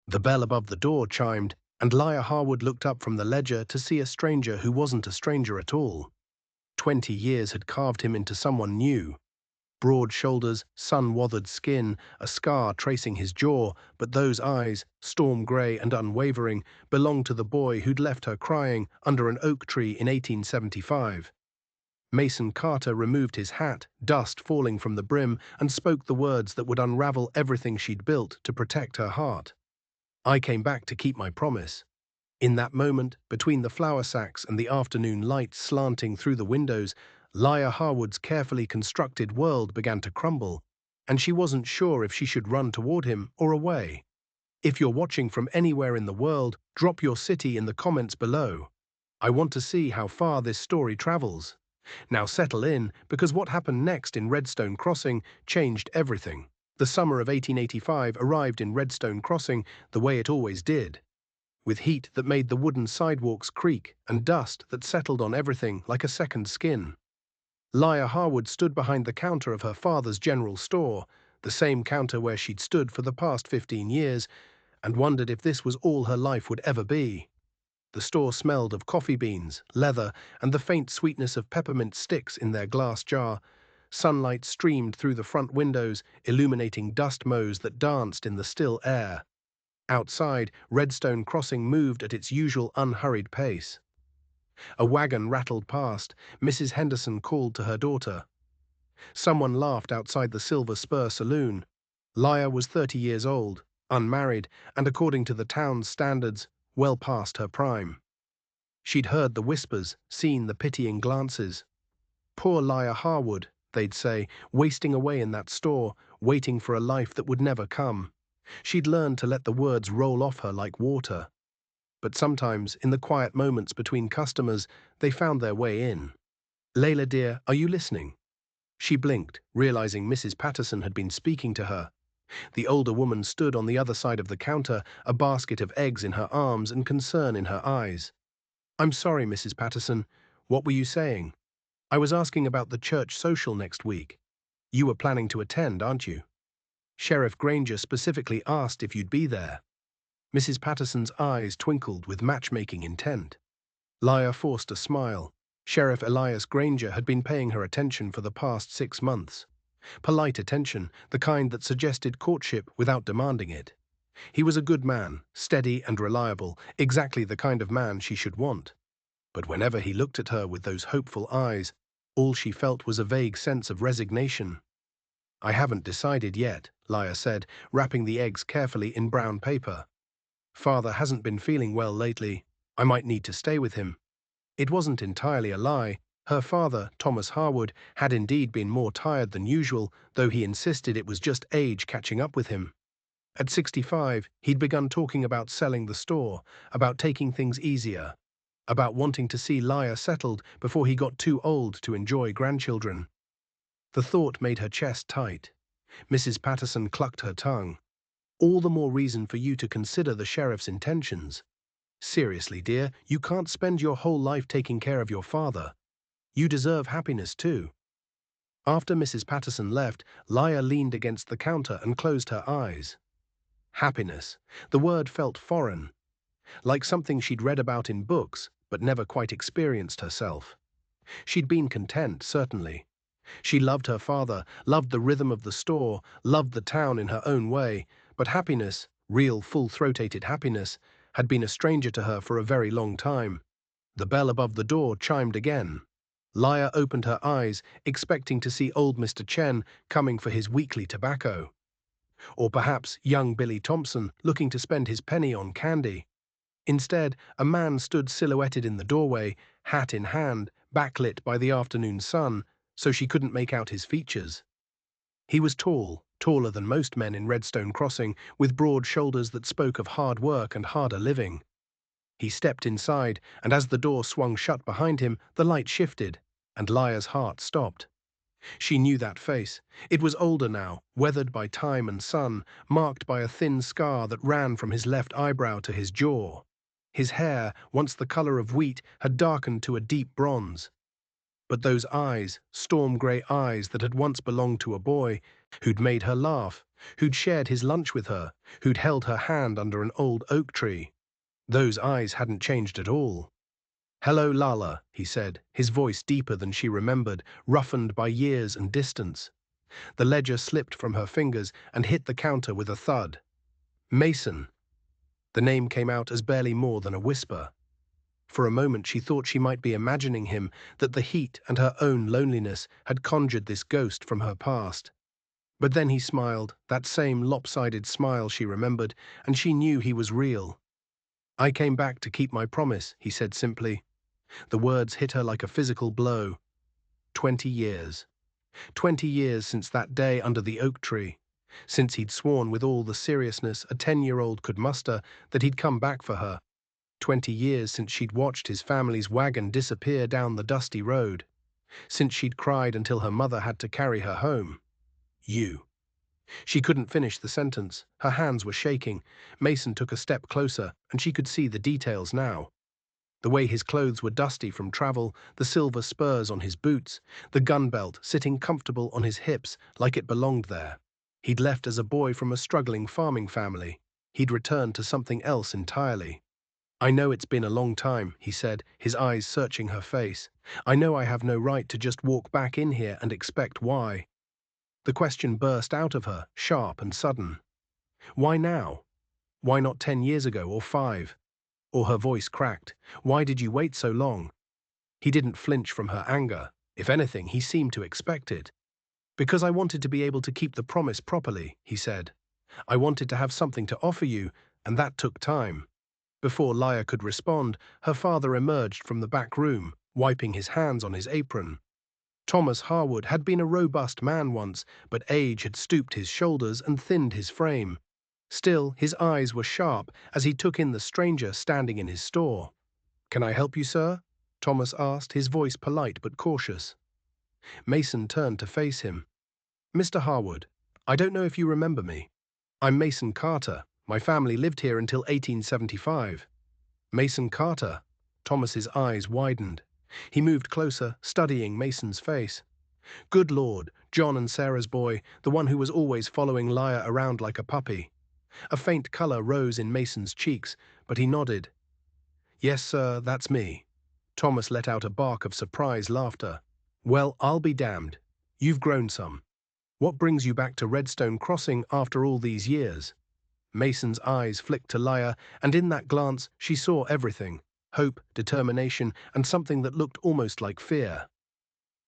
The bell above the door chimed, and Liar Harwood looked up from the ledger to see a stranger who wasn't a stranger at all. 20 years had carved him into someone new. Broad shoulders, sun-wathered skin, a scar tracing his jaw, but those eyes, storm-grey and unwavering, belonged to the boy who'd left her crying under an oak tree in 1875. Mason Carter removed his hat, dust falling from the brim, and spoke the words that would unravel everything she'd built to protect her heart. I came back to keep my promise. In that moment, between the flour sacks and the afternoon light slanting through the windows, Liar Harwood's carefully constructed world began to crumble, and she wasn't sure if she should run toward him or away. If you're watching from anywhere in the world, drop your city in the comments below. I want to see how far this story travels. Now settle in, because what happened next in Redstone Crossing changed everything. The summer of 1885 arrived in Redstone Crossing the way it always did, with heat that made the wooden sidewalks creak and dust that settled on everything like a second skin. Liar Harwood stood behind the counter of her father's general store, the same counter where she'd stood for the past 15 years, and wondered if this was all her life would ever be. The store smelled of coffee beans, leather, and the faint sweetness of peppermint sticks in their glass jar. Sunlight streamed through the front windows, illuminating dust mows that danced in the still air. Outside, Redstone Crossing moved at its usual unhurried pace. A wagon rattled past. Mrs. Henderson called to her daughter. Someone laughed outside the Silver Spur saloon. Liar was 30 years old, unmarried, and according to the town's standards, well past her prime. She'd heard the whispers, seen the pitying glances. Poor Liar Harwood, they'd say, wasting away in that store, waiting for a life that would never come. She'd learned to let the words roll off her like water. But sometimes, in the quiet moments between customers, they found their way in. "Layla dear, are you listening?" She blinked, realizing Mrs. Patterson had been speaking to her. The older woman stood on the other side of the counter, a basket of eggs in her arms and concern in her eyes. "I'm sorry, Mrs. Patterson. What were you saying?" "I was asking about the church social next week. You were planning to attend, aren't you? Sheriff Granger specifically asked if you'd be there." Mrs. Patterson's eyes twinkled with matchmaking intent. Liar forced a smile. Sheriff Elias Granger had been paying her attention for the past 6 months. Polite attention, the kind that suggested courtship without demanding it. He was a good man, steady and reliable, exactly the kind of man she should want. But whenever he looked at her with those hopeful eyes, all she felt was a vague sense of resignation. "I haven't decided yet," Liar said, wrapping the eggs carefully in brown paper. "Father hasn't been feeling well lately. I might need to stay with him." It wasn't entirely a lie. Her father, Thomas Harwood, had indeed been more tired than usual, though he insisted it was just age catching up with him. At 65, he'd begun talking about selling the store, about taking things easier, about wanting to see Liar settled before he got too old to enjoy grandchildren. The thought made her chest tight. Mrs. Patterson clucked her tongue. "All the more reason for you to consider the sheriff's intentions. Seriously, dear, you can't spend your whole life taking care of your father. You deserve happiness too." After Mrs. Patterson left, Liar leaned against the counter and closed her eyes. Happiness. The word felt foreign, like something she'd read about in books, but never quite experienced herself. She'd been content, certainly. She loved her father, loved the rhythm of the store, loved the town in her own way, but happiness, real full-throated happiness, had been a stranger to her for a very long time. The bell above the door chimed again. Liar opened her eyes, expecting to see old Mr. Chen coming for his weekly tobacco. Or perhaps young Billy Thompson looking to spend his penny on candy. Instead, a man stood silhouetted in the doorway, hat in hand, backlit by the afternoon sun, so she couldn't make out his features. He was tall, taller than most men in Redstone Crossing, with broad shoulders that spoke of hard work and harder living. He stepped inside, and as the door swung shut behind him, the light shifted, and Liar's heart stopped. She knew that face. It was older now, weathered by time and sun, marked by a thin scar that ran from his left eyebrow to his jaw. His hair, once the color of wheat, had darkened to a deep bronze. But those eyes, storm-gray eyes that had once belonged to a boy, who'd made her laugh, who'd shared his lunch with her, who'd held her hand under an old oak tree. Those eyes hadn't changed at all. "Hello, Lala," he said, his voice deeper than she remembered, roughened by years and distance. The ledger slipped from her fingers and hit the counter with a thud. "Mason." The name came out as barely more than a whisper. For a moment she thought she might be imagining him, that the heat and her own loneliness had conjured this ghost from her past. But then he smiled, that same lopsided smile she remembered, and she knew he was real. "I came back to keep my promise," he said simply. The words hit her like a physical blow. 20 years. 20 years since that day under the oak tree. Since he'd sworn with all the seriousness a 10-year-old could muster that he'd come back for her. 20 years since she'd watched his family's wagon disappear down the dusty road. Since she'd cried until her mother had to carry her home. "You." She couldn't finish the sentence. Her hands were shaking. Mason took a step closer, and she could see the details now. The way his clothes were dusty from travel, the silver spurs on his boots, the gun belt sitting comfortable on his hips like it belonged there. He'd left as a boy from a struggling farming family. He'd returned to something else entirely. "I know it's been a long time," he said, his eyes searching her face. "I know I have no right to just walk back in here and expect why." The question burst out of her, sharp and sudden. "Why now? Why not 10 years ago or 5? Or," her voice cracked, "why did you wait so long?" He didn't flinch from her anger. If anything, he seemed to expect it. "Because I wanted to be able to keep the promise properly," he said. "I wanted to have something to offer you, and that took time." Before Laya could respond, her father emerged from the back room, wiping his hands on his apron. Thomas Harwood had been a robust man once, but age had stooped his shoulders and thinned his frame. Still, his eyes were sharp as he took in the stranger standing in his store. "Can I help you, sir?" Thomas asked, his voice polite but cautious. Mason turned to face him. "Mr. Harwood, I don't know if you remember me. I'm Mason Carter. My family lived here until 1875. "Mason Carter." Thomas's eyes widened. He moved closer, studying Mason's face. "Good Lord, John and Sarah's boy, the one who was always following Laya around like a puppy." A faint color rose in Mason's cheeks, but he nodded. "Yes, sir, that's me." Thomas let out a bark of surprised laughter. "Well, I'll be damned. You've grown some. What brings you back to Redstone Crossing after all these years?" Mason's eyes flicked to Laya, and in that glance she saw everything: hope, determination, and something that looked almost like fear.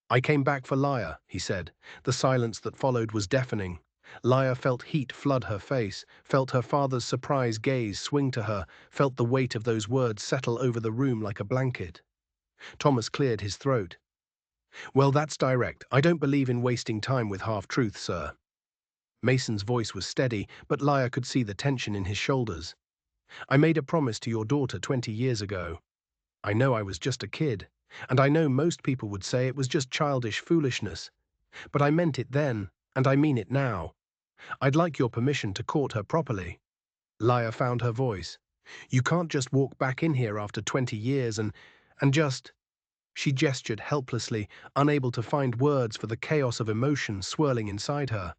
"I came back for Laya," he said. The silence that followed was deafening. Laya felt heat flood her face, felt her father's surprised gaze swing to her, felt the weight of those words settle over the room like a blanket. Thomas cleared his throat. "Well, that's direct. I don't believe in wasting time with half-truths, sir." Mason's voice was steady, but Laya could see the tension in his shoulders. "I made a promise to your daughter 20 years ago. I know I was just a kid, and I know most people would say it was just childish foolishness. But I meant it then, and I mean it now. I'd like your permission to court her properly." Laya found her voice. "You can't just walk back in here after 20 years and just—" She gestured helplessly, unable to find words for the chaos of emotion swirling inside her.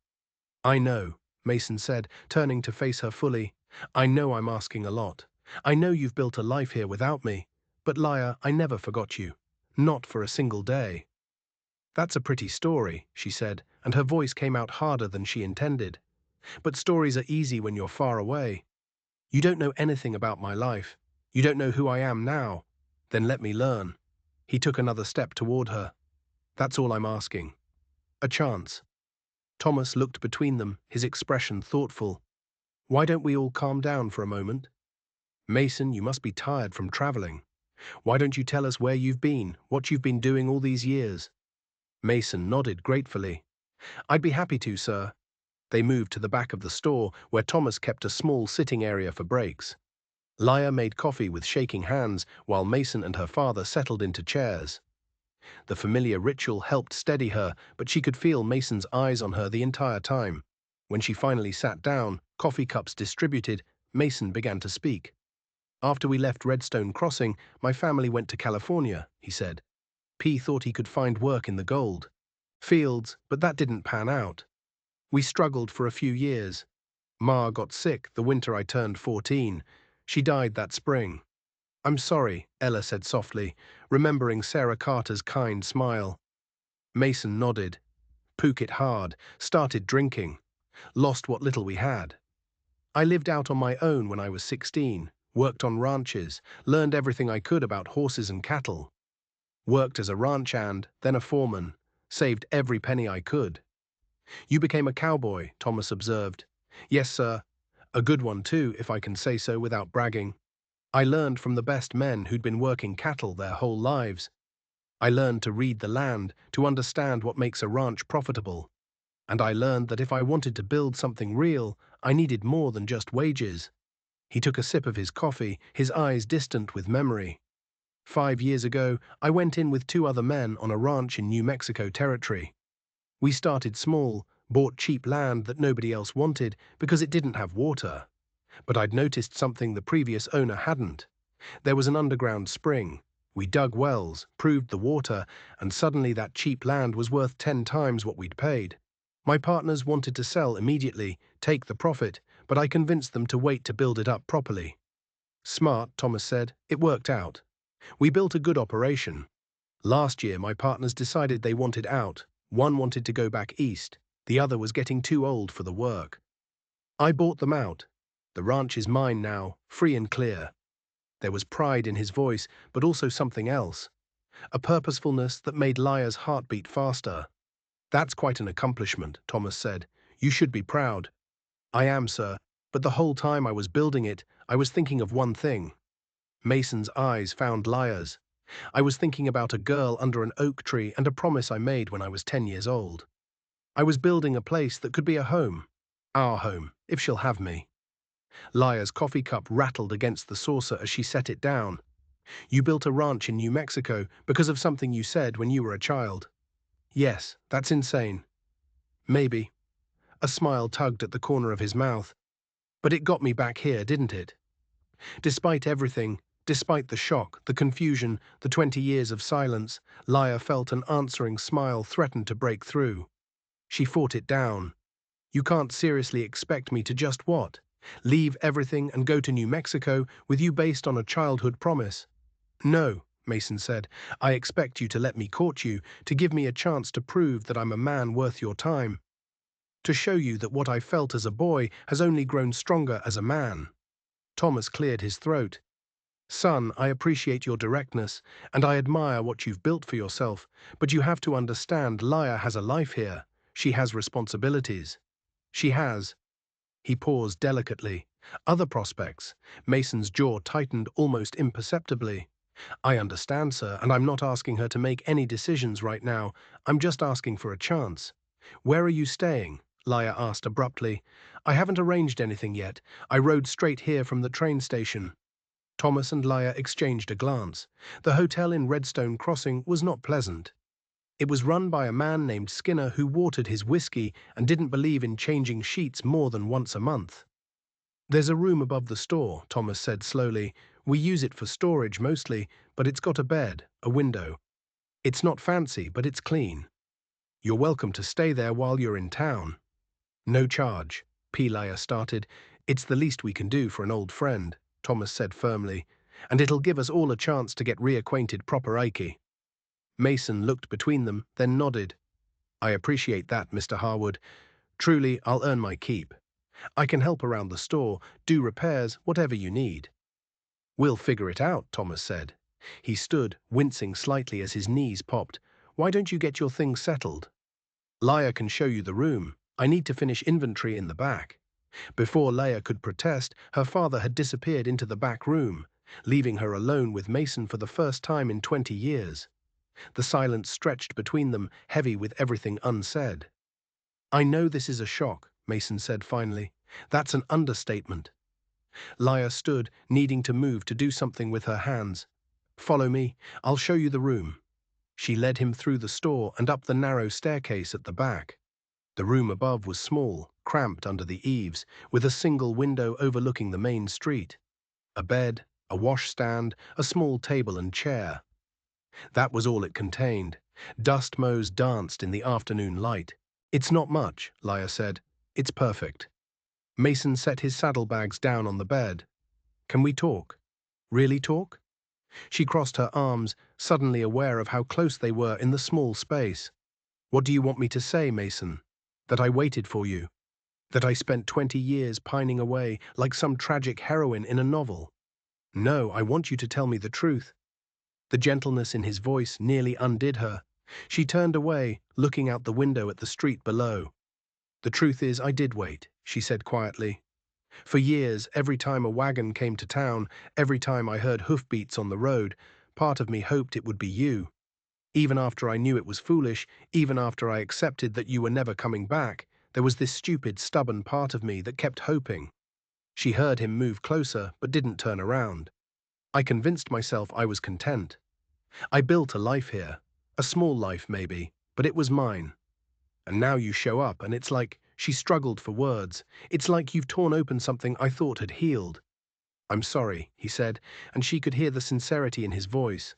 "I know," Mason said, turning to face her fully. "I know I'm asking a lot. I know you've built a life here without me. But Laya, I never forgot you. Not for a single day." "That's a pretty story," she said, and her voice came out harder than she intended. "But stories are easy when you're far away. You don't know anything about my life. You don't know who I am now. Then let me learn." He took another step toward her. "That's all I'm asking. A chance." Thomas looked between them, his expression thoughtful. "Why don't we all calm down for a moment? Mason, you must be tired from traveling. Why don't you tell us where you've been, what you've been doing all these years?" Mason nodded gratefully. "I'd be happy to, sir." They moved to the back of the store, where Thomas kept a small sitting area for breaks. Laya made coffee with shaking hands, while Mason and her father settled into chairs. The familiar ritual helped steady her, but she could feel Mason's eyes on her the entire time. When she finally sat down, coffee cups distributed, Mason began to speak. "After we left Redstone Crossing, my family went to California," he said. "P thought he could find work in the gold fields, but that didn't pan out. We struggled for a few years. Ma got sick the winter I turned 14. She died that spring. I'm sorry, Ella said softly, remembering Sarah Carter's kind smile. Mason nodded. Pook it hard, started drinking, lost what little we had. I lived out on my own when I was 16, worked on ranches, learned everything I could about horses and cattle. Worked as a ranch hand, then a foreman, saved every penny I could. You became a cowboy, Thomas observed. Yes, sir. A good one too, if I can say so without bragging. I learned from the best men who'd been working cattle their whole lives. I learned to read the land, to understand what makes a ranch profitable. And I learned that if I wanted to build something real, I needed more than just wages. He took a sip of his coffee, his eyes distant with memory. 5 years ago, I went in with 2 other men on a ranch in New Mexico territory. We started small, bought cheap land that nobody else wanted because it didn't have water. But I'd noticed something the previous owner hadn't. There was an underground spring. We dug wells, proved the water, and suddenly that cheap land was worth 10 times what we'd paid. My partners wanted to sell immediately, take the profit, but I convinced them to wait to build it up properly. Smart, Thomas said. It worked out. We built a good operation. Last year, my partners decided they wanted out. One wanted to go back east. The other was getting too old for the work. I bought them out. The ranch is mine now, free and clear. There was pride in his voice, but also something else. A purposefulness that made Liar's heart beat faster. That's quite an accomplishment, Thomas said. You should be proud. I am, sir, but the whole time I was building it, I was thinking of one thing. Mason's eyes found Liar's. I was thinking about a girl under an oak tree and a promise I made when I was 10 years old. I was building a place that could be a home. Our home, if she'll have me. Liar's coffee cup rattled against the saucer as she set it down. You built a ranch in New Mexico because of something you said when you were a child. Yes, that's insane. Maybe. A smile tugged at the corner of his mouth. But it got me back here, didn't it? Despite everything, despite the shock, the confusion, the 20 years of silence, Liar felt an answering smile threaten to break through. She fought it down. You can't seriously expect me to just what? Leave everything and go to New Mexico with you based on a childhood promise? No, Mason said. I expect you to let me court you, to give me a chance to prove that I'm a man worth your time. To show you that what I felt as a boy has only grown stronger as a man. Thomas cleared his throat. Son, I appreciate your directness, and I admire what you've built for yourself, but you have to understand Liar has a life here. She has responsibilities. She has. He paused delicately. Other prospects. Mason's jaw tightened almost imperceptibly. I understand, sir, and I'm not asking her to make any decisions right now. I'm just asking for a chance. Where are you staying? Liar asked abruptly. I haven't arranged anything yet. I rode straight here from the train station. Thomas and Liar exchanged a glance. The hotel in Redstone Crossing was not pleasant. It was run by a man named Skinner who watered his whiskey and didn't believe in changing sheets more than once a month. There's a room above the store, Thomas said slowly. We use it for storage mostly, but it's got a bed, a window. It's not fancy, but it's clean. You're welcome to stay there while you're in town. No charge, Liar started. It's the least we can do for an old friend, Thomas said firmly, and it'll give us all a chance to get reacquainted proper Ikey. Mason looked between them, then nodded. I appreciate that, Mr. Harwood. Truly, I'll earn my keep. I can help around the store, do repairs, whatever you need. We'll figure it out, Thomas said. He stood, wincing slightly as his knees popped. Why don't you get your things settled? Liar can show you the room. I need to finish inventory in the back. Before Leia could protest, her father had disappeared into the back room, leaving her alone with Mason for the first time in 20 years. The silence stretched between them, heavy with everything unsaid. I know this is a shock, Mason said finally. That's an understatement. Liar stood, needing to move to do something with her hands. Follow me, I'll show you the room. She led him through the store and up the narrow staircase at the back. The room above was small, cramped under the eaves, with a single window overlooking the main street. A bed, a washstand, a small table and chair. That was all it contained. Dust motes danced in the afternoon light. It's not much, Liar said. It's perfect. Mason set his saddlebags down on the bed. Can we talk? Really talk? She crossed her arms, suddenly aware of how close they were in the small space. What do you want me to say, Mason? That I waited for you? That I spent 20 years pining away like some tragic heroine in a novel? No, I want you to tell me the truth. The gentleness in his voice nearly undid her. She turned away, looking out the window at the street below. The truth is, I did wait, she said quietly. For years, every time a wagon came to town, every time I heard hoofbeats on the road, part of me hoped it would be you. Even after I knew it was foolish, even after I accepted that you were never coming back, there was this stupid, stubborn part of me that kept hoping. She heard him move closer, but didn't turn around. I convinced myself I was content. I built a life here. A small life, maybe, but it was mine. And now you show up, and it's like, she struggled for words, it's like you've torn open something I thought had healed. I'm sorry, he said, and she could hear the sincerity in his voice.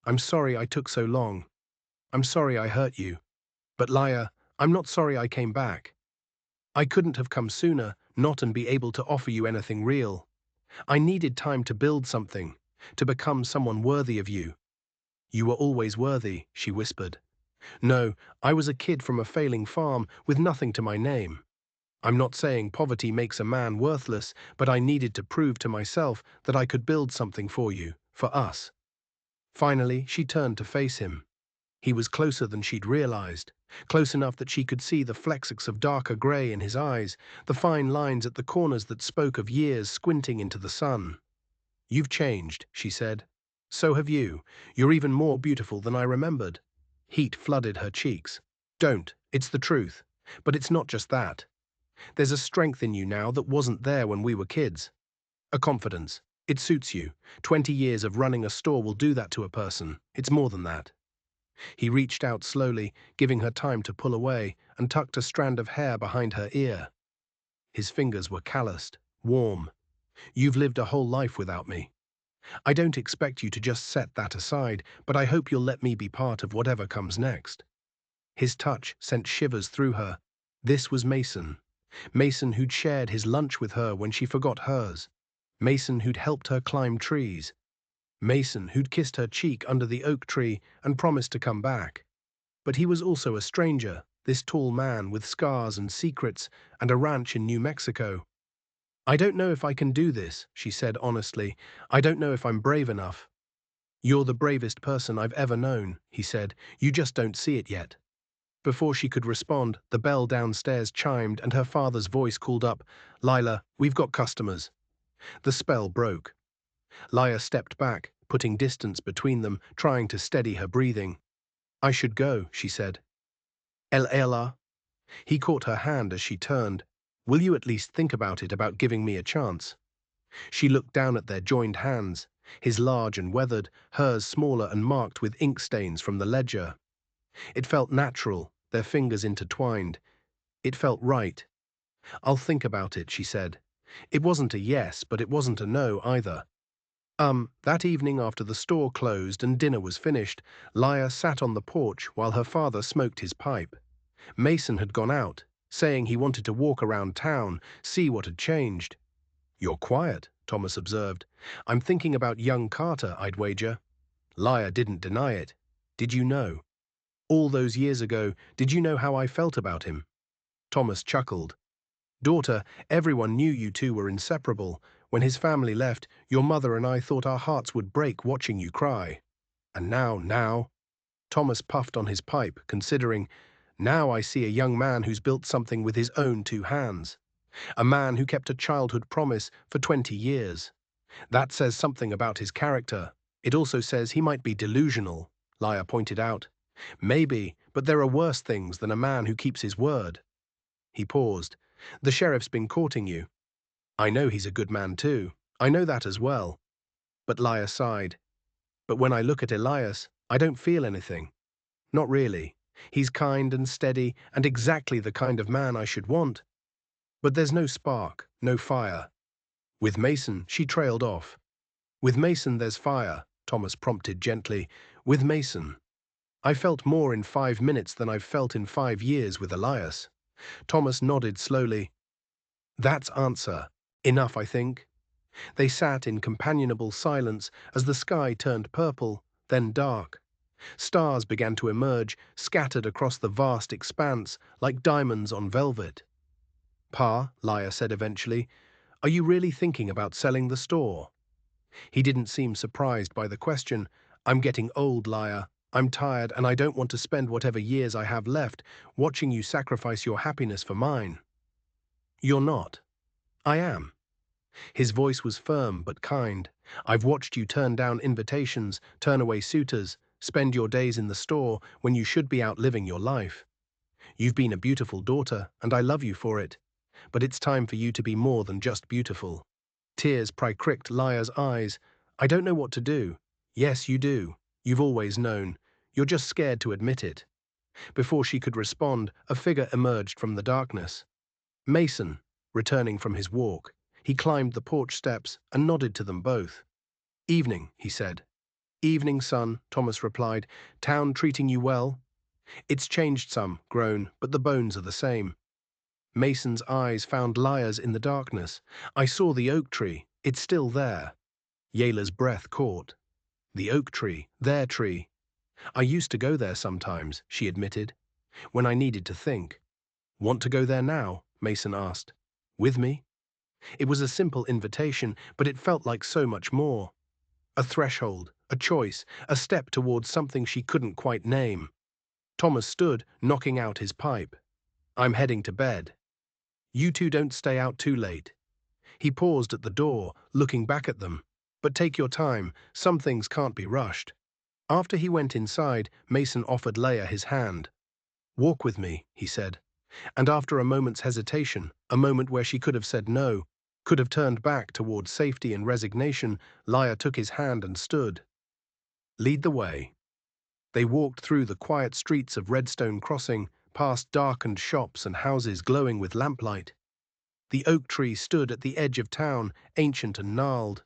I'm sorry I took so long. I'm sorry I hurt you. But Liar, I'm not sorry I came back. I couldn't have come sooner, not and be able to offer you anything real. I needed time to build something, to become someone worthy of you. You were always worthy, she whispered. No, I was a kid from a failing farm with nothing to my name. I'm not saying poverty makes a man worthless, but I needed to prove to myself that I could build something for you, for us. Finally, she turned to face him. He was closer than she'd realized, close enough that she could see the flecks of darker grey in his eyes, the fine lines at the corners that spoke of years squinting into the sun. You've changed, she said. So have you. You're even more beautiful than I remembered. Heat flooded her cheeks. Don't, it's the truth. But it's not just that. There's a strength in you now that wasn't there when we were kids. A confidence. It suits you. 20 years of running a store will do that to a person. It's more than that. He reached out slowly, giving her time to pull away, and tucked a strand of hair behind her ear. His fingers were calloused, warm. You've lived a whole life without me. I don't expect you to just set that aside, but I hope you'll let me be part of whatever comes next. His touch sent shivers through her. This was Mason. Mason who'd shared his lunch with her when she forgot hers. Mason who'd helped her climb trees. Mason who'd kissed her cheek under the oak tree and promised to come back. But he was also a stranger, this tall man with scars and secrets and a ranch in New Mexico. I don't know if I can do this, she said honestly. I don't know if I'm brave enough. You're the bravest person I've ever known, he said. You just don't see it yet. Before she could respond, the bell downstairs chimed and her father's voice called up, Lila, we've got customers. The spell broke. Lila stepped back, putting distance between them, trying to steady her breathing. I should go, she said. Ella. He caught her hand as she turned. Will you at least think about it, about giving me a chance? She looked down at their joined hands, his large and weathered, hers smaller and marked with ink stains from the ledger. It felt natural, their fingers intertwined. It felt right. I'll think about it, she said. It wasn't a yes, but it wasn't a no either. That evening after the store closed and dinner was finished, Lila sat on the porch while her father smoked his pipe. Mason had gone out, saying he wanted to walk around town, see what had changed. You're quiet, Thomas observed. I'm thinking about young Carter, I'd wager. Lila didn't deny it. Did you know? All those years ago, did you know how I felt about him? Thomas chuckled. Daughter, everyone knew you two were inseparable. When his family left, your mother and I thought our hearts would break watching you cry. And now, Thomas puffed on his pipe, considering, now I see a young man who's built something with his own two hands. A man who kept a childhood promise for 20 years. That says something about his character. It also says he might be delusional, Lila pointed out. Maybe, but there are worse things than a man who keeps his word. He paused. The sheriff's been courting you. I know he's a good man too. I know that as well. But Lila sighed. But when I look at Elias, I don't feel anything. Not really. He's kind and steady and exactly the kind of man I should want. But there's no spark, no fire. With Mason, she trailed off. With Mason there's fire, Thomas prompted gently. With Mason. I felt more in 5 minutes than I've felt in 5 years with Elias. Thomas nodded slowly. That's answer. Enough, I think. They sat in companionable silence as the sky turned purple, then dark. Stars began to emerge, scattered across the vast expanse like diamonds on velvet. Pa, Laya said eventually, are you really thinking about selling the store? He didn't seem surprised by the question. I'm getting old, Laya. I'm tired and I don't want to spend whatever years I have left watching you sacrifice your happiness for mine. You're not. I am. His voice was firm but kind. I've watched you turn down invitations, turn away suitors, spend your days in the store when you should be out living your life. You've been a beautiful daughter, and I love you for it. But it's time for you to be more than just beautiful. Tears pricked Laya's eyes. I don't know what to do. Yes, you do. You've always known. You're just scared to admit it. Before she could respond, a figure emerged from the darkness. Mason, returning from his walk. He climbed the porch steps and nodded to them both. Evening, he said. Evening, son, Thomas replied. Town treating you well? It's changed some, grown, but the bones are the same. Mason's eyes found Laya's in the darkness. I saw the oak tree. It's still there. Yayla's breath caught. The oak tree, their tree. I used to go there sometimes, she admitted, when I needed to think. Want to go there now? Mason asked. With me? It was a simple invitation, but it felt like so much more. A threshold, a choice, a step towards something she couldn't quite name. Thomas stood, knocking out his pipe. I'm heading to bed. You two don't stay out too late. He paused at the door, looking back at them. But take your time, some things can't be rushed. After he went inside, Mason offered Leia his hand. Walk with me, he said. And after a moment's hesitation, a moment where she could have said no, could have turned back towards safety and resignation, Leia took his hand and stood. Lead the way. They walked through the quiet streets of Redstone Crossing, past darkened shops and houses glowing with lamplight. The oak tree stood at the edge of town, ancient and gnarled,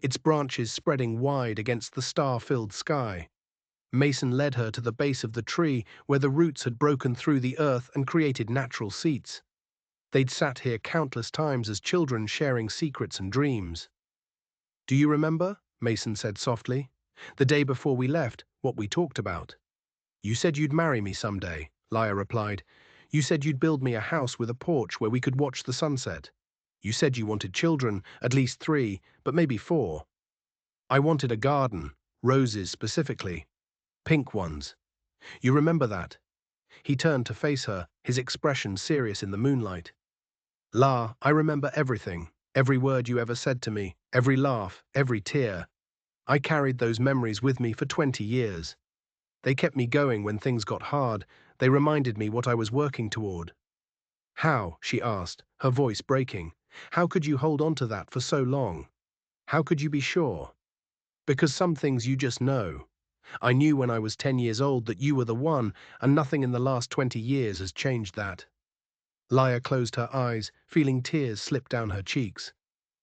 its branches spreading wide against the star-filled sky. Mason led her to the base of the tree where the roots had broken through the earth and created natural seats. They'd sat here countless times as children sharing secrets and dreams. Do you remember? Mason said softly. The day before we left, what we talked about. You said you'd marry me someday, Leia replied. You said you'd build me a house with a porch where we could watch the sunset. You said you wanted children, at least 3, but maybe 4. I wanted a garden, roses specifically, pink ones. You remember that? He turned to face her, his expression serious in the moonlight. La, I remember everything, every word you ever said to me, every laugh, every tear. I carried those memories with me for 20 years. They kept me going when things got hard. They reminded me what I was working toward. How, she asked, her voice breaking, how could you hold on to that for so long? How could you be sure? Because some things you just know. I knew when I was 10 years old that you were the one, and nothing in the last 20 years has changed that. Leia closed her eyes, feeling tears slip down her cheeks.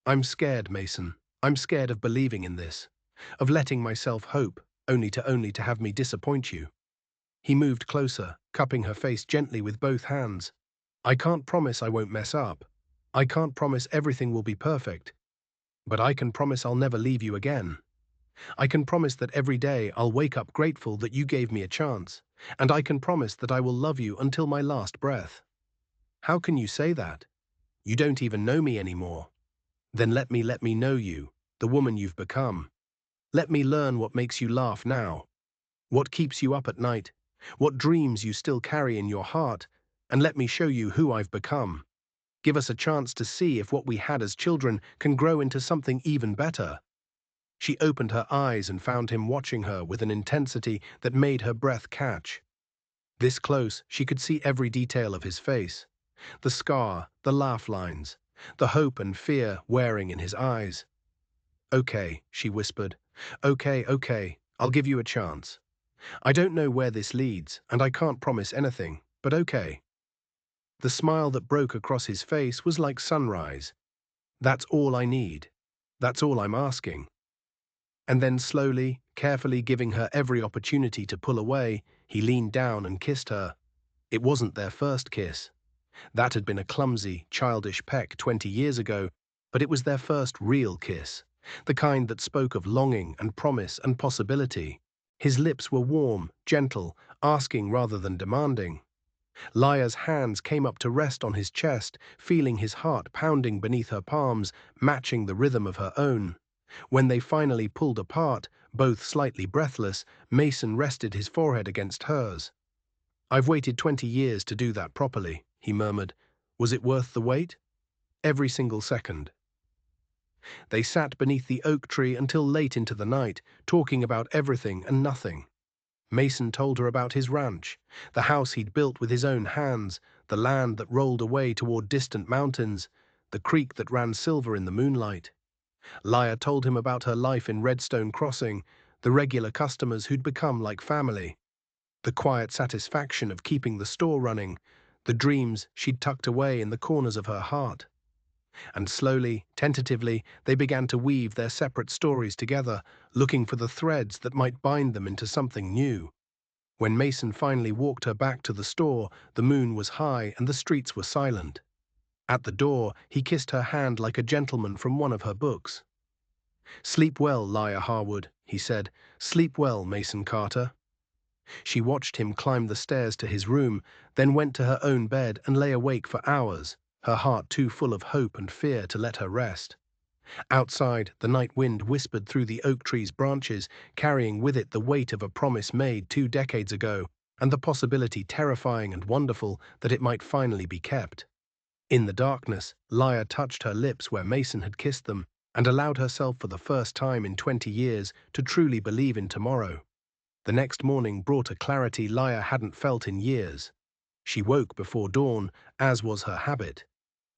I'm scared, Mason. I'm scared of believing in this, of letting myself hope, only to have me disappoint you. He moved closer, cupping her face gently with both hands. I can't promise I won't mess up. I can't promise everything will be perfect. But I can promise I'll never leave you again. I can promise that every day I'll wake up grateful that you gave me a chance. And I can promise that I will love you until my last breath. How can you say that? You don't even know me anymore. Then let me know you, the woman you've become. Let me learn what makes you laugh now, what keeps you up at night, what dreams you still carry in your heart, and let me show you who I've become. Give us a chance to see if what we had as children can grow into something even better. She opened her eyes and found him watching her with an intensity that made her breath catch. This close, she could see every detail of his face. The scar, the laugh lines, the hope and fear wearing in his eyes. Okay, she whispered. Okay, I'll give you a chance. I don't know where this leads, and I can't promise anything, but okay. The smile that broke across his face was like sunrise. That's all I need. That's all I'm asking. And then slowly, carefully giving her every opportunity to pull away, He leaned down and kissed her. It wasn't their first kiss. That had been a clumsy, childish peck 20 years ago, but it was their first real kiss, the kind that spoke of longing and promise and possibility. His lips were warm, gentle, asking rather than demanding. Laya's hands came up to rest on his chest, feeling his heart pounding beneath her palms, matching the rhythm of her own. When they finally pulled apart, both slightly breathless, Mason rested his forehead against hers. "I've waited 20 years to do that properly," he murmured. "Was it worth the wait?" "Every single second." They sat beneath the oak tree until late into the night, talking about everything and nothing. Mason told her about his ranch, the house he'd built with his own hands, the land that rolled away toward distant mountains, the creek that ran silver in the moonlight. Laya told him about her life in Redstone Crossing, the regular customers who'd become like family, the quiet satisfaction of keeping the store running, the dreams she'd tucked away in the corners of her heart. And slowly, tentatively, they began to weave their separate stories together, looking for the threads that might bind them into something new. When Mason finally walked her back to the store, the moon was high and the streets were silent. At the door, he kissed her hand like a gentleman from one of her books. "Sleep well, Laya Harwood," he said. "Sleep well, Mason Carter." She watched him climb the stairs to his room, then went to her own bed and lay awake for hours, her heart too full of hope and fear to let her rest. Outside, the night wind whispered through the oak tree's branches, carrying with it the weight of a promise made 2 decades ago, and the possibility, terrifying and wonderful, that it might finally be kept. In the darkness, Laya touched her lips where Mason had kissed them, and allowed herself for the first time in 20 years to truly believe in tomorrow. The next morning brought a clarity Laya hadn't felt in years. She woke before dawn, as was her habit.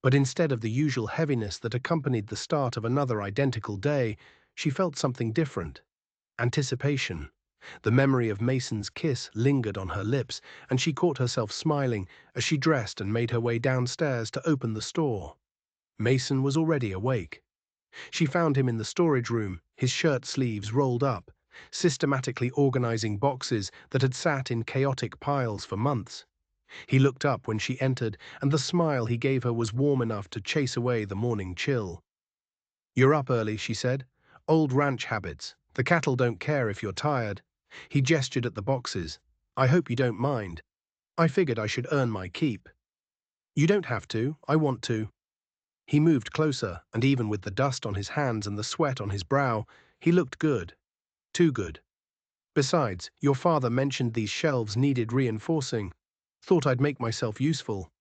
But instead of the usual heaviness that accompanied the start of another identical day, she felt something different. Anticipation. The memory of Mason's kiss lingered on her lips, and she caught herself smiling as she dressed and made her way downstairs to open the store. Mason was already awake. She found him in the storage room, his shirt sleeves rolled up, systematically organizing boxes that had sat in chaotic piles for months. He looked up when she entered, and the smile he gave her was warm enough to chase away the morning chill. "You're up early," she said. "Old ranch habits. The cattle don't care if you're tired." He gestured at the boxes. "I hope you don't mind. I figured I should earn my keep." "You don't have to. I want to." He moved closer, and even with the dust on his hands and the sweat on his brow, he looked good. Too good. "Besides, your father mentioned these shelves needed reinforcing. Thought I'd make myself useful."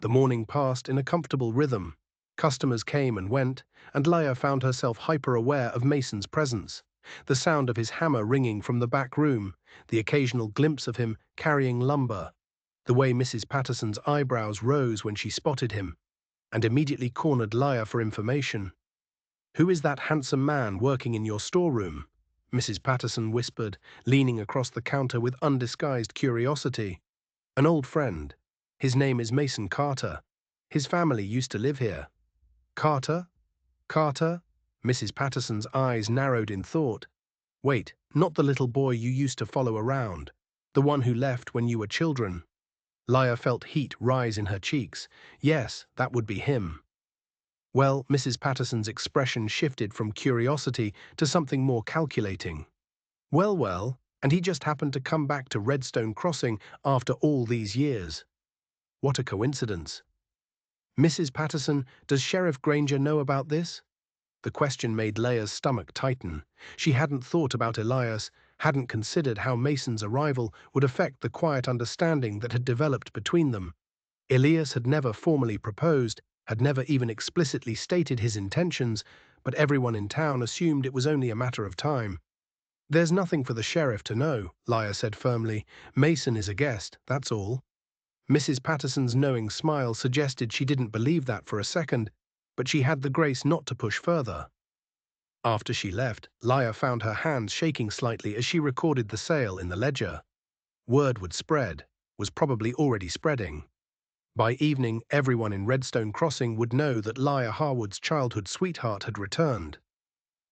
The morning passed in a comfortable rhythm. Customers came and went, and Laya found herself hyper-aware of Mason's presence. The sound of his hammer ringing from the back room, the occasional glimpse of him carrying lumber, the way Mrs. Patterson's eyebrows rose when she spotted him, and immediately cornered Laya for information. "Who is that handsome man working in your storeroom?" Mrs. Patterson whispered, leaning across the counter with undisguised curiosity. "An old friend. His name is Mason Carter. His family used to live here." "Carter? Carter?" Mrs. Patterson's eyes narrowed in thought. "Wait, not the little boy you used to follow around, the one who left when you were children?" Laya felt heat rise in her cheeks. Yes, that would be him. Well, Mrs. Patterson's expression shifted from curiosity to something more calculating. Well, and he just happened to come back to Redstone Crossing after all these years. What a coincidence. "Mrs. Patterson, does Sheriff Granger know about this?" The question made Laya's stomach tighten. She hadn't thought about Elias, hadn't considered how Mason's arrival would affect the quiet understanding that had developed between them. Elias had never formally proposed, had never even explicitly stated his intentions, but everyone in town assumed it was only a matter of time. "There's nothing for the sheriff to know," Laya said firmly. "Mason is a guest, that's all." Mrs. Patterson's knowing smile suggested she didn't believe that for a second, but she had the grace not to push further. After she left, Laya found her hands shaking slightly as she recorded the sale in the ledger. Word would spread, was probably already spreading. By evening, everyone in Redstone Crossing would know that Laya Harwood's childhood sweetheart had returned.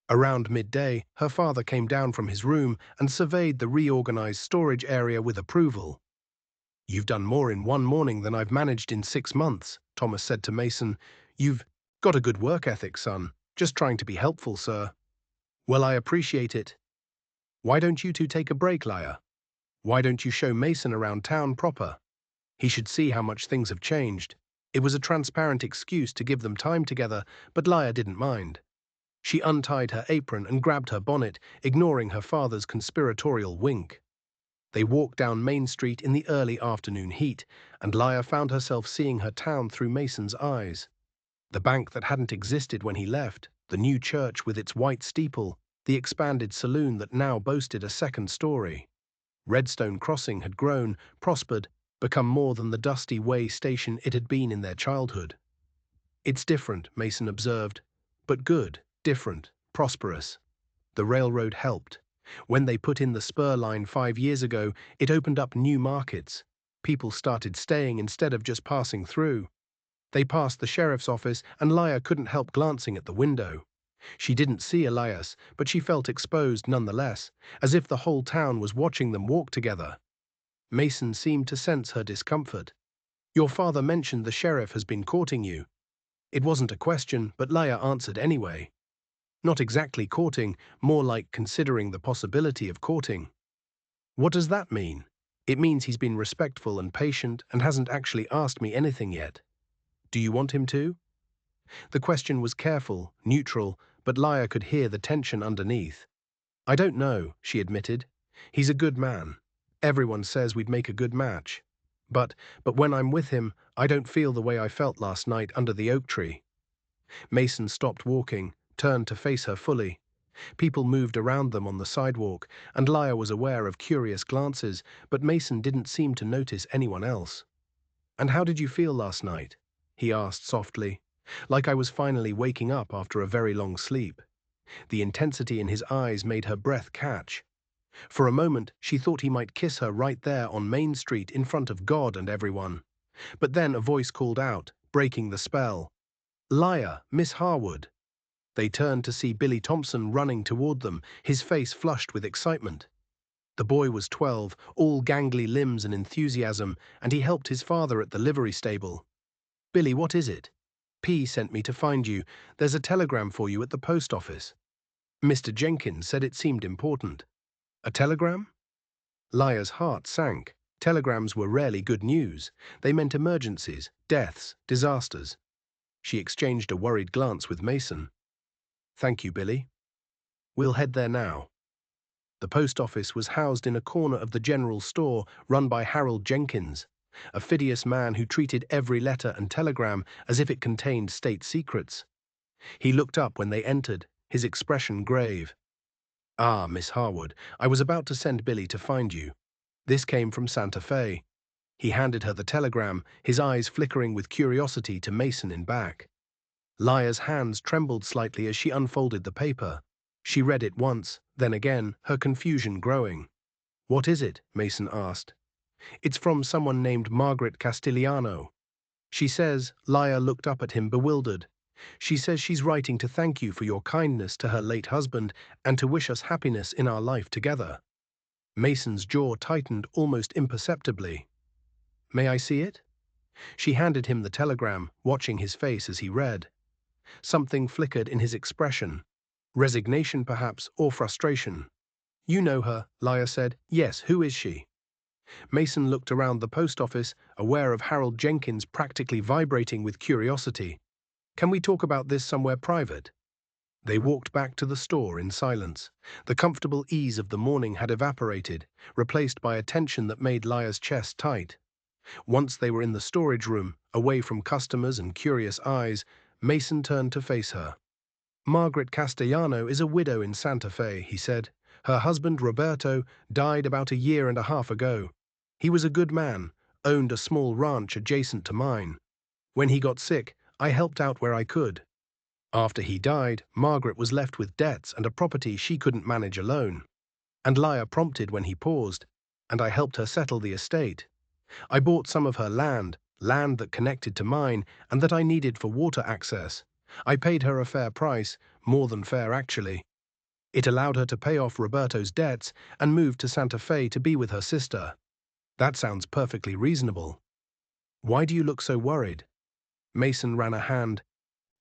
Around midday, her father came down from his room and surveyed the reorganized storage area with approval. "You've done more in one morning than I've managed in 6 months," Thomas said to Mason. "You've got a good work ethic, son. Just trying to be helpful, sir." "Well, I appreciate it. Why don't you two take a break, Liar? Why don't you show Mason around town proper? He should see how much things have changed." It was a transparent excuse to give them time together, but Liar didn't mind. She untied her apron and grabbed her bonnet, ignoring her father's conspiratorial wink. They walked down Main Street in the early afternoon heat, and Liar found herself seeing her town through Mason's eyes. The bank that hadn't existed when he left, the new church with its white steeple, the expanded saloon that now boasted a second story. Redstone Crossing had grown, prospered, become more than the dusty way station it had been in their childhood. "It's different," Mason observed, "but good, different, prosperous." The railroad helped. When they put in the spur line 5 years ago, it opened up new markets. People started staying instead of just passing through. They passed the sheriff's office, and Liar couldn't help glancing at the window. She didn't see Elias, but she felt exposed nonetheless, as if the whole town was watching them walk together. Mason seemed to sense her discomfort. "Your father mentioned the sheriff has been courting you." It wasn't a question, but Liar answered anyway. "Not exactly courting, more like considering the possibility of courting." "What does that mean?" "It means he's been respectful and patient and hasn't actually asked me anything yet." "Do you want him to?" The question was careful, neutral, but Liar could hear the tension underneath. "I don't know," she admitted. "He's a good man. Everyone says we'd make a good match. But when I'm with him, I don't feel the way I felt last night under the oak tree." Mason stopped walking, turned to face her fully. People moved around them on the sidewalk, and Liar was aware of curious glances, but Mason didn't seem to notice anyone else. "And how did you feel last night?" he asked softly, like I was finally waking up after a very long sleep. The intensity in his eyes made her breath catch. For a moment, she thought he might kiss her right there on Main Street in front of God and everyone. But then a voice called out, breaking the spell. "Liar, Miss Harwood." They turned to see Billy Thompson running toward them, his face flushed with excitement. The boy was 12, all gangly limbs and enthusiasm, and he helped his father at the livery stable. "Billy, what is it?" "P sent me to find you. There's a telegram for you at the post office." Mr. Jenkins said it seemed important. "A telegram?" Liar's heart sank. Telegrams were rarely good news. They meant emergencies, deaths, disasters. She exchanged a worried glance with Mason. "Thank you, Billy. We'll head there now." The post office was housed in a corner of the general store run by Harold Jenkins, a fastidious man who treated every letter and telegram as if it contained state secrets. He looked up when they entered, his expression grave. "Ah, Miss Harwood, I was about to send Billy to find you. This came from Santa Fe." He handed her the telegram, his eyes flickering with curiosity to Mason in back. Liar's hands trembled slightly as she unfolded the paper. She read it once, then again, her confusion growing. "What is it?" Mason asked. "It's from someone named Margaret Castigliano. She says," Liar looked up at him bewildered, "she says she's writing to thank you for your kindness to her late husband and to wish us happiness in our life together." Mason's jaw tightened almost imperceptibly. "May I see it?" She handed him the telegram, watching his face as he read. Something flickered in his expression. Resignation, perhaps, or frustration. "You know her," Liar said. "Yes, who is she?" Mason looked around the post office, aware of Harold Jenkins practically vibrating with curiosity. "Can we talk about this somewhere private?" They walked back to the store in silence. The comfortable ease of the morning had evaporated, replaced by a tension that made Liar's chest tight. Once they were in the storage room, away from customers and curious eyes, Mason turned to face her. "Margaret Castellano is a widow in Santa Fe," he said. "Her husband, Roberto, died about 1.5 years ago. He was a good man, owned a small ranch adjacent to mine. When he got sick, I helped out where I could. After he died, Margaret was left with debts and a property she couldn't manage alone." And Liar prompted when he paused, "And I helped her settle the estate. I bought some of her land that connected to mine and that I needed for water access. I paid her a fair price, more than fair actually. It allowed her to pay off Roberto's debts and move to Santa Fe to be with her sister. That sounds perfectly reasonable. Why do you look so worried? Mason ran a hand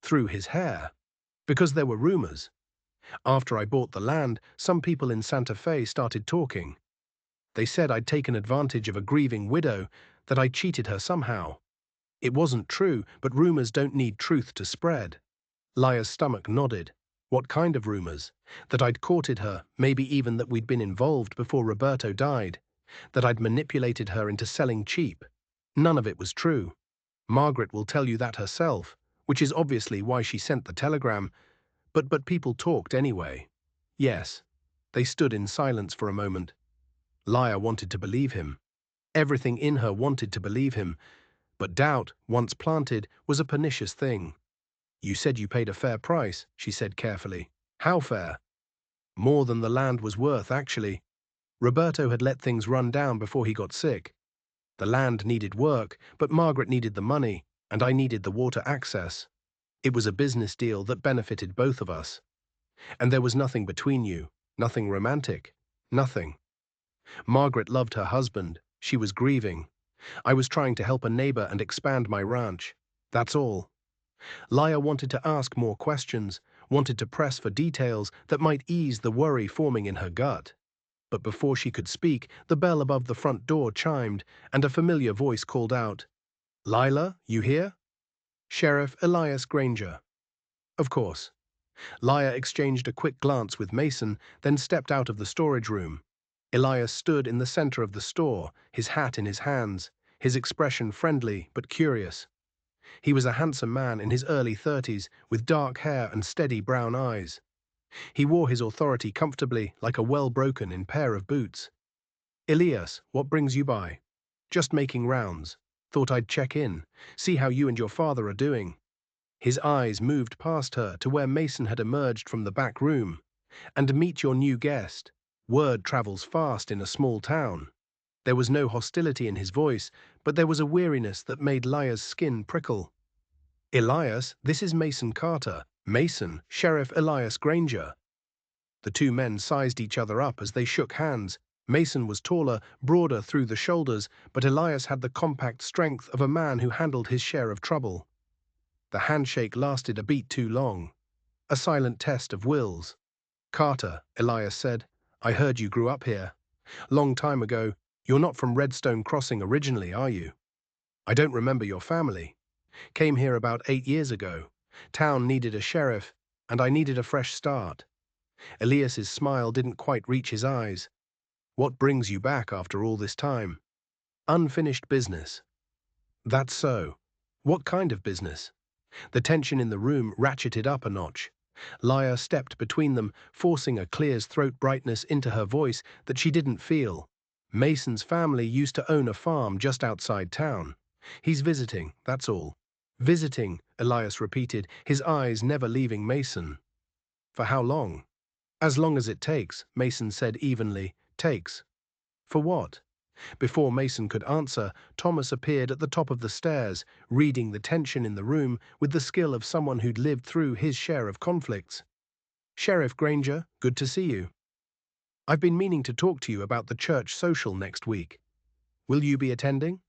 through his hair. Because there were rumors. After I bought the land, some people in Santa Fe started talking. They said I'd taken advantage of a grieving widow, that I cheated her somehow. It wasn't true, but rumors don't need truth to spread. Liar's stomach nodded. What kind of rumors? That I'd courted her, maybe even that we'd been involved before Roberto died. That I'd manipulated her into selling cheap. None of it was true. Margaret will tell you that herself, which is obviously why she sent the telegram, but people talked anyway. Yes. They stood in silence for a moment. Liar wanted to believe him. Everything in her wanted to believe him, but doubt, once planted, was a pernicious thing. You said you paid a fair price, she said carefully. How fair? More than the land was worth, actually. Roberto had let things run down before he got sick. The land needed work, but Margaret needed the money, and I needed the water access. It was a business deal that benefited both of us. And there was nothing between you, nothing romantic, nothing. Margaret loved her husband. She was grieving. I was trying to help a neighbor and expand my ranch. That's all. Liar wanted to ask more questions, wanted to press for details that might ease the worry forming in her gut. But before she could speak, the bell above the front door chimed, and a familiar voice called out, "Lila, you here?" "Sheriff Elias Granger." Of course. Liar exchanged a quick glance with Mason, then stepped out of the storage room. Elias stood in the center of the store, his hat in his hands, his expression friendly but curious. He was a handsome man in his early 30s, with dark hair and steady brown eyes. He wore his authority comfortably, like a well-broken-in pair of boots. "Elias, what brings you by?" "Just making rounds. Thought I'd check in, see how you and your father are doing." His eyes moved past her to where Mason had emerged from the back room. "And meet your new guest. Word travels fast in a small town." There was no hostility in his voice, but there was a weariness that made Liar's skin prickle. "Elias, this is Mason Carter. Mason, Sheriff Elias Granger." The two men sized each other up as they shook hands. Mason was taller, broader through the shoulders, but Elias had the compact strength of a man who handled his share of trouble. The handshake lasted a beat too long. A silent test of wills. "Carter," Elias said, "I heard you grew up here. Long time ago. You're not from Redstone Crossing originally, are you?" "I don't remember your family. Came here about 8 years ago. Town needed a sheriff, and I needed a fresh start." Elias's smile didn't quite reach his eyes. "What brings you back after all this time?" "Unfinished business." "That's so. What kind of business?" The tension in the room ratcheted up a notch. Liar stepped between them, forcing a clear's throat brightness into her voice that she didn't feel. "Mason's family used to own a farm just outside town. He's visiting, that's all." "Visiting," Elias repeated, his eyes never leaving Mason. "For how long?" "As long as it takes," Mason said evenly. "Takes." "For what?" Before Mason could answer, Thomas appeared at the top of the stairs, reading the tension in the room with the skill of someone who'd lived through his share of conflicts. "Sheriff Granger, good to see you. I've been meaning to talk to you about the church social next week. Will you be attending?"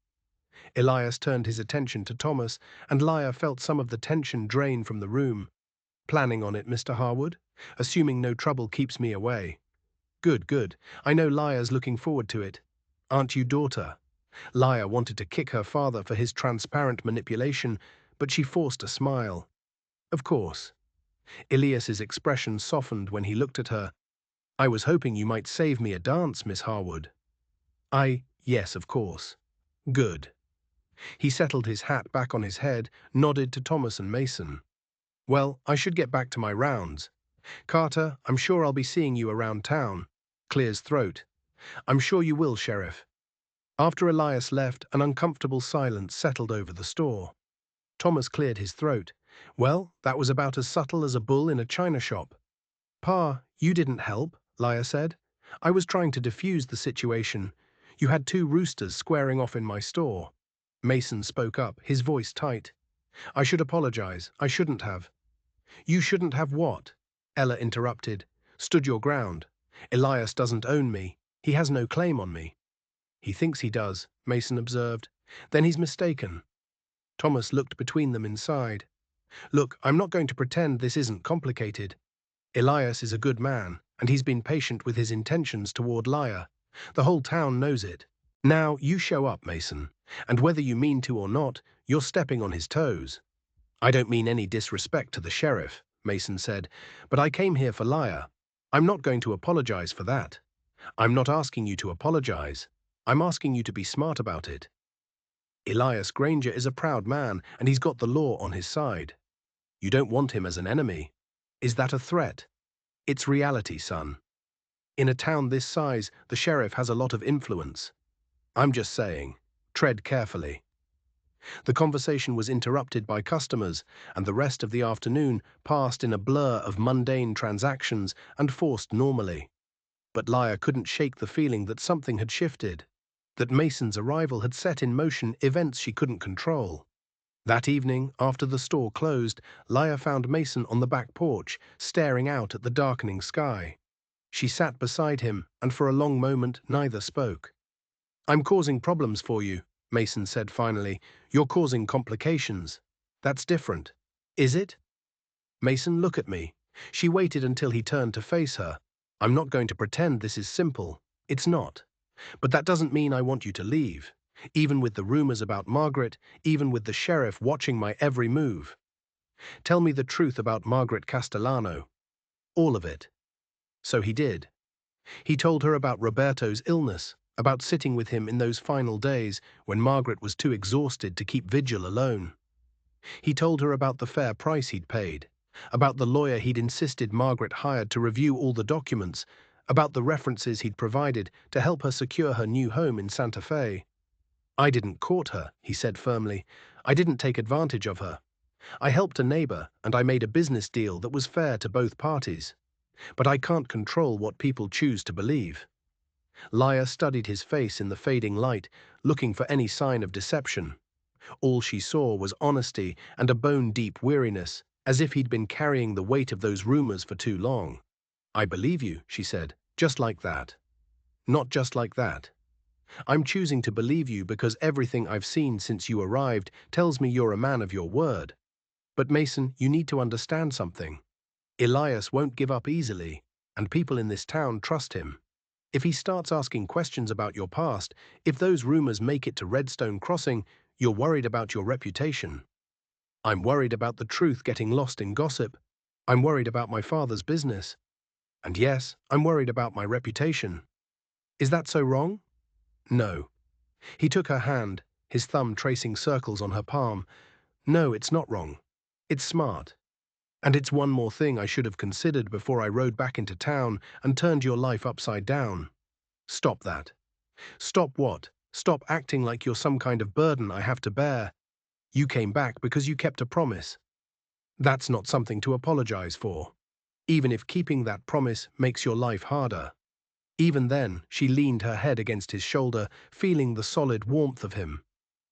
Elias turned his attention to Thomas, and Liar felt some of the tension drain from the room. "Planning on it, Mr. Harwood? Assuming no trouble keeps me away." "Good, good. I know Liar's looking forward to it. Aren't you, daughter?" Liar wanted to kick her father for his transparent manipulation, but she forced a smile. "Of course." Elias's expression softened when he looked at her. "I was hoping you might save me a dance, Miss Harwood." Yes, of course." "Good." He settled his hat back on his head, nodded to Thomas and Mason. "Well, I should get back to my rounds. Carter, I'm sure I'll be seeing you around town." Clear's throat. "I'm sure you will, Sheriff." After Elias left, an uncomfortable silence settled over the store. Thomas cleared his throat. "Well, that was about as subtle as a bull in a china shop." "Pa, you didn't help," Liar said. "I was trying to defuse the situation. You had two roosters squaring off in my store." Mason spoke up, his voice tight. "I should apologize. I shouldn't have." "You shouldn't have what?" Ella interrupted. Stood your ground. Elias doesn't own me. He has no claim on me. He thinks he does, Mason observed. Then he's mistaken. Thomas looked between them inside. Look, I'm not going to pretend this isn't complicated. Elias is a good man, and he's been patient with his intentions toward Lyra. The whole town knows it. Now you show up, Mason, and whether you mean to or not, you're stepping on his toes. I don't mean any disrespect to the sheriff, Mason said, but I came here for Lyra. I'm not going to apologize for that. I'm not asking you to apologize. I'm asking you to be smart about it. Elias Granger is a proud man, and he's got the law on his side. You don't want him as an enemy. Is that a threat? It's reality, son. In a town this size, the sheriff has a lot of influence. I'm just saying, tread carefully. The conversation was interrupted by customers, and the rest of the afternoon passed in a blur of mundane transactions and forced normally. But Lyra couldn't shake the feeling that something had shifted, that Mason's arrival had set in motion events she couldn't control. That evening, after the store closed, Lyra found Mason on the back porch, staring out at the darkening sky. She sat beside him, and for a long moment neither spoke. I'm causing problems for you, Mason said finally. You're causing complications. That's different. Is it? Mason, look at me. She waited until he turned to face her. I'm not going to pretend this is simple. It's not. But that doesn't mean I want you to leave. Even with the rumors about Margaret, even with the sheriff watching my every move. Tell me the truth about Margaret Castellano. All of it. So he did. He told her about Roberto's illness, about sitting with him in those final days when Margaret was too exhausted to keep vigil alone. He told her about the fair price he'd paid, about the lawyer he'd insisted Margaret hired to review all the documents, about the references he'd provided to help her secure her new home in Santa Fe. I didn't court her, he said firmly. I didn't take advantage of her. I helped a neighbor, and I made a business deal that was fair to both parties. But I can't control what people choose to believe. Lyra studied his face in the fading light, looking for any sign of deception. All she saw was honesty and a bone-deep weariness, as if he'd been carrying the weight of those rumors for too long. I believe you, she said, just like that. Not just like that. I'm choosing to believe you because everything I've seen since you arrived tells me you're a man of your word. But Mason, you need to understand something. Elias won't give up easily, and people in this town trust him. If he starts asking questions about your past, if those rumors make it to Redstone Crossing, you're worried about your reputation. I'm worried about the truth getting lost in gossip. I'm worried about my father's business. And yes, I'm worried about my reputation. Is that so wrong? No. He took her hand, his thumb tracing circles on her palm. No, it's not wrong. It's smart. And it's one more thing I should have considered before I rode back into town and turned your life upside down. Stop that. Stop what? Stop acting like you're some kind of burden I have to bear. You came back because you kept a promise. That's not something to apologize for, even if keeping that promise makes your life harder. Even then, she leaned her head against his shoulder, feeling the solid warmth of him.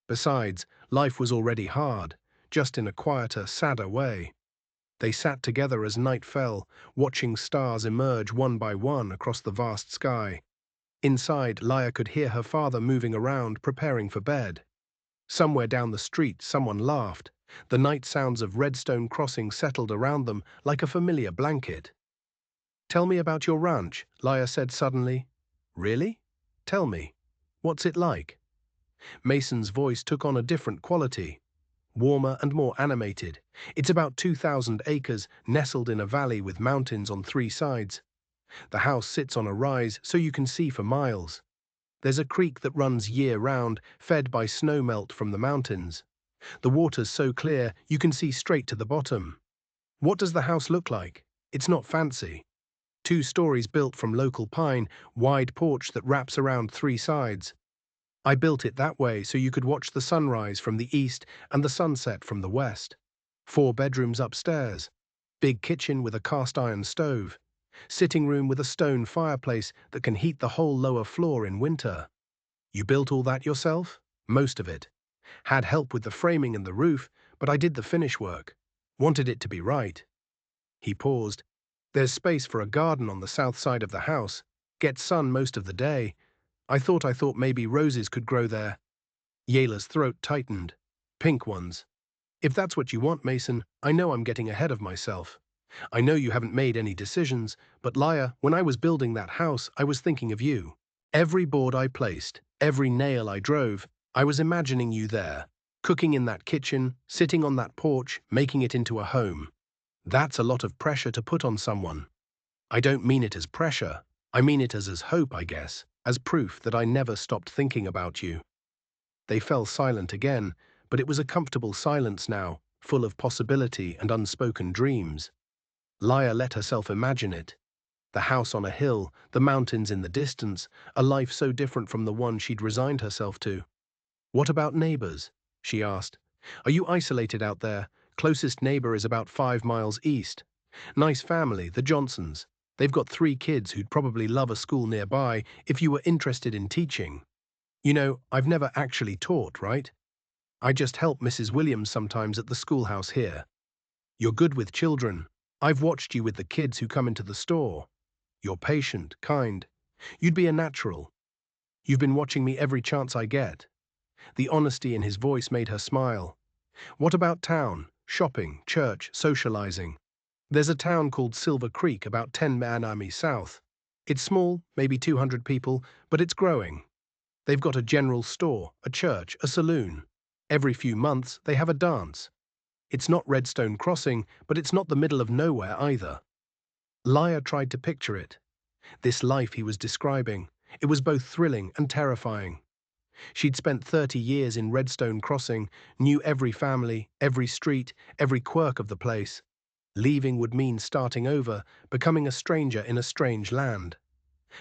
Besides, life was already hard, just in a quieter, sadder way. They sat together as night fell, watching stars emerge one by one across the vast sky. Inside, Lyra could hear her father moving around, preparing for bed. Somewhere down the street, someone laughed. The night sounds of Redstone Crossing settled around them like a familiar blanket. Tell me about your ranch, Lyra said suddenly. Really? Tell me. What's it like? Mason's voice took on a different quality. Warmer and more animated. It's about 2,000 acres, nestled in a valley with mountains on 3 sides. The house sits on a rise so you can see for miles. There's a creek that runs year-round, fed by snowmelt from the mountains. The water's so clear you can see straight to the bottom. What does the house look like? It's not fancy. 2 stories built from local pine, wide porch that wraps around 3 sides. I built it that way so you could watch the sunrise from the east and the sunset from the west. 4 bedrooms upstairs. Big kitchen with a cast-iron stove. Sitting room with a stone fireplace that can heat the whole lower floor in winter. You built all that yourself? Most of it. Had help with the framing and the roof, but I did the finish work. Wanted it to be right. He paused. There's space for a garden on the south side of the house. Gets sun most of the day. I thought maybe roses could grow there. Yayla's throat tightened. Pink ones. If that's what you want, Mason, I know I'm getting ahead of myself. I know you haven't made any decisions, but Laya, when I was building that house, I was thinking of you. Every board I placed, every nail I drove, I was imagining you there, cooking in that kitchen, sitting on that porch, making it into a home. That's a lot of pressure to put on someone. I don't mean it as pressure. I mean it as hope, I guess, as proof that I never stopped thinking about you. They fell silent again, but it was a comfortable silence now, full of possibility and unspoken dreams. Laya let herself imagine it. The house on a hill, the mountains in the distance, a life so different from the one she'd resigned herself to. What about neighbors? She asked. Are you isolated out there? Closest neighbor is about 5 miles east. Nice family, the Johnsons. They've got 3 kids who'd probably love a school nearby if you were interested in teaching. You know, I've never actually taught, right? I just help Mrs. Williams sometimes at the schoolhouse here. You're good with children. I've watched you with the kids who come into the store. You're patient, kind. You'd be a natural. You've been watching me every chance I get. The honesty in his voice made her smile. What about town, shopping, church, socializing? There's a town called Silver Creek about 10 miles south. It's small, maybe 200 people, but it's growing. They've got a general store, a church, a saloon. Every few months, they have a dance. It's not Redstone Crossing, but it's not the middle of nowhere either. Laya tried to picture it. This life he was describing. It was both thrilling and terrifying. She'd spent 30 years in Redstone Crossing, knew every family, every street, every quirk of the place. Leaving would mean starting over, becoming a stranger in a strange land.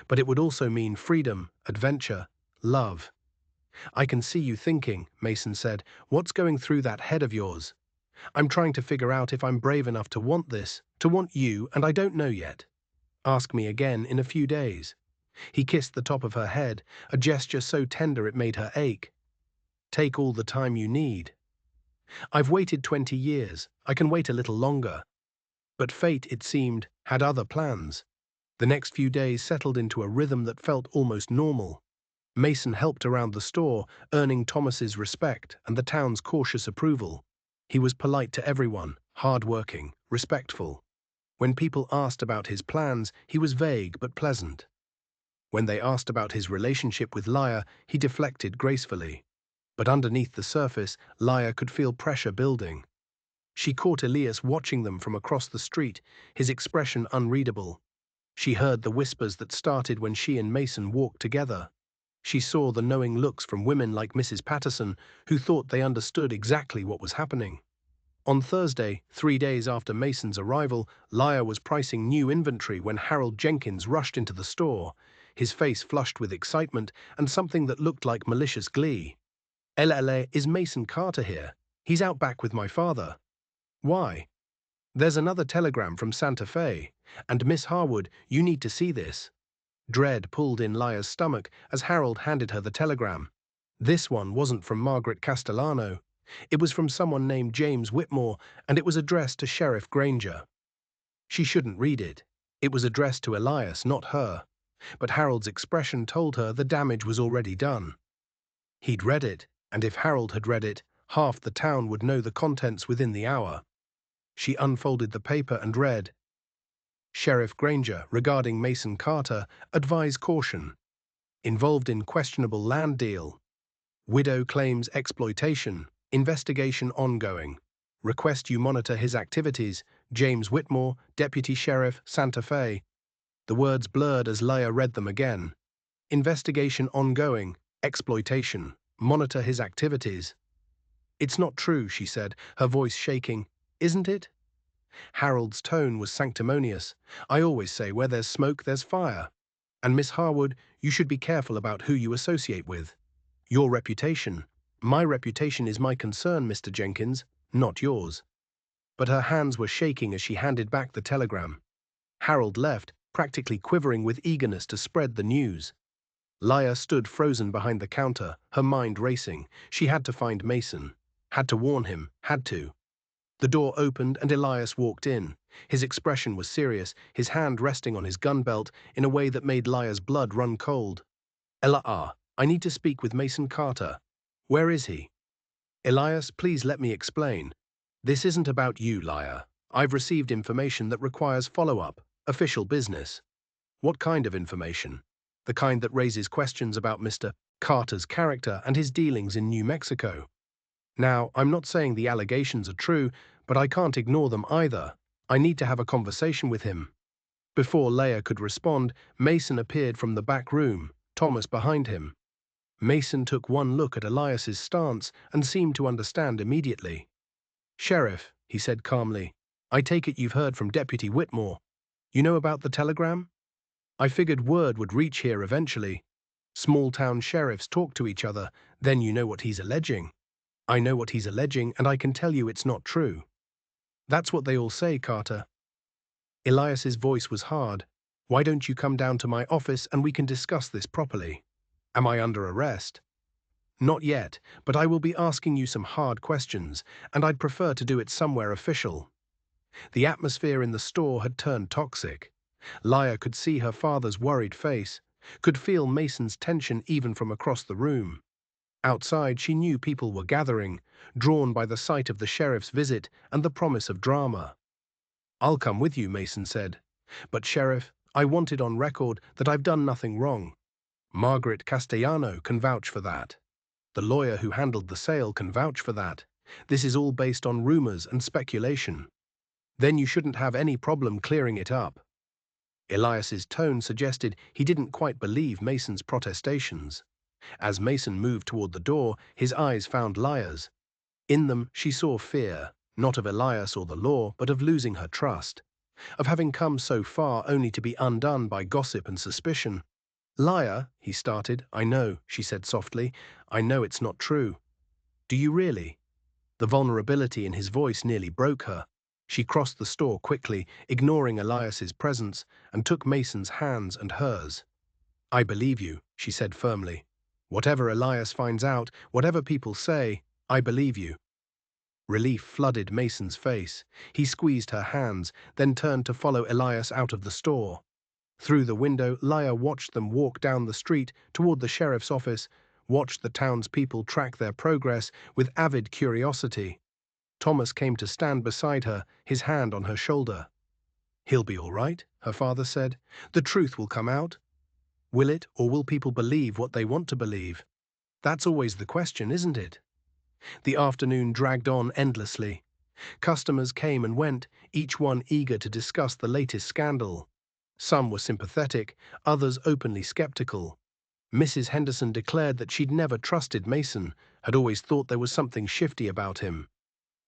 But it would also mean freedom, adventure, love. I can see you thinking, Mason said, what's going through that head of yours? I'm trying to figure out if I'm brave enough to want this, to want you, and I don't know yet. Ask me again in a few days. He kissed the top of her head, a gesture so tender it made her ache. Take all the time you need. I've waited 20 years. I can wait a little longer. But fate, it seemed, had other plans. The next few days settled into a rhythm that felt almost normal. Mason helped around the store, earning Thomas's respect and the town's cautious approval. He was polite to everyone, hard-working, respectful. When people asked about his plans, he was vague but pleasant. When they asked about his relationship with Laya, he deflected gracefully. But underneath the surface, Laya could feel pressure building. She caught Elias watching them from across the street, his expression unreadable. She heard the whispers that started when she and Mason walked together. She saw the knowing looks from women like Mrs. Patterson, who thought they understood exactly what was happening. On Thursday, 3 days after Mason's arrival, Laya was pricing new inventory when Harold Jenkins rushed into the store, his face flushed with excitement and something that looked like malicious glee. LLA, is Mason Carter here? He's out back with my father. Why? There's another telegram from Santa Fe. And Miss Harwood, you need to see this. Dread pulled in Laya's stomach as Harold handed her the telegram. This one wasn't from Margaret Castellano. It was from someone named James Whitmore, and it was addressed to Sheriff Granger. She shouldn't read it. It was addressed to Elias, not her. But Harold's expression told her the damage was already done. He'd read it, and if Harold had read it, half the town would know the contents within the hour. She unfolded the paper and read, Sheriff Granger, regarding Mason Carter, advise caution. Involved in questionable land deal. Widow claims exploitation. Investigation ongoing. Request you monitor his activities. James Whitmore, Deputy Sheriff, Santa Fe. The words blurred as Laya read them again. Investigation ongoing. Exploitation. Monitor his activities. It's not true, she said, her voice shaking. Isn't it? Harold's tone was sanctimonious. I always say where there's smoke, there's fire. And Miss Harwood, you should be careful about who you associate with. Your reputation. My reputation is my concern, Mr. Jenkins, not yours. But her hands were shaking as she handed back the telegram. Harold left, practically quivering with eagerness to spread the news. Laya stood frozen behind the counter, her mind racing. She had to find Mason. Had to warn him, had to. The door opened and Elias walked in. His expression was serious, his hand resting on his gun belt in a way that made Liar's blood run cold. I need to speak with Mason Carter. Where is he? Elias, please let me explain. This isn't about you, Liar. I've received information that requires follow-up, official business. What kind of information? The kind that raises questions about Mr. Carter's character and his dealings in New Mexico. Now, I'm not saying the allegations are true, but I can't ignore them either. I need to have a conversation with him. Before Leia could respond, Mason appeared from the back room, Thomas behind him. Mason took one look at Elias's stance and seemed to understand immediately. "Sheriff," he said calmly, "I take it you've heard from Deputy Whitmore. You know about the telegram? I figured word would reach here eventually. Small-town sheriffs talk to each other, then you know what he's alleging." "I know what he's alleging, and I can tell you it's not true." "That's what they all say, Carter." Elias's voice was hard. "Why don't you come down to my office and we can discuss this properly?" "Am I under arrest?" "Not yet, but I will be asking you some hard questions, and I'd prefer to do it somewhere official." The atmosphere in the store had turned toxic. Liar could see her father's worried face, could feel Mason's tension even from across the room. Outside, she knew people were gathering, drawn by the sight of the sheriff's visit and the promise of drama. "I'll come with you," Mason said. "But, Sheriff, I want it on record that I've done nothing wrong. Margaret Castellano can vouch for that. The lawyer who handled the sale can vouch for that. This is all based on rumors and speculation. Then you shouldn't have any problem clearing it up." Elias's tone suggested he didn't quite believe Mason's protestations. As Mason moved toward the door, his eyes found Liar's. In them, she saw fear, not of Elias or the law, but of losing her trust, of having come so far only to be undone by gossip and suspicion. "Liar," he started. "I know," she said softly. "I know it's not true." "Do you really?" The vulnerability in his voice nearly broke her. She crossed the store quickly, ignoring Elias's presence, and took Mason's hands and hers. "I believe you," she said firmly. "Whatever Elias finds out, whatever people say, I believe you." Relief flooded Mason's face. He squeezed her hands, then turned to follow Elias out of the store. Through the window, Liar watched them walk down the street toward the sheriff's office, watched the townspeople track their progress with avid curiosity. Thomas came to stand beside her, his hand on her shoulder. "He'll be all right," her father said. "The truth will come out." Will it, or will people believe what they want to believe? That's always the question, isn't it? The afternoon dragged on endlessly. Customers came and went, each one eager to discuss the latest scandal. Some were sympathetic, others openly skeptical. Mrs. Henderson declared that she'd never trusted Mason, had always thought there was something shifty about him.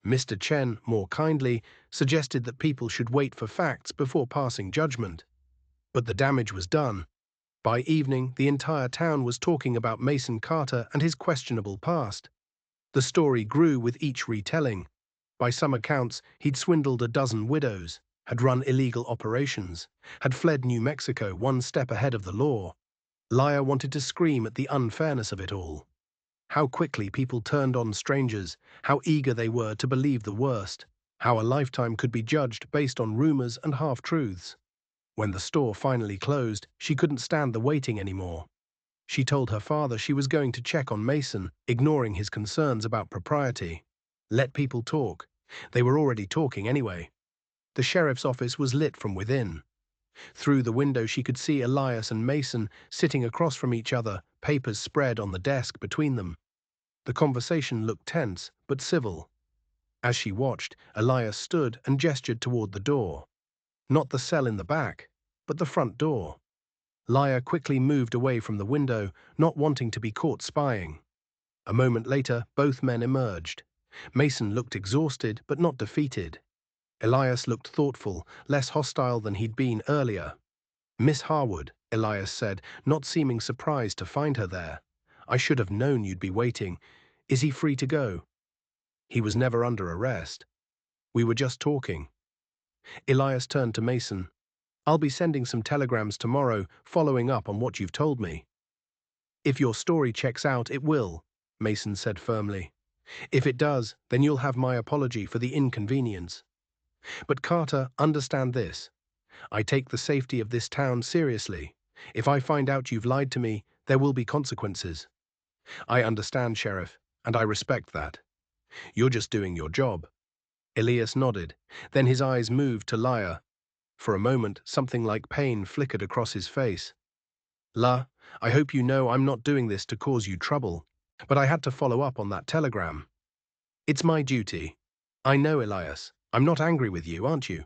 Mr. Chen, more kindly, suggested that people should wait for facts before passing judgment. But the damage was done. By evening, the entire town was talking about Mason Carter and his questionable past. The story grew with each retelling. By some accounts, he'd swindled a dozen widows, had run illegal operations, had fled New Mexico one step ahead of the law. Liar wanted to scream at the unfairness of it all. How quickly people turned on strangers, how eager they were to believe the worst, how a lifetime could be judged based on rumors and half-truths. When the store finally closed, she couldn't stand the waiting anymore. She told her father she was going to check on Mason, ignoring his concerns about propriety. Let people talk. They were already talking anyway. The sheriff's office was lit from within. Through the window she could see Elias and Mason sitting across from each other, papers spread on the desk between them. The conversation looked tense, but civil. As she watched, Elias stood and gestured toward the door. Not the cell in the back, but the front door. Liar quickly moved away from the window, not wanting to be caught spying. A moment later, both men emerged. Mason looked exhausted, but not defeated. Elias looked thoughtful, less hostile than he'd been earlier. "Miss Harwood," Elias said, not seeming surprised to find her there. "I should have known you'd be waiting. Is he free to go?" "He was never under arrest. We were just talking." Elias turned to Mason. "I'll be sending some telegrams tomorrow, following up on what you've told me." "If your story checks out, it will," Mason said firmly. If it does, then you'll have my apology for the inconvenience. But Carter, understand this. I take the safety of this town seriously. If I find out you've lied to me, there will be consequences. I understand, Sheriff, and I respect that. You're just doing your job. Elias nodded. Then his eyes moved to Liar. For a moment, something like pain flickered across his face. La, I hope you know I'm not doing this to cause you trouble, but I had to follow up on that telegram. It's my duty. I know, Elias. I'm not angry with you, aren't you?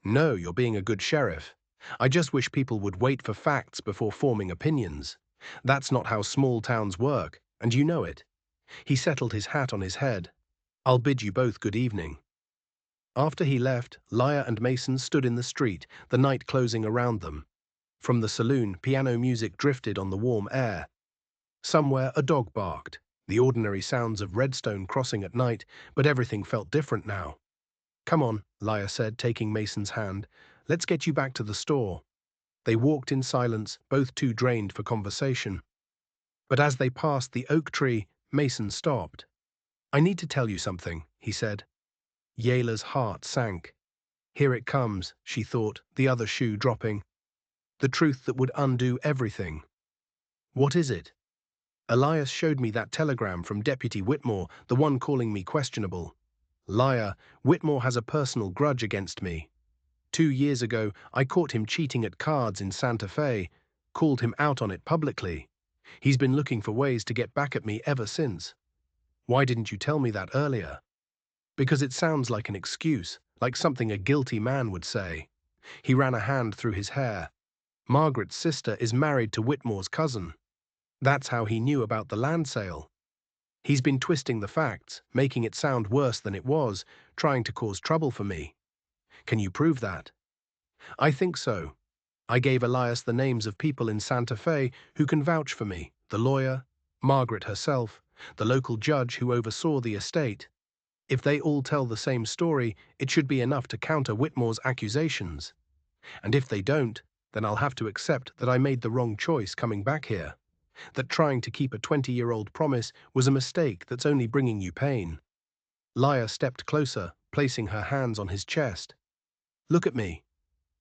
No, you're being a good sheriff. I just wish people would wait for facts before forming opinions. That's not how small towns work, and you know it. He settled his hat on his head. I'll bid you both good evening. After he left, Liar and Mason stood in the street, the night closing around them. From the saloon, piano music drifted on the warm air. Somewhere a dog barked, the ordinary sounds of Redstone Crossing at night, but everything felt different now. Come on, Liar said, taking Mason's hand. Let's get you back to the store. They walked in silence, both too drained for conversation. But as they passed the oak tree, Mason stopped. I need to tell you something, he said. Yayla's heart sank. Here it comes, she thought, the other shoe dropping. The truth that would undo everything. What is it? Elias showed me that telegram from Deputy Whitmore, the one calling me questionable. Liar, Whitmore has a personal grudge against me. 2 years ago, I caught him cheating at cards in Santa Fe, called him out on it publicly. He's been looking for ways to get back at me ever since. Why didn't you tell me that earlier? Because it sounds like an excuse, like something a guilty man would say. He ran a hand through his hair. Margaret's sister is married to Whitmore's cousin. That's how he knew about the land sale. He's been twisting the facts, making it sound worse than it was, trying to cause trouble for me. Can you prove that? I think so. I gave Elias the names of people in Santa Fe who can vouch for me, the lawyer, Margaret herself, the local judge who oversaw the estate. If they all tell the same story, it should be enough to counter Whitmore's accusations. And if they don't, then I'll have to accept that I made the wrong choice coming back here, that trying to keep a 20-year-old promise was a mistake that's only bringing you pain. Liar stepped closer, placing her hands on his chest. Look at me.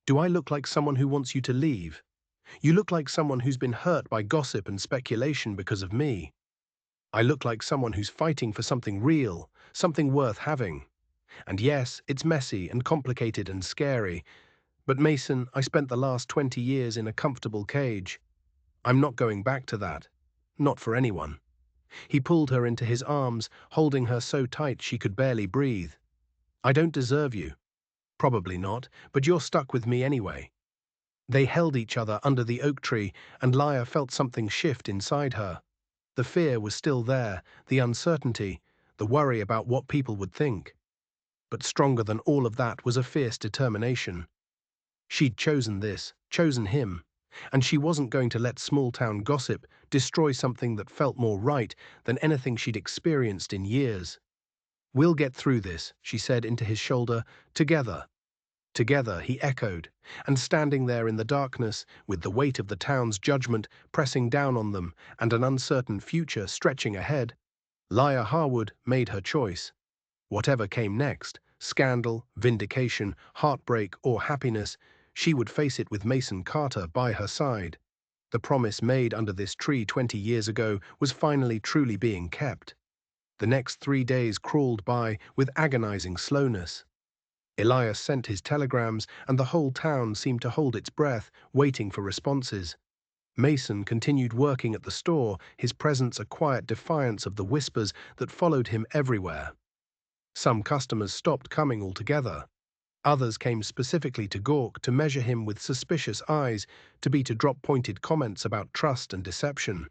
Do I look like someone who wants you to leave? You look like someone who's been hurt by gossip and speculation because of me. I look like someone who's fighting for something real, something worth having. And yes, it's messy and complicated and scary. But Mason, I spent the last 20 years in a comfortable cage. I'm not going back to that. Not for anyone. He pulled her into his arms, holding her so tight she could barely breathe. I don't deserve you. Probably not, but you're stuck with me anyway. They held each other under the oak tree, and Liar felt something shift inside her. The fear was still there, the uncertainty, the worry about what people would think. But stronger than all of that was a fierce determination. She'd chosen this, chosen him, and she wasn't going to let small-town gossip destroy something that felt more right than anything she'd experienced in years. We'll get through this, she said into his shoulder, together. Together, he echoed, and standing there in the darkness, with the weight of the town's judgment pressing down on them and an uncertain future stretching ahead, Liar Harwood made her choice. Whatever came next, scandal, vindication, heartbreak, or happiness, she would face it with Mason Carter by her side. The promise made under this tree 20 years ago was finally truly being kept. The next 3 days crawled by with agonizing slowness. Elias sent his telegrams, and the whole town seemed to hold its breath, waiting for responses. Mason continued working at the store, his presence a quiet defiance of the whispers that followed him everywhere. Some customers stopped coming altogether. Others came specifically to gawk, to measure him with suspicious eyes, to drop pointed comments about trust and deception.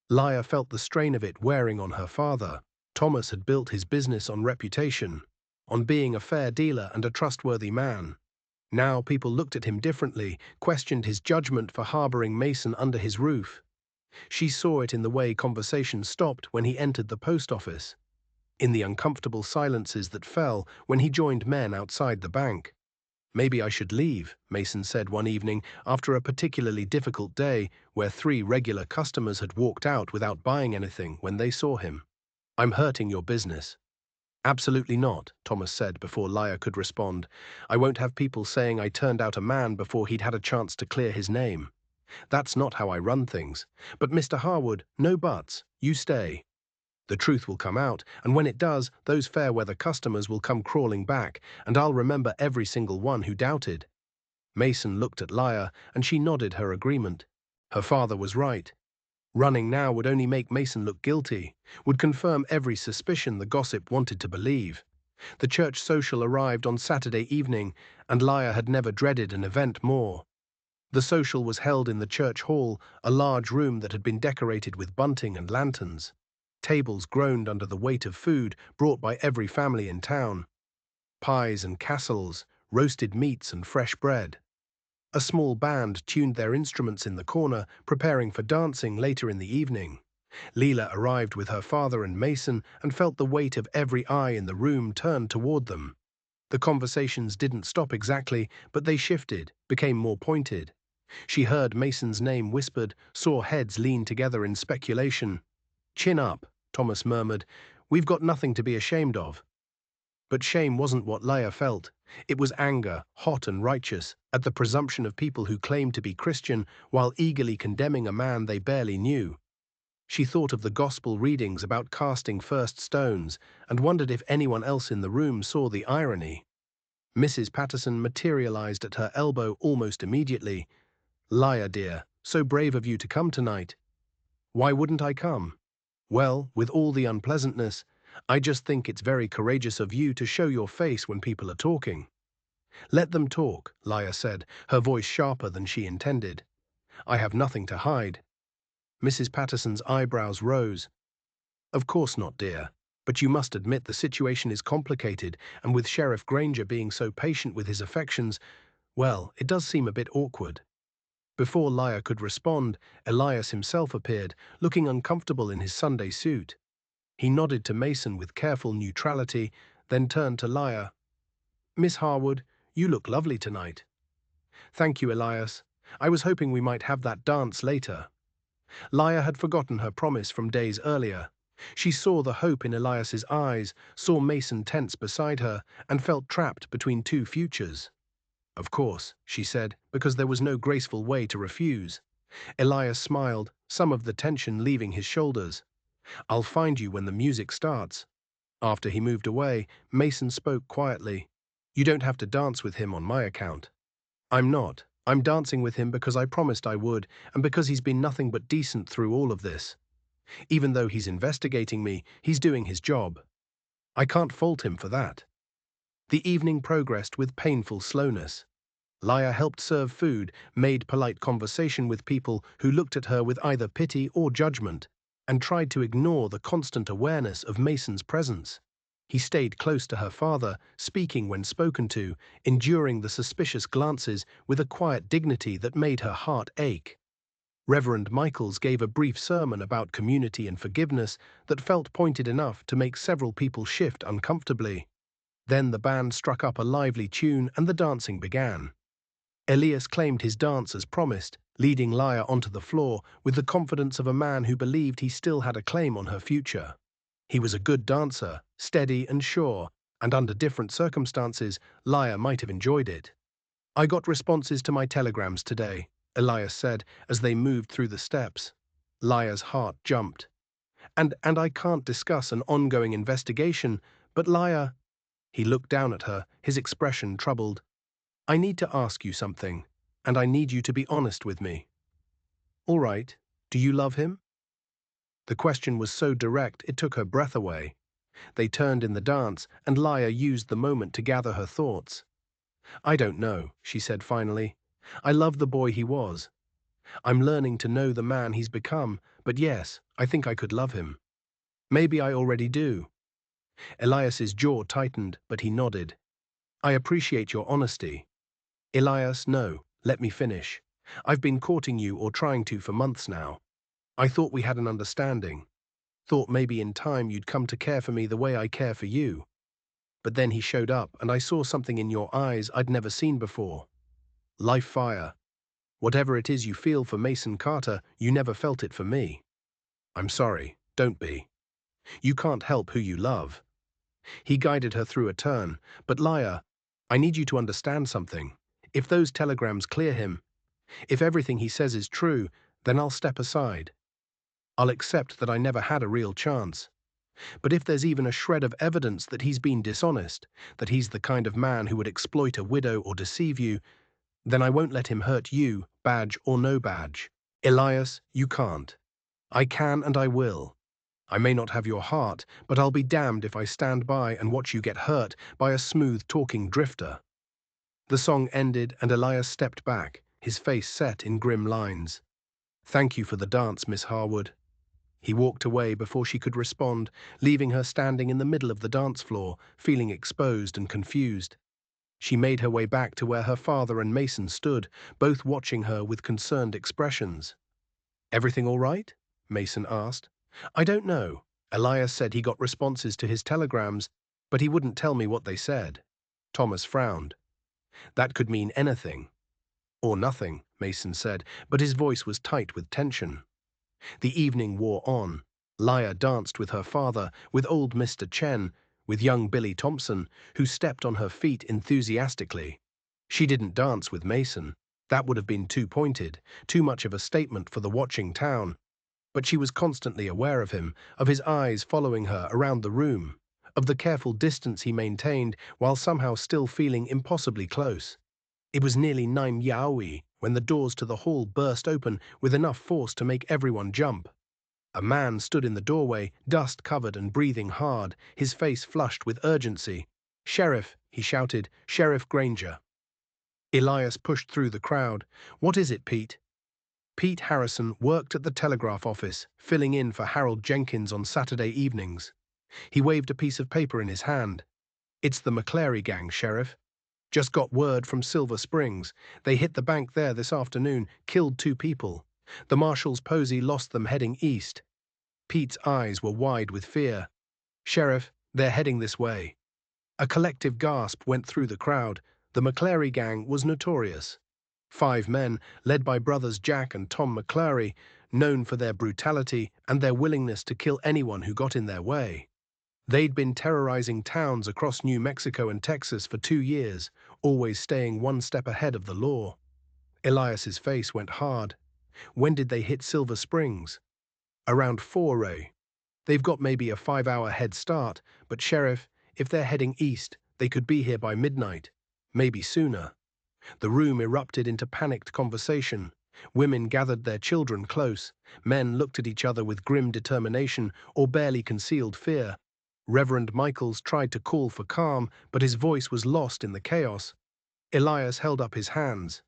Liar felt the strain of it wearing on her father. Thomas had built his business on reputation, on being a fair dealer and a trustworthy man. Now people looked at him differently, questioned his judgment for harboring Mason under his roof. She saw it in the way conversation stopped when he entered the post office, in the uncomfortable silences that fell when he joined men outside the bank. Maybe I should leave, Mason said one evening after a particularly difficult day where 3 regular customers had walked out without buying anything when they saw him. I'm hurting your business. Absolutely not, Thomas said before Liar could respond. I won't have people saying I turned out a man before he'd had a chance to clear his name. That's not how I run things. But Mr. Harwood, no buts. You stay. The truth will come out, and when it does, those fair-weather customers will come crawling back, and I'll remember every single one who doubted. Mason looked at Liar, and she nodded her agreement. Her father was right. Running now would only make Mason look guilty, would confirm every suspicion the gossip wanted to believe. The church social arrived on Saturday evening, and Liar had never dreaded an event more. The social was held in the church hall, a large room that had been decorated with bunting and lanterns. Tables groaned under the weight of food brought by every family in town. Pies and casseroles, roasted meats and fresh bread. A small band tuned their instruments in the corner, preparing for dancing later in the evening. Leela arrived with her father and Mason and felt the weight of every eye in the room turned toward them. The conversations didn't stop exactly, but they shifted, became more pointed. She heard Mason's name whispered, saw heads lean together in speculation. Chin up, Thomas murmured. We've got nothing to be ashamed of. But shame wasn't what Leia felt. It was anger, hot and righteous, at the presumption of people who claimed to be Christian while eagerly condemning a man they barely knew. She thought of the gospel readings about casting first stones and wondered if anyone else in the room saw the irony. Mrs. Patterson materialized at her elbow almost immediately. Leia, dear, so brave of you to come tonight. Why wouldn't I come? Well, with all the unpleasantness, I just think it's very courageous of you to show your face when people are talking. Let them talk, Leia said, her voice sharper than she intended. I have nothing to hide. Mrs. Patterson's eyebrows rose. Of course not, dear. But you must admit the situation is complicated, and with Sheriff Granger being so patient with his affections, well, it does seem a bit awkward. Before Leia could respond, Elias himself appeared, looking uncomfortable in his Sunday suit. He nodded to Mason with careful neutrality, then turned to Leia. Miss Harwood, you look lovely tonight. Thank you, Elias. I was hoping we might have that dance later. Leia had forgotten her promise from days earlier. She saw the hope in Elias's eyes, saw Mason tense beside her, and felt trapped between two futures. Of course, she said, because there was no graceful way to refuse. Elias smiled, some of the tension leaving his shoulders. I'll find you when the music starts. After he moved away, Mason spoke quietly. You don't have to dance with him on my account. I'm not. I'm dancing with him because I promised I would, and because he's been nothing but decent through all of this. Even though he's investigating me, he's doing his job. I can't fault him for that. The evening progressed with painful slowness. Leia helped serve food, made polite conversation with people who looked at her with either pity or judgment, and tried to ignore the constant awareness of Mason's presence. He stayed close to her father, speaking when spoken to, enduring the suspicious glances with a quiet dignity that made her heart ache. Reverend Michaels gave a brief sermon about community and forgiveness that felt pointed enough to make several people shift uncomfortably. Then the band struck up a lively tune and the dancing began. Elias claimed his dance as promised, leading Leia onto the floor with the confidence of a man who believed he still had a claim on her future. He was a good dancer, steady and sure, and under different circumstances, Leia might have enjoyed it. I got responses to my telegrams today, Elias said as they moved through the steps. Leia's heart jumped. And I can't discuss an ongoing investigation, but Leia... He looked down at her, his expression troubled. I need to ask you something, and I need you to be honest with me. All right, do you love him? The question was so direct it took her breath away. They turned in the dance, and Leia used the moment to gather her thoughts. I don't know, she said finally. I love the boy he was. I'm learning to know the man he's become, but yes, I think I could love him. Maybe I already do. Elias's jaw tightened, but he nodded. I appreciate your honesty. Elias, no, let me finish. I've been courting you or trying to for months now. I thought we had an understanding. Thought maybe in time you'd come to care for me the way I care for you. But then he showed up and I saw something in your eyes I'd never seen before. Life fire. Whatever it is you feel for Mason Carter, you never felt it for me. I'm sorry, don't be. You can't help who you love. He guided her through a turn. But liar, I need you to understand something. If those telegrams clear him, if everything he says is true, then I'll step aside. I'll accept that I never had a real chance. But if there's even a shred of evidence that he's been dishonest, that he's the kind of man who would exploit a widow or deceive you, then I won't let him hurt you, badge or no badge. Elias, you can't. I can and I will. I may not have your heart, but I'll be damned if I stand by and watch you get hurt by a smooth-talking drifter. The song ended and Elias stepped back, his face set in grim lines. Thank you for the dance, Miss Harwood. He walked away before she could respond, leaving her standing in the middle of the dance floor, feeling exposed and confused. She made her way back to where her father and Mason stood, both watching her with concerned expressions. Everything all right? Mason asked. I don't know. Elias said he got responses to his telegrams, but he wouldn't tell me what they said. Thomas frowned. That could mean anything. Or nothing, Mason said, but his voice was tight with tension. The evening wore on. Leia danced with her father, with old Mr. Chen, with young Billy Thompson, who stepped on her feet enthusiastically. She didn't dance with Mason. That would have been too pointed, too much of a statement for the watching town. But she was constantly aware of him, of his eyes following her around the room, of the careful distance he maintained while somehow still feeling impossibly close. It was nearly 9 Yaoi when the doors to the hall burst open with enough force to make everyone jump. A man stood in the doorway, dust-covered and breathing hard, his face flushed with urgency. Sheriff, he shouted, Sheriff Granger. Elias pushed through the crowd. What is it, Pete? Pete Harrison worked at the telegraph office, filling in for Harold Jenkins on Saturday evenings. He waved a piece of paper in his hand. It's the McClary gang, Sheriff. Just got word from Silver Springs. They hit the bank there this afternoon, killed 2 people. The marshal's Posey lost them heading east. Pete's eyes were wide with fear. Sheriff, they're heading this way. A collective gasp went through the crowd. The McClary gang was notorious. 5 men, led by brothers Jack and Tom McClary, known for their brutality and their willingness to kill anyone who got in their way. They'd been terrorizing towns across New Mexico and Texas for 2 years, always staying one step ahead of the law. Elias's face went hard. When did they hit Silver Springs? Around 4, Ray. They've got maybe a 5-hour head start, but Sheriff, if they're heading east, they could be here by midnight. Maybe sooner. The room erupted into panicked conversation. Women gathered their children close. Men looked at each other with grim determination or barely concealed fear. Reverend Michaels tried to call for calm, but his voice was lost in the chaos. Elias held up his hands.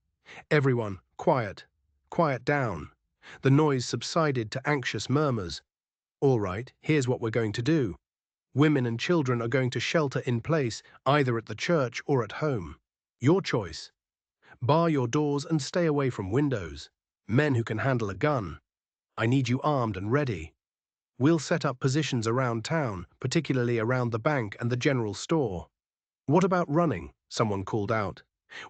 Everyone, quiet. Quiet down. The noise subsided to anxious murmurs. All right, here's what we're going to do. Women and children are going to shelter in place, either at the church or at home. Your choice. Bar your doors and stay away from windows. Men who can handle a gun. I need you armed and ready. We'll set up positions around town, particularly around the bank and the general store. What about running? Someone called out.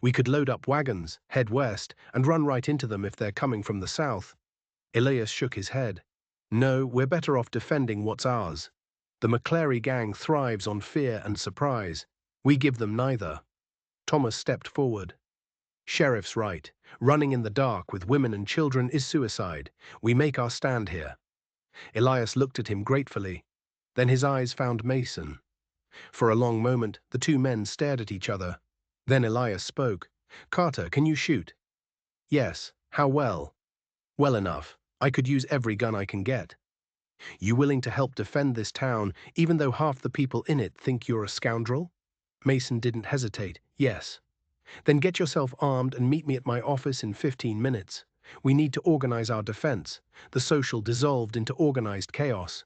We could load up wagons, head west, and run right into them if they're coming from the south. Elias shook his head. No, we're better off defending what's ours. The McClary gang thrives on fear and surprise. We give them neither. Thomas stepped forward. Sheriff's right. Running in the dark with women and children is suicide. We make our stand here. Elias looked at him gratefully. Then his eyes found Mason. For a long moment, the 2 men stared at each other. Then Elias spoke. Carter, can you shoot? Yes. How well? Well enough. I could use every gun I can get. You willing to help defend this town, even though half the people in it think you're a scoundrel? Mason didn't hesitate. Yes. Then get yourself armed and meet me at my office in 15 minutes. We need to organize our defense. The social dissolved into organized chaos.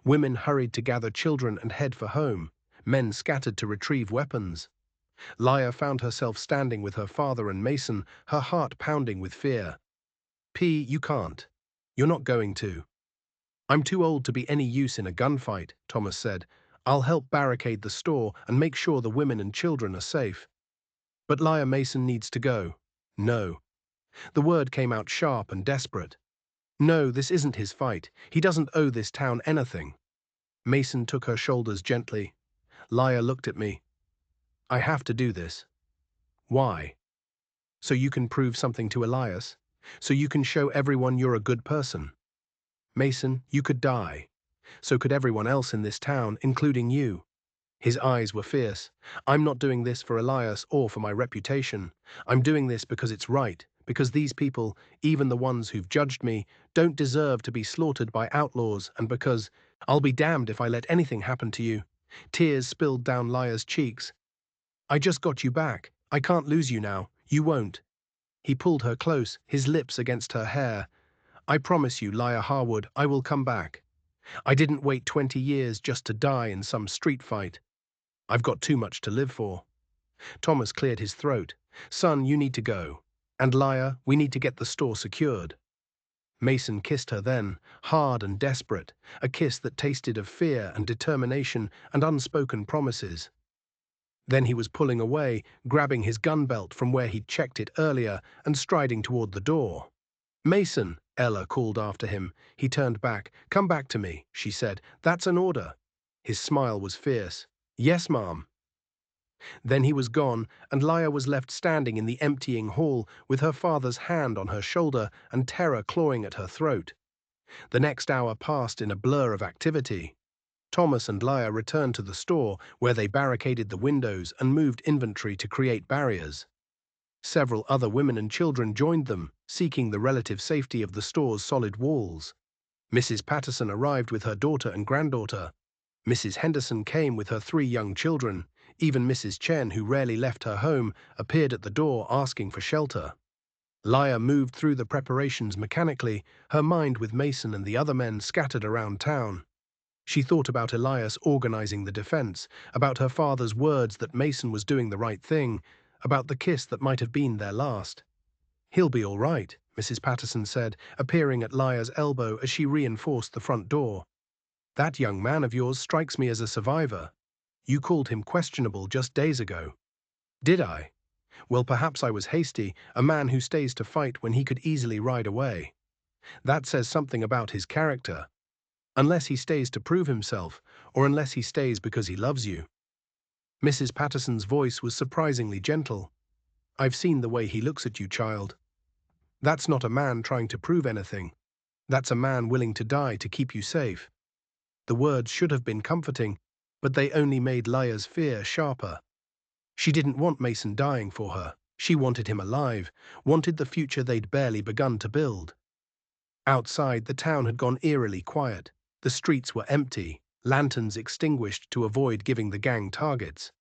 Women hurried to gather children and head for home. Men scattered to retrieve weapons. Leia found herself standing with her father and Mason, her heart pounding with fear. P, you can't. You're not going to. I'm too old to be any use in a gunfight, Thomas said. I'll help barricade the store and make sure the women and children are safe. But Leia, Mason needs to go. No. The word came out sharp and desperate. No, this isn't his fight. He doesn't owe this town anything. Mason took her shoulders gently. Liar looked at me. I have to do this. Why? So you can prove something to Elias? So you can show everyone you're a good person? Mason, you could die. So could everyone else in this town, including you. His eyes were fierce. I'm not doing this for Elias or for my reputation. I'm doing this because it's right, because these people, even the ones who've judged me, don't deserve to be slaughtered by outlaws, and because I'll be damned if I let anything happen to you. Tears spilled down Liar's cheeks. I just got you back. I can't lose you now. You won't. He pulled her close, his lips against her hair. I promise you, Liar Harwood, I will come back. I didn't wait 20 years just to die in some street fight. I've got too much to live for. Thomas cleared his throat. Son, you need to go. And Liar, we need to get the store secured. Mason kissed her then, hard and desperate, a kiss that tasted of fear and determination and unspoken promises. Then he was pulling away, grabbing his gun belt from where he'd checked it earlier and striding toward the door. Mason, Ella called after him. He turned back. Come back to me, she said. That's an order. His smile was fierce. Yes, ma'am. Then he was gone, and Liar was left standing in the emptying hall with her father's hand on her shoulder and terror clawing at her throat. The next hour passed in a blur of activity. Thomas and Liar returned to the store, where they barricaded the windows and moved inventory to create barriers. Several other women and children joined them, seeking the relative safety of the store's solid walls. Mrs. Patterson arrived with her daughter and granddaughter. Mrs. Henderson came with her 3 young children. Even Mrs. Chen, who rarely left her home, appeared at the door asking for shelter. Liar moved through the preparations mechanically, her mind with Mason and the other men scattered around town. She thought about Elias organizing the defense, about her father's words that Mason was doing the right thing, about the kiss that might have been their last. He'll be all right, Mrs. Patterson said, appearing at Liar's elbow as she reinforced the front door. That young man of yours strikes me as a survivor. You called him questionable just days ago. Did I? Well, perhaps I was hasty, a man who stays to fight when he could easily ride away. That says something about his character. Unless he stays to prove himself, or unless he stays because he loves you. Mrs. Patterson's voice was surprisingly gentle. I've seen the way he looks at you, child. That's not a man trying to prove anything. That's a man willing to die to keep you safe. The words should have been comforting, but they only made Liar's fear sharper. She didn't want Mason dying for her. She wanted him alive, wanted the future they'd barely begun to build. Outside, the town had gone eerily quiet. The streets were empty, lanterns extinguished to avoid giving the gang targets.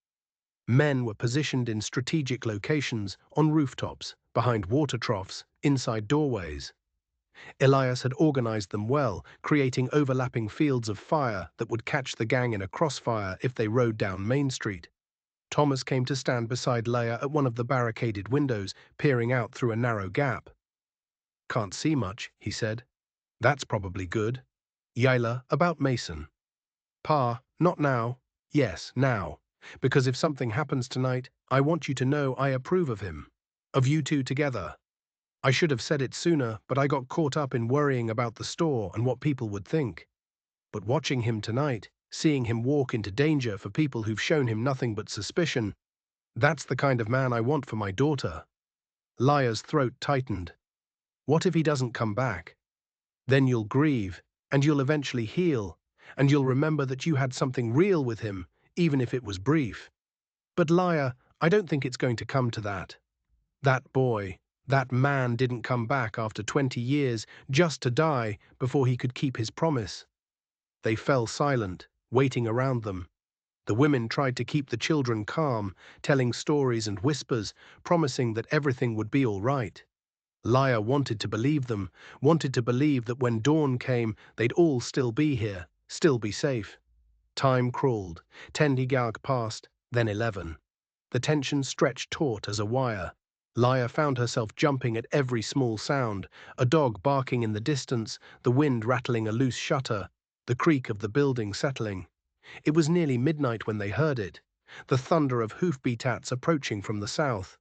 Men were positioned in strategic locations, on rooftops, behind water troughs, inside doorways. Elias had organized them well, creating overlapping fields of fire that would catch the gang in a crossfire if they rode down Main Street. Thomas came to stand beside Leia at one of the barricaded windows, peering out through a narrow gap. Can't see much, he said. That's probably good. Yila, about Mason. Pa, not now. Yes, now. Because if something happens tonight, I want you to know I approve of him. Of you two together. I should have said it sooner, but I got caught up in worrying about the store and what people would think. But watching him tonight, seeing him walk into danger for people who've shown him nothing but suspicion, that's the kind of man I want for my daughter. Liar's throat tightened. What if he doesn't come back? Then you'll grieve, and you'll eventually heal, and you'll remember that you had something real with him, even if it was brief. But Liar, I don't think it's going to come to that. That boy, that man didn't come back after 20 years just to die before he could keep his promise. They fell silent, waiting around them. The women tried to keep the children calm, telling stories and whispers, promising that everything would be all right. Liar wanted to believe them, wanted to believe that when dawn came, they'd all still be here, still be safe. Time crawled. 10 Gigag passed, then 11. The tension stretched taut as a wire. Liar found herself jumping at every small sound, a dog barking in the distance, the wind rattling a loose shutter, the creak of the building settling. It was nearly midnight when they heard it, the thunder of hoofbeats approaching from the south.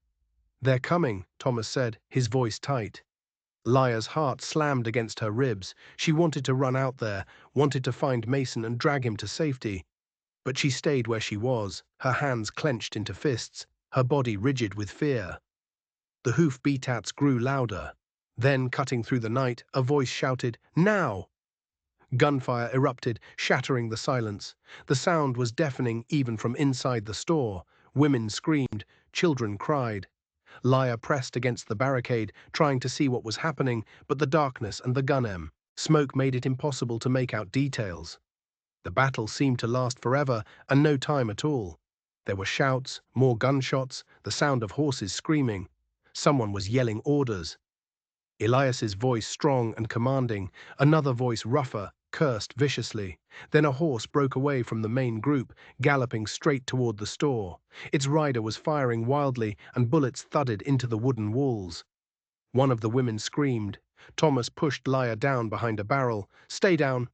They're coming, Thomas said, his voice tight. Lia's heart slammed against her ribs. She wanted to run out there, wanted to find Mason and drag him to safety. But she stayed where she was, her hands clenched into fists, her body rigid with fear. The hoof beats grew louder. Then, cutting through the night, a voice shouted, "Now!" Gunfire erupted, shattering the silence. The sound was deafening even from inside the store. Women screamed, children cried. Lia pressed against the barricade, trying to see what was happening, but the darkness and the smoke made it impossible to make out details. The battle seemed to last forever, and no time at all. There were shouts, more gunshots, the sound of horses screaming. Someone was yelling orders. Elias's voice strong and commanding, another voice rougher, cursed viciously. Then a horse broke away from the main group, galloping straight toward the store. Its rider was firing wildly, and bullets thudded into the wooden walls. One of the women screamed. Thomas pushed Lia down behind a barrel. "Stay down."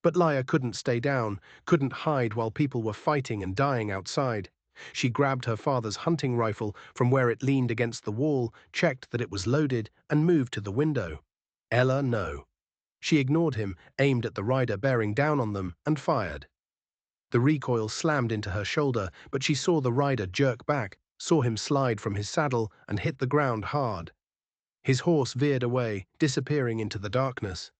But Lia couldn't stay down, couldn't hide while people were fighting and dying outside. She grabbed her father's hunting rifle from where it leaned against the wall, checked that it was loaded, and moved to the window. Ella, no. She ignored him, aimed at the rider bearing down on them, and fired. The recoil slammed into her shoulder, but she saw the rider jerk back, saw him slide from his saddle and hit the ground hard. His horse veered away, disappearing into the darkness.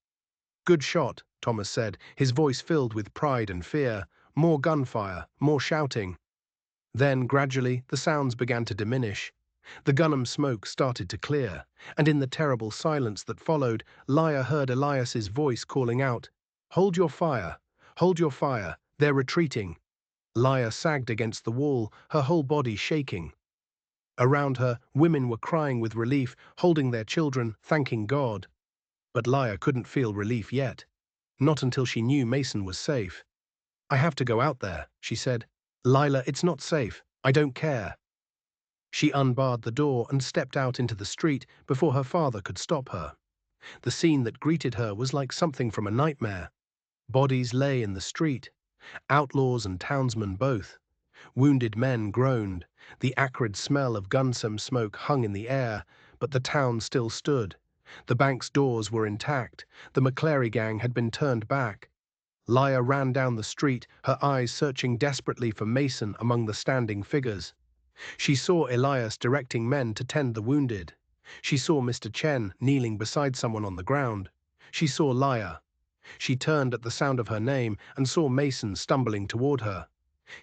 "Good shot," Thomas said, his voice filled with pride and fear. More gunfire, more shouting. Then, gradually, the sounds began to diminish. The gunham smoke started to clear, and in the terrible silence that followed, Lia heard Elias's voice calling out, "Hold your fire! Hold your fire! They're retreating!" Lia sagged against the wall, her whole body shaking. Around her, women were crying with relief, holding their children, thanking God. But Lia couldn't feel relief yet. Not until she knew Mason was safe. "I have to go out there," she said. "Lila, it's not safe. I don't care." She unbarred the door and stepped out into the street before her father could stop her. The scene that greeted her was like something from a nightmare. Bodies lay in the street, outlaws and townsmen both. Wounded men groaned. The acrid smell of gunsom smoke hung in the air, but the town still stood. The bank's doors were intact. The McClary gang had been turned back. Lia ran down the street, her eyes searching desperately for Mason among the standing figures. She saw Elias directing men to tend the wounded. She saw Mr. Chen kneeling beside someone on the ground. She saw Lia. She turned at the sound of her name and saw Mason stumbling toward her.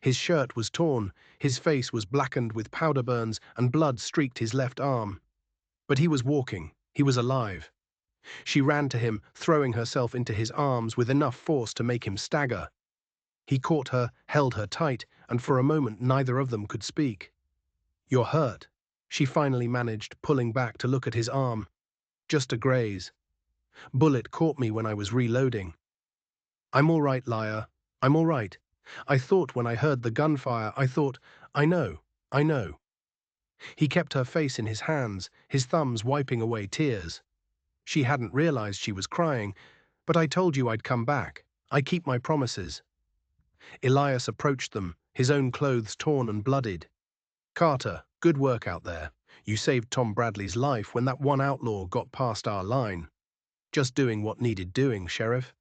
His shirt was torn, his face was blackened with powder burns, and blood streaked his left arm. But he was walking. He was alive. She ran to him, throwing herself into his arms with enough force to make him stagger. He caught her, held her tight, and for a moment neither of them could speak. "You're hurt," she finally managed, pulling back to look at his arm. "Just a graze. Bullet caught me when I was reloading." "I'm all right, Lia. I'm all right. I thought when I heard the gunfire, I know, I know." He kept her face in his hands, his thumbs wiping away tears. She hadn't realized she was crying. "But I told you I'd come back. I keep my promises." Elias approached them, his own clothes torn and bloodied. "Carter, good work out there. You saved Tom Bradley's life when that one outlaw got past our line. Just doing what needed doing, Sheriff."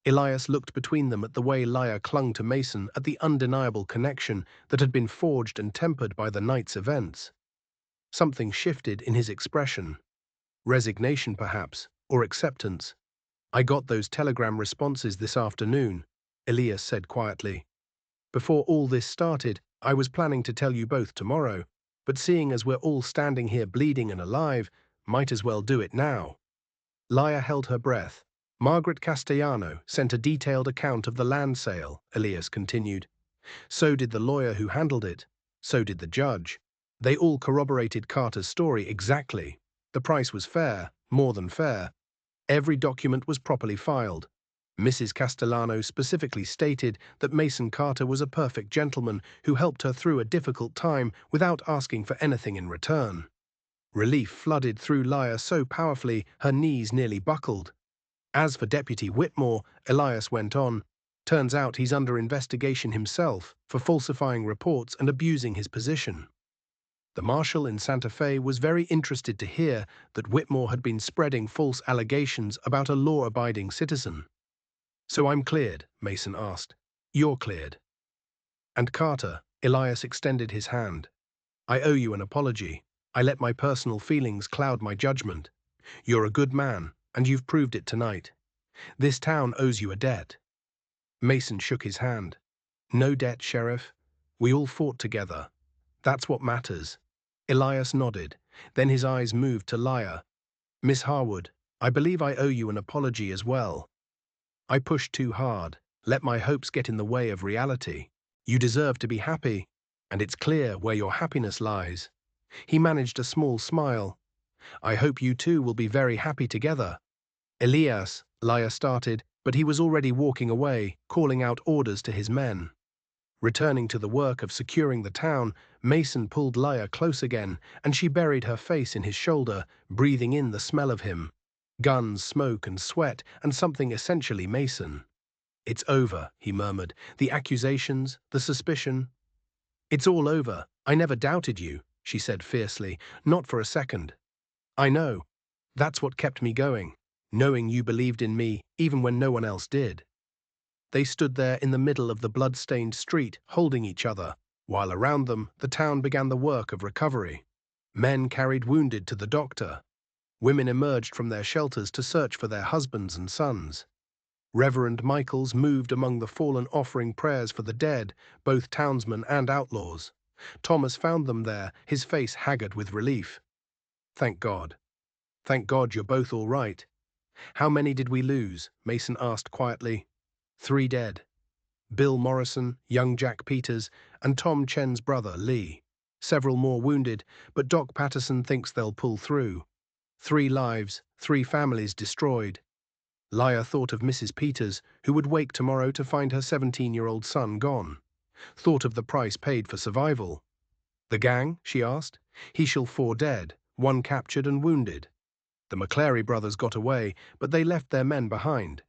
Elias looked between them at the way Lia clung to Mason, at the undeniable connection that had been forged and tempered by the night's events. Something shifted in his expression. Resignation, perhaps, or acceptance. "I got those telegram responses this afternoon," Elias said quietly. "Before all this started, I was planning to tell you both tomorrow, but seeing as we're all standing here bleeding and alive, might as well do it now." Lia held her breath. "Margaret Castellano sent a detailed account of the land sale," Elias continued. "So did the lawyer who handled it. So did the judge. They all corroborated Carter's story exactly. The price was fair, more than fair. Every document was properly filed. Mrs. Castellano specifically stated that Mason Carter was a perfect gentleman who helped her through a difficult time without asking for anything in return." Relief flooded through Lia so powerfully her knees nearly buckled. "As for Deputy Whitmore," Elias went on, "turns out he's under investigation himself for falsifying reports and abusing his position." The marshal in Santa Fe was very interested to hear that Whitmore had been spreading false allegations about a law-abiding citizen. "So I'm cleared?" Mason asked. "You're cleared." "And Carter," Elias extended his hand. "I owe you an apology. I let my personal feelings cloud my judgment. You're a good man, and you've proved it tonight. This town owes you a debt." Mason shook his hand. "No debt, Sheriff. We all fought together. That's what matters." Elias nodded. Then his eyes moved to Liar. "Miss Harwood, I believe I owe you an apology as well. I pushed too hard, let my hopes get in the way of reality. You deserve to be happy, and it's clear where your happiness lies." He managed a small smile. "I hope you two will be very happy together." "Elias," Liar started, but he was already walking away, calling out orders to his men. Returning to the work of securing the town, Mason pulled Liar close again, and she buried her face in his shoulder, breathing in the smell of him. Guns, smoke, and sweat, and something essentially Mason. "It's over," he murmured. "The accusations, the suspicion. It's all over. I never doubted you," she said fiercely. "Not for a second. I know. That's what kept me going, knowing you believed in me even when no one else did." They stood there in the middle of the blood-stained street, holding each other, while around them the town began the work of recovery. Men carried wounded to the doctor. Women emerged from their shelters to search for their husbands and sons. Reverend Michaels moved among the fallen offering prayers for the dead, both townsmen and outlaws. Thomas found them there, his face haggard with relief. "Thank God. Thank God you're both all right." "How many did we lose?" Mason asked quietly. "3 dead. Bill Morrison, young Jack Peters, and Tom Chen's brother, Lee. Several more wounded, but Doc Patterson thinks they'll pull through. 3 lives, 3 families destroyed." Liar thought of Mrs. Peters, who would wake tomorrow to find her 17-year-old son gone. Thought of the price paid for survival. "The gang?" she asked. "Heschel 4 dead, 1 captured and wounded. The McClary brothers got away, but they left their men behind.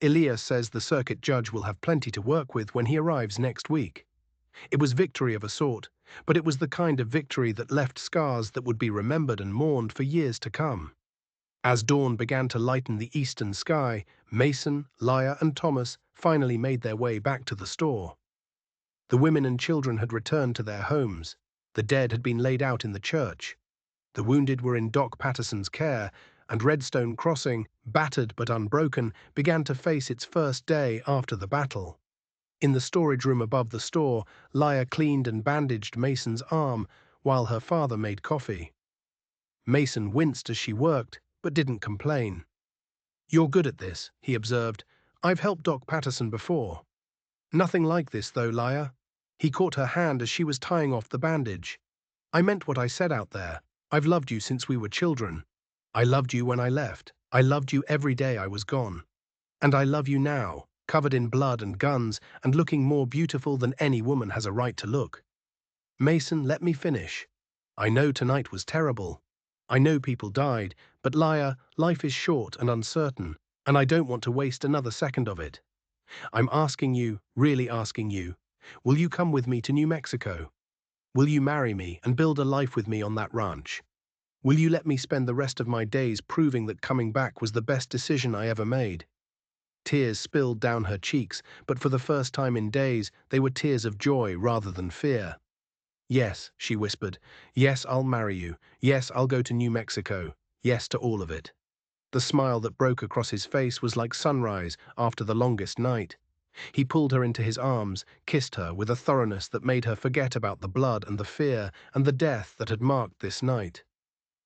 Elias says the circuit judge will have plenty to work with when he arrives next week." It was victory of a sort, but it was the kind of victory that left scars that would be remembered and mourned for years to come. As dawn began to lighten the eastern sky, Mason, Liar, and Thomas finally made their way back to the store. The women and children had returned to their homes. The dead had been laid out in the church. The wounded were in Doc Patterson's care, and Redstone Crossing, battered but unbroken, began to face its first day after the battle. In the storage room above the store, Liar cleaned and bandaged Mason's arm while her father made coffee. Mason winced as she worked, but didn't complain. "You're good at this," he observed. "I've helped Doc Patterson before." "Nothing like this, though, Liar." He caught her hand as she was tying off the bandage. "I meant what I said out there. I've loved you since we were children. I loved you when I left. I loved you every day I was gone. And I love you now, covered in blood and guns, and looking more beautiful than any woman has a right to look." "Mason, let me finish. I know tonight was terrible. I know people died, but Liar, life is short and uncertain, and I don't want to waste another second of it. I'm asking you, really asking you, will you come with me to New Mexico? Will you marry me and build a life with me on that ranch? Will you let me spend the rest of my days proving that coming back was the best decision I ever made?" Tears spilled down her cheeks, but for the first time in days, they were tears of joy rather than fear. "Yes," she whispered. "Yes, I'll marry you. Yes, I'll go to New Mexico. Yes to all of it." The smile that broke across his face was like sunrise after the longest night. He pulled her into his arms, kissed her with a thoroughness that made her forget about the blood and the fear and the death that had marked this night.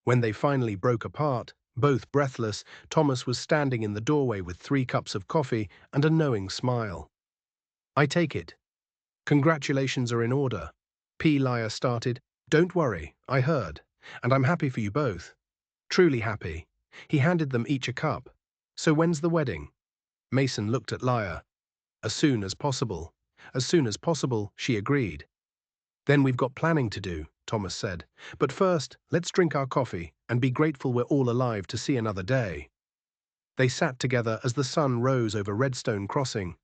When they finally broke apart, both breathless, Thomas was standing in the doorway with 3 cups of coffee and a knowing smile. "I take it. Congratulations are in order." Liar started. "Don't worry, I heard. And I'm happy for you both. Truly happy." He handed them each a cup. "So when's the wedding?" Mason looked at Liar. "As soon as possible." "As soon as possible," she agreed. "Then we've got planning to do," Thomas said. "But first, let's drink our coffee and be grateful we're all alive to see another day." They sat together as the sun rose over Redstone Crossing.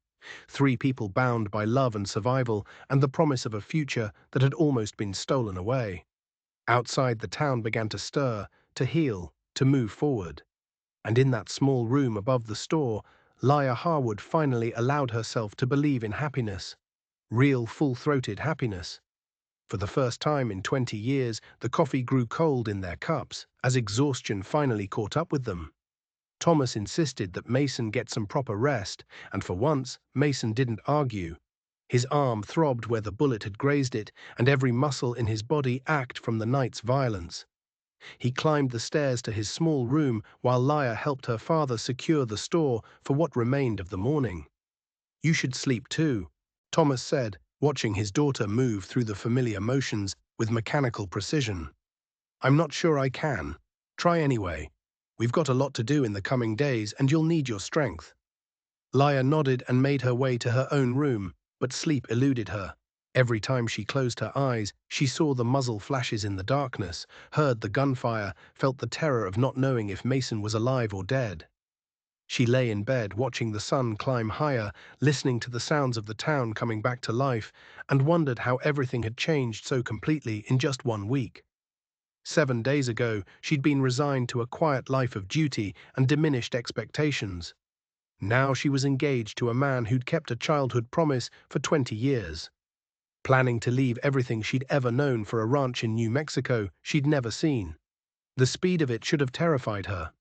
3 people bound by love and survival and the promise of a future that had almost been stolen away. Outside, the town began to stir, to heal, to move forward. And in that small room above the store, Lyra Harwood finally allowed herself to believe in happiness. Real, full-throated happiness. For the first time in 20 years, the coffee grew cold in their cups, as exhaustion finally caught up with them. Thomas insisted that Mason get some proper rest, and for once, Mason didn't argue. His arm throbbed where the bullet had grazed it, and every muscle in his body ached from the night's violence. He climbed the stairs to his small room while Lyra helped her father secure the store for what remained of the morning. "You should sleep too," Thomas said, watching his daughter move through the familiar motions with mechanical precision. "I'm not sure I can. Try anyway. We've got a lot to do in the coming days, and you'll need your strength." Lyra nodded and made her way to her own room, but sleep eluded her. Every time she closed her eyes, she saw the muzzle flashes in the darkness, heard the gunfire, felt the terror of not knowing if Mason was alive or dead. She lay in bed, watching the sun climb higher, listening to the sounds of the town coming back to life, and wondered how everything had changed so completely in just 1 week. 7 days ago, she'd been resigned to a quiet life of duty and diminished expectations. Now she was engaged to a man who'd kept a childhood promise for 20 years. Planning to leave everything she'd ever known for a ranch in New Mexico she'd never seen. The speed of it should have terrified her.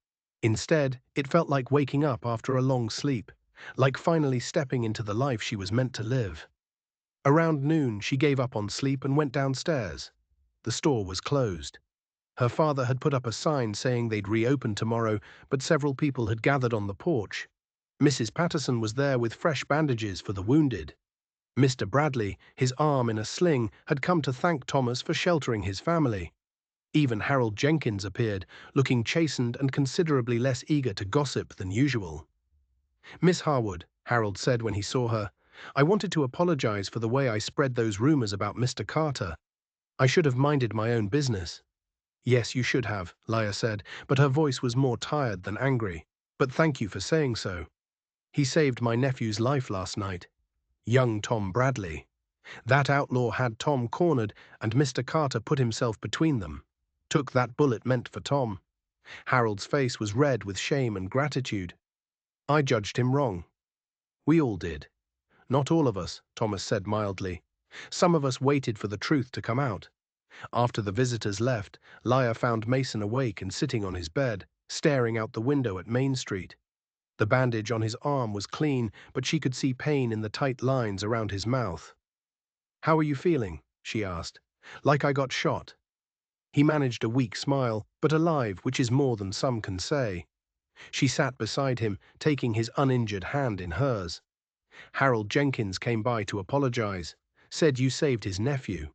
Instead, it felt like waking up after a long sleep, like finally stepping into the life she was meant to live. Around noon, she gave up on sleep and went downstairs. The store was closed. Her father had put up a sign saying they'd reopen tomorrow, but several people had gathered on the porch. Mrs. Patterson was there with fresh bandages for the wounded. Mr. Bradley, his arm in a sling, had come to thank Thomas for sheltering his family. Even Harold Jenkins appeared, looking chastened and considerably less eager to gossip than usual. "Miss Harwood," Harold said when he saw her, "I wanted to apologize for the way I spread those rumors about Mr. Carter. I should have minded my own business." "Yes, you should have," Lyra said, but her voice was more tired than angry. "But thank you for saying so. He saved my nephew's life last night. Young Tom Bradley. That outlaw had Tom cornered, and Mr. Carter put himself between them. Took that bullet meant for Tom." Harold's face was red with shame and gratitude. "I judged him wrong. We all did." "Not all of us," Thomas said mildly. "Some of us waited for the truth to come out." After the visitors left, Lyra found Mason awake and sitting on his bed, staring out the window at Main Street. The bandage on his arm was clean, but she could see pain in the tight lines around his mouth. "How are you feeling?" she asked. "Like I got shot." He managed a weak smile, but alive, which is more than some can say. She sat beside him, taking his uninjured hand in hers. "Harold Jenkins came by to apologize. Said you saved his nephew.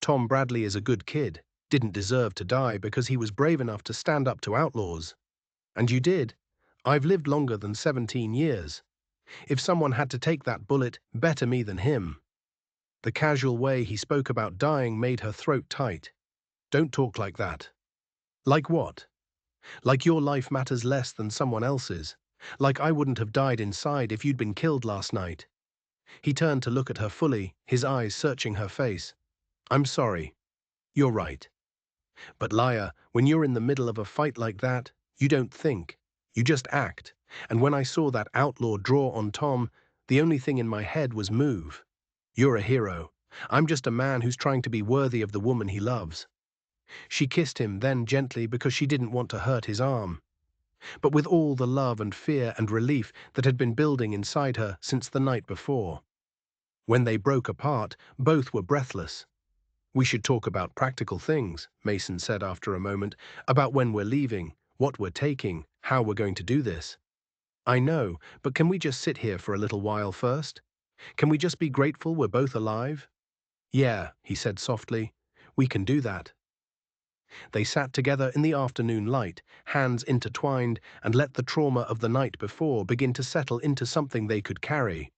Tom Bradley is a good kid. Didn't deserve to die because he was brave enough to stand up to outlaws. And you did. I've lived longer than 17 years. If someone had to take that bullet, better me than him." The casual way he spoke about dying made her throat tight. "Don't talk like that." "Like what?" "Like your life matters less than someone else's. Like I wouldn't have died inside if you'd been killed last night." He turned to look at her fully, his eyes searching her face. "I'm sorry. You're right. But Lyra, when you're in the middle of a fight like that, you don't think. You just act. And when I saw that outlaw draw on Tom, the only thing in my head was move. You're a hero. I'm just a man who's trying to be worthy of the woman he loves." She kissed him then gently because she didn't want to hurt his arm. But with all the love and fear and relief that had been building inside her since the night before. When they broke apart, both were breathless. "We should talk about practical things," Mason said after a moment, "about when we're leaving, what we're taking, how we're going to do this." "I know, but can we just sit here for a little while first? Can we just be grateful we're both alive?" "Yeah," he said softly, "we can do that." They sat together in the afternoon light, hands intertwined, and let the trauma of the night before begin to settle into something they could carry.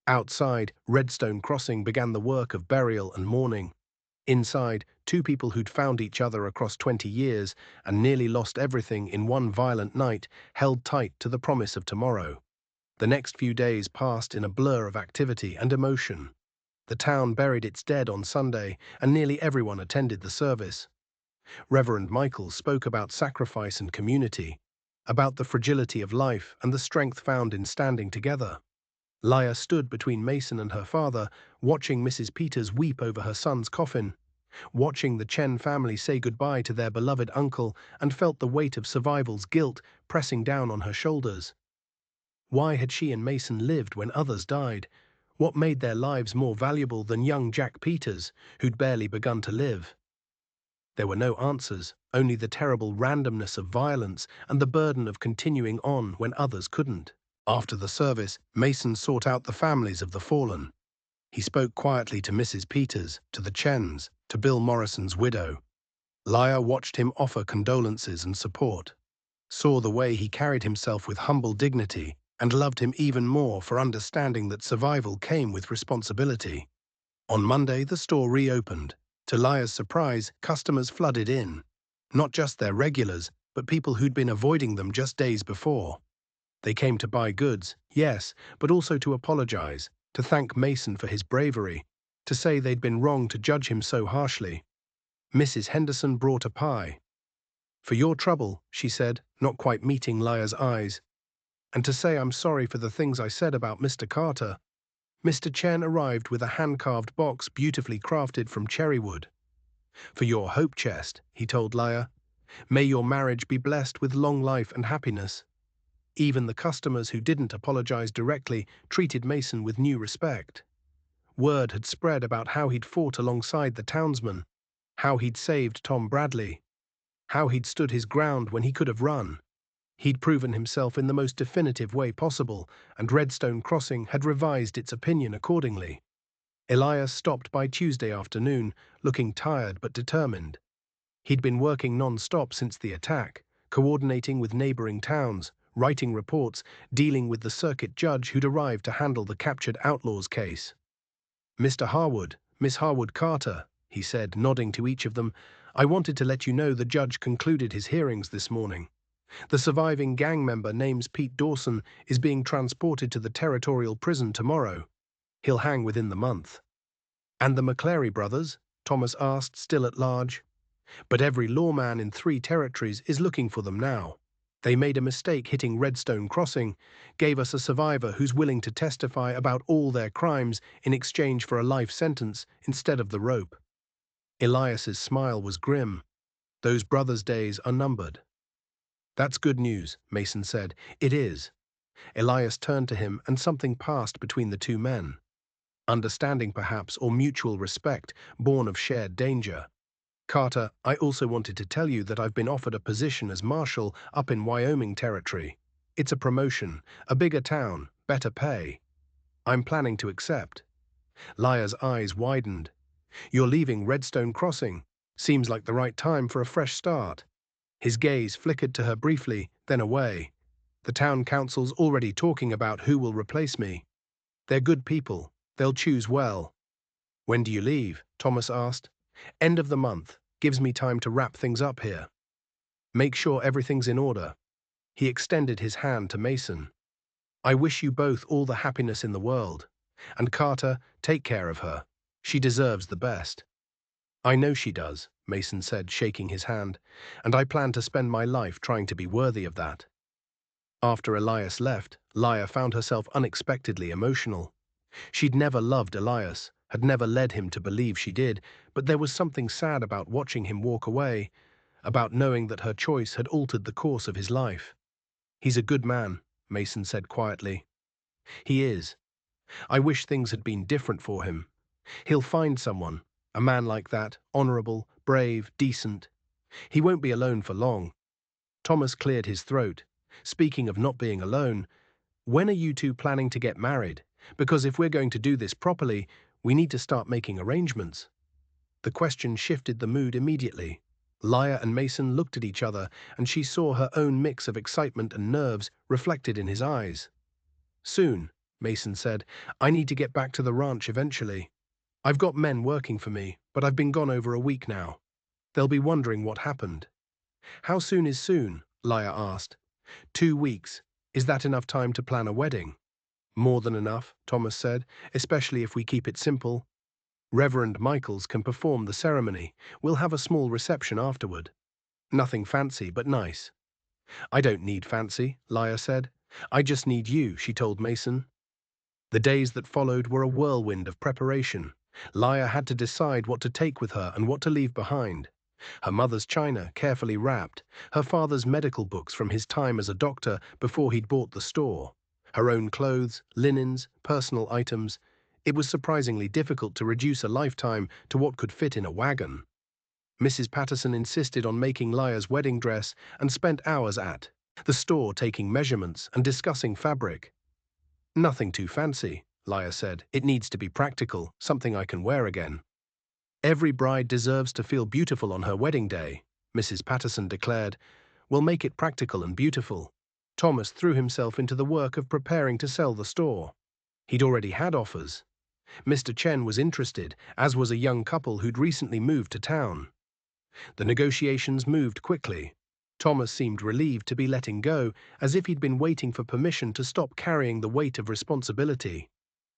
Outside, Redstone Crossing began the work of burial and mourning. Inside, two people who'd found each other across 20 years and nearly lost everything in one violent night held tight to the promise of tomorrow. The next few days passed in a blur of activity and emotion. The town buried its dead on Sunday, and nearly everyone attended the service. Reverend Michael spoke about sacrifice and community, about the fragility of life and the strength found in standing together. Leah stood between Mason and her father, watching Mrs. Peters weep over her son's coffin, watching the Chen family say goodbye to their beloved uncle, and felt the weight of survival's guilt pressing down on her shoulders. Why had she and Mason lived when others died? What made their lives more valuable than young Jack Peters, who'd barely begun to live? There were no answers, only the terrible randomness of violence and the burden of continuing on when others couldn't. After the service, Mason sought out the families of the fallen. He spoke quietly to Mrs. Peters, to the Chens, to Bill Morrison's widow. Leah watched him offer condolences and support, saw the way he carried himself with humble dignity, and loved him even more for understanding that survival came with responsibility. On Monday, the store reopened. To Leah's surprise, customers flooded in. Not just their regulars, but people who'd been avoiding them just days before. They came to buy goods, yes, but also to apologize, to thank Mason for his bravery, to say they'd been wrong to judge him so harshly. Mrs. Henderson brought a pie. "For your trouble," she said, not quite meeting Leah's eyes. "And to say I'm sorry for the things I said about Mr. Carter." Mr. Chen arrived with a hand-carved box beautifully crafted from cherry wood. "For your hope chest," he told Leah. "May your marriage be blessed with long life and happiness." Even the customers who didn't apologize directly treated Mason with new respect. Word had spread about how he'd fought alongside the townsmen, how he'd saved Tom Bradley, how he'd stood his ground when he could have run. He'd proven himself in the most definitive way possible, and Redstone Crossing had revised its opinion accordingly. Elias stopped by Tuesday afternoon, looking tired but determined. He'd been working non-stop since the attack, coordinating with neighboring towns, writing reports, dealing with the circuit judge who'd arrived to handle the captured outlaws case. "Mr. Harwood, Miss Harwood Carter," he said, nodding to each of them, "I wanted to let you know the judge concluded his hearings this morning. The surviving gang member, named Pete Dawson, is being transported to the territorial prison tomorrow. He'll hang within the month." "And the McClary brothers?" Thomas asked, still at large. "But every lawman in 3 territories is looking for them now. They made a mistake hitting Redstone Crossing, gave us a survivor who's willing to testify about all their crimes in exchange for a life sentence instead of the rope." Elias's smile was grim. "Those brothers' days are numbered." "That's good news," Mason said. "It is." Elias turned to him, and something passed between the two men. Understanding, perhaps, or mutual respect, born of shared danger. "Carter, I also wanted to tell you that I've been offered a position as marshal up in Wyoming territory. It's a promotion, a bigger town, better pay. I'm planning to accept." Lia's eyes widened. "You're leaving Redstone Crossing. Seems like the right time for a fresh start." His gaze flickered to her briefly, then away. "The town council's already talking about who will replace me. They're good people. They'll choose well." "When do you leave?" Thomas asked. "End of the month. Gives me time to wrap things up here. Make sure everything's in order." He extended his hand to Mason. "I wish you both all the happiness in the world. And Carter, take care of her. She deserves the best." "I know she does," Mason said, shaking his hand, "and I plan to spend my life trying to be worthy of that." After Elias left, Leah found herself unexpectedly emotional. She'd never loved Elias, had never led him to believe she did, but there was something sad about watching him walk away, about knowing that her choice had altered the course of his life. "He's a good man," Mason said quietly. "He is. I wish things had been different for him. He'll find someone, a man like that, honorable, brave, decent. He won't be alone for long." Thomas cleared his throat. "Speaking of not being alone, when are you two planning to get married? Because if we're going to do this properly, we need to start making arrangements." The question shifted the mood immediately. Leah and Mason looked at each other, and she saw her own mix of excitement and nerves reflected in his eyes. "Soon," Mason said. "I need to get back to the ranch eventually. I've got men working for me, but I've been gone over a week now. They'll be wondering what happened." "How soon is soon?" Leah asked. 2 weeks. Is that enough time to plan a wedding?" "More than enough," Thomas said, "especially if we keep it simple." Reverend Michaels can perform the ceremony. We'll have a small reception afterward. Nothing fancy, but nice. I don't need fancy, Laya said. I just need you, she told Mason. The days that followed were a whirlwind of preparation. Laya had to decide what to take with her and what to leave behind. Her mother's china, carefully wrapped, her father's medical books from his time as a doctor before he'd bought the store, her own clothes, linens, personal items. It was surprisingly difficult to reduce a lifetime to what could fit in a wagon. Mrs. Patterson insisted on making Laya's wedding dress and spent hours at the store taking measurements and discussing fabric. Nothing too fancy, Laya said. It needs to be practical, something I can wear again. Every bride deserves to feel beautiful on her wedding day, Mrs. Patterson declared. We'll make it practical and beautiful. Thomas threw himself into the work of preparing to sell the store. He'd already had offers. Mr. Chen was interested, as was a young couple who'd recently moved to town. The negotiations moved quickly. Thomas seemed relieved to be letting go, as if he'd been waiting for permission to stop carrying the weight of responsibility.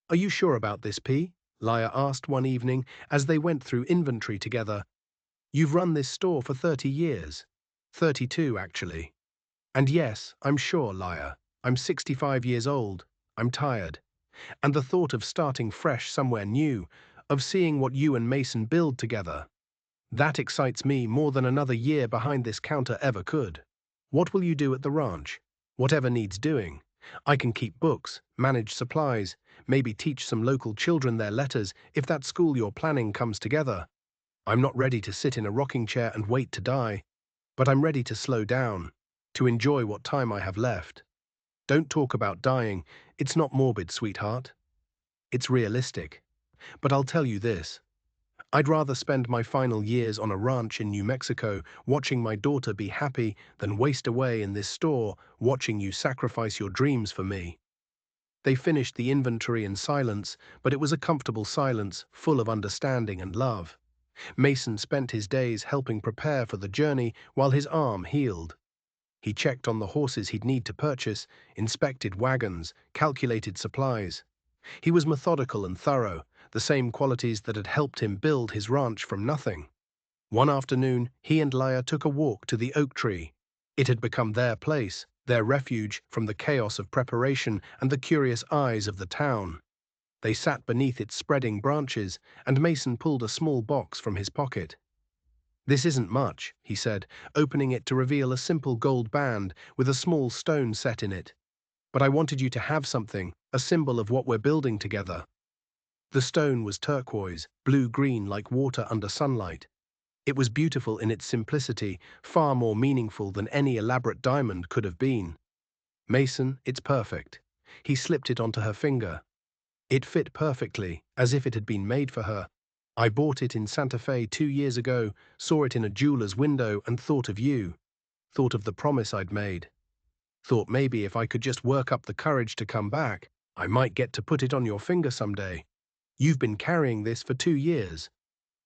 Are you sure about this, P? Laya asked one evening as they went through inventory together. You've run this store for 30 years. 32, actually. And yes, I'm sure, Laya. I'm 65 years old. I'm tired. And the thought of starting fresh somewhere new, of seeing what you and Mason build together, that excites me more than another year behind this counter ever could. What will you do at the ranch? Whatever needs doing. I can keep books, manage supplies, maybe teach some local children their letters if that school you're planning comes together. I'm not ready to sit in a rocking chair and wait to die, but I'm ready to slow down, to enjoy what time I have left. Don't talk about dying. It's not morbid, sweetheart. It's realistic. But I'll tell you this. I'd rather spend my final years on a ranch in New Mexico watching my daughter be happy than waste away in this store watching you sacrifice your dreams for me. They finished the inventory in silence, but it was a comfortable silence full of understanding and love. Mason spent his days helping prepare for the journey while his arm healed. He checked on the horses he'd need to purchase, inspected wagons, calculated supplies. He was methodical and thorough, the same qualities that had helped him build his ranch from nothing. One afternoon, he and Laya took a walk to the oak tree. It had become their place, their refuge from the chaos of preparation and the curious eyes of the town. They sat beneath its spreading branches, and Mason pulled a small box from his pocket. This isn't much, he said, opening it to reveal a simple gold band with a small stone set in it. But I wanted you to have something, a symbol of what we're building together. The stone was turquoise, blue-green like water under sunlight. It was beautiful in its simplicity, far more meaningful than any elaborate diamond could have been. Mason, it's perfect. He slipped it onto her finger. It fit perfectly, as if it had been made for her. I bought it in Santa Fe 2 years ago, saw it in a jeweler's window and thought of you. Thought of the promise I'd made. Thought maybe if I could just work up the courage to come back, I might get to put it on your finger someday. You've been carrying this for 2 years.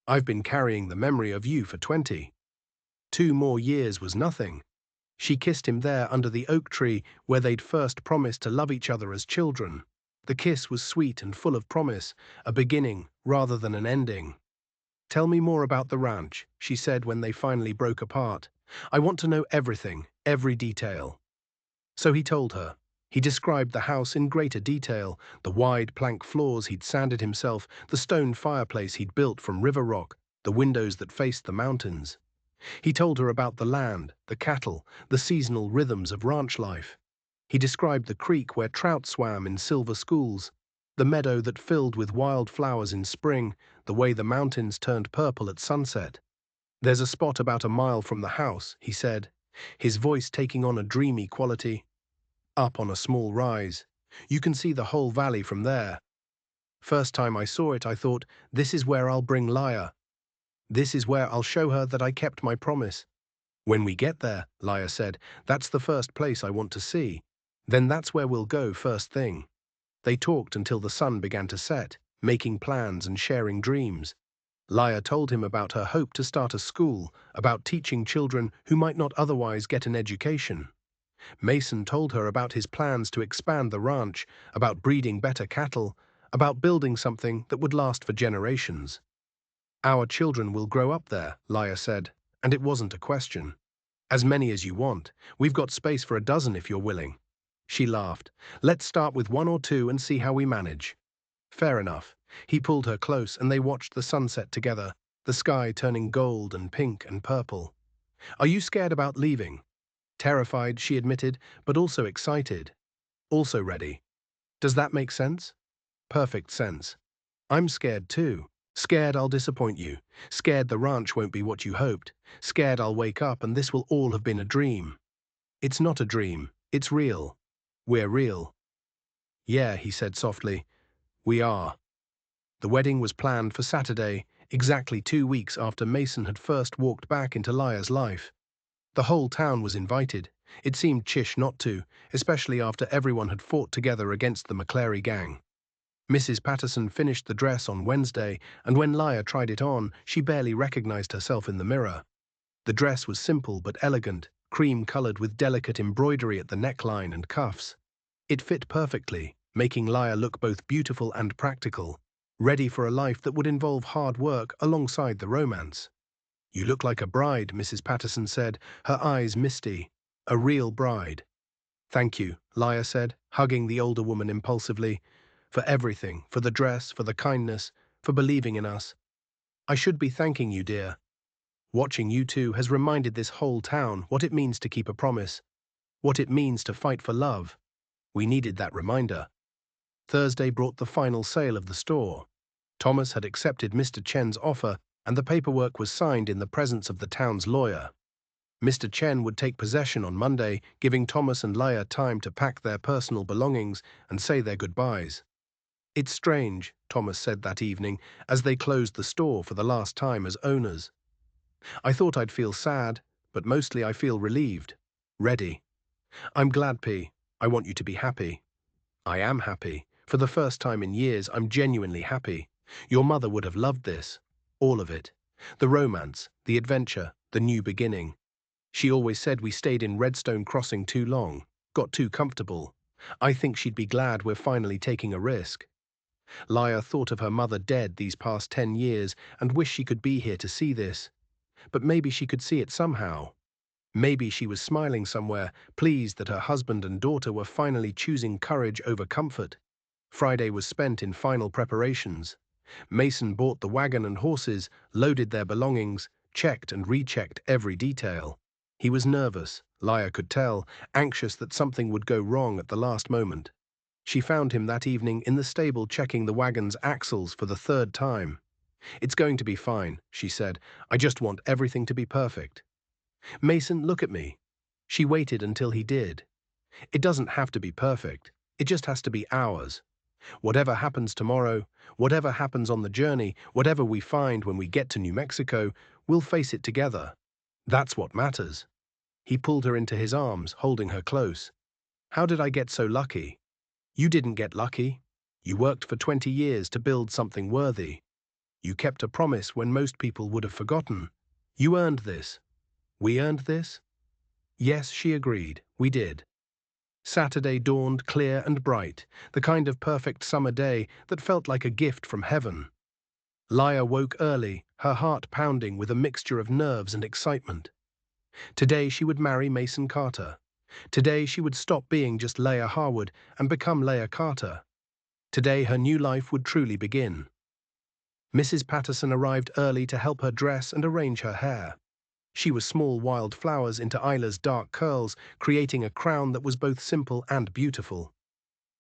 I've been carrying the memory of you for 20. 2 more years was nothing. She kissed him there under the oak tree where they'd first promised to love each other as children. The kiss was sweet and full of promise, a beginning rather than an ending. Tell me more about the ranch, she said when they finally broke apart. I want to know everything, every detail. So he told her. He described the house in greater detail, the wide plank floors he'd sanded himself, the stone fireplace he'd built from river rock, the windows that faced the mountains. He told her about the land, the cattle, the seasonal rhythms of ranch life. He described the creek where trout swam in silver schools, the meadow that filled with wild flowers in spring, the way the mountains turned purple at sunset. There's a spot about a mile from the house, he said, his voice taking on a dreamy quality. Up on a small rise. You can see the whole valley from there. First time I saw it, I thought, this is where I'll bring Laya. This is where I'll show her that I kept my promise. When we get there, Laya said, that's the first place I want to see. Then that's where we'll go first thing. They talked until the sun began to set, making plans and sharing dreams. Laya told him about her hope to start a school, about teaching children who might not otherwise get an education. Mason told her about his plans to expand the ranch, about breeding better cattle, about building something that would last for generations. Our children will grow up there, Laya said, and it wasn't a question. As many as you want. We've got space for a dozen if you're willing. She laughed. Let's start with one or two and see how we manage. Fair enough. He pulled her close and they watched the sunset together, the sky turning gold and pink and purple. Are you scared about leaving? Terrified, she admitted, but also excited. Also ready. Does that make sense? Perfect sense. I'm scared too. Scared I'll disappoint you. Scared the ranch won't be what you hoped. Scared I'll wake up and this will all have been a dream. It's not a dream. It's real. We're real. Yeah, he said softly. We are. The wedding was planned for Saturday, exactly 2 weeks after Mason had first walked back into Laya's life. The whole town was invited. It seemed chish not to, especially after everyone had fought together against the McClary gang. Mrs. Patterson finished the dress on Wednesday, and when Laya tried it on, she barely recognized herself in the mirror. The dress was simple but elegant, cream-colored with delicate embroidery at the neckline and cuffs. It fit perfectly, making Laya look both beautiful and practical, ready for a life that would involve hard work alongside the romance. You look like a bride, Mrs. Patterson said, her eyes misty. A real bride. Thank you, Laya said, hugging the older woman impulsively. For everything, for the dress, for the kindness, for believing in us. I should be thanking you, dear. Watching you two has reminded this whole town what it means to keep a promise, what it means to fight for love. We needed that reminder. Thursday brought the final sale of the store. Thomas had accepted Mr. Chen's offer, and the paperwork was signed in the presence of the town's lawyer. Mr. Chen would take possession on Monday, giving Thomas and Laya time to pack their personal belongings and say their goodbyes. It's strange, Thomas said that evening, as they closed the store for the last time as owners. I thought I'd feel sad, but mostly I feel relieved. Ready. I'm glad, P. I want you to be happy. I am happy. For the first time in years, I'm genuinely happy. Your mother would have loved this. All of it. The romance, the adventure, the new beginning. She always said we stayed in Redstone Crossing too long, got too comfortable. I think she'd be glad we're finally taking a risk. Laya thought of her mother dead these past 10 years and wished she could be here to see this. But maybe she could see it somehow. Maybe she was smiling somewhere, pleased that her husband and daughter were finally choosing courage over comfort. Friday was spent in final preparations. Mason bought the wagon and horses, loaded their belongings, checked and rechecked every detail. He was nervous, Laya could tell, anxious that something would go wrong at the last moment. She found him that evening in the stable checking the wagon's axles for the 3rd time. It's going to be fine, she said. I just want everything to be perfect. Mason, look at me. She waited until he did. It doesn't have to be perfect. It just has to be ours. Whatever happens tomorrow, whatever happens on the journey, whatever we find when we get to New Mexico, we'll face it together. That's what matters. He pulled her into his arms, holding her close. How did I get so lucky? You didn't get lucky. You worked for 20 years to build something worthy. You kept a promise when most people would have forgotten. You earned this. We earned this? Yes, she agreed. We did. Saturday dawned clear and bright, the kind of perfect summer day that felt like a gift from heaven. Laya woke early, her heart pounding with a mixture of nerves and excitement. Today she would marry Mason Carter. Today she would stop being just Leah Harwood and become Leah Carter. Today her new life would truly begin. Mrs. Patterson arrived early to help her dress and arrange her hair. She was small wild flowers into Isla's dark curls, creating a crown that was both simple and beautiful.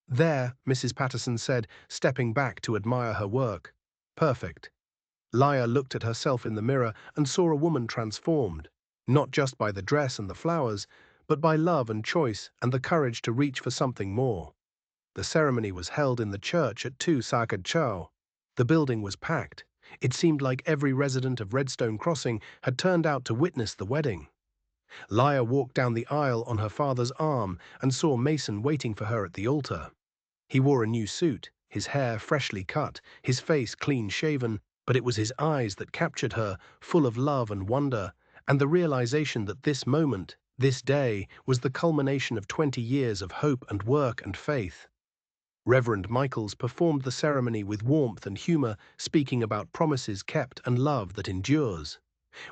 There, Mrs. Patterson said, stepping back to admire her work. Perfect. Laya looked at herself in the mirror and saw a woman transformed, not just by the dress and the flowers, but by love and choice and the courage to reach for something more. The ceremony was held in the church at 2 Sakad Chow. The building was packed. It seemed like every resident of Redstone Crossing had turned out to witness the wedding. Laya walked down the aisle on her father's arm and saw Mason waiting for her at the altar. He wore a new suit, his hair freshly cut, his face clean-shaven, but it was his eyes that captured her, full of love and wonder, and the realization that this moment, this day, was the culmination of 20 years of hope and work and faith. Reverend Michaels performed the ceremony with warmth and humor, speaking about promises kept and love that endures.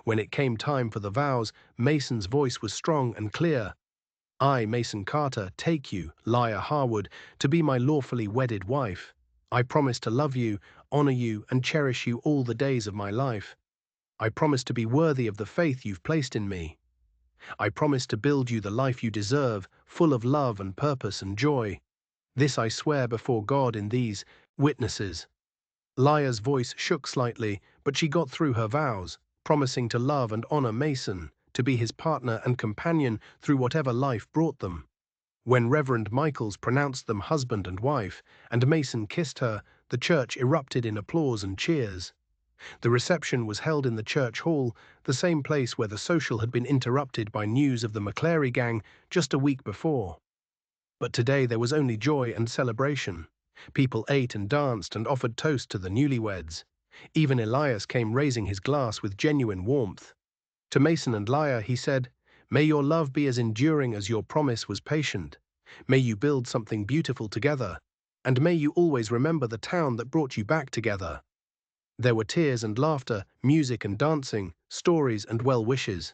When it came time for the vows, Mason's voice was strong and clear. I, Mason Carter, take you, Lyra Harwood, to be my lawfully wedded wife. I promise to love you, honor you, and cherish you all the days of my life. I promise to be worthy of the faith you've placed in me. I promise to build you the life you deserve, full of love and purpose and joy. This I swear before God in these witnesses. Lyra's voice shook slightly, but she got through her vows, promising to love and honor Mason, to be his partner and companion through whatever life brought them. When Reverend Michaels pronounced them husband and wife, and Mason kissed her, the church erupted in applause and cheers. The reception was held in the church hall, the same place where the social had been interrupted by news of the McClary gang just a week before. But today there was only joy and celebration. People ate and danced and offered toast to the newlyweds. Even Elias came raising his glass with genuine warmth. To Mason and Lyra he said, "May your love be as enduring as your promise was patient. May you build something beautiful together. And may you always remember the town that brought you back together." There were tears and laughter, music and dancing, stories and well wishes.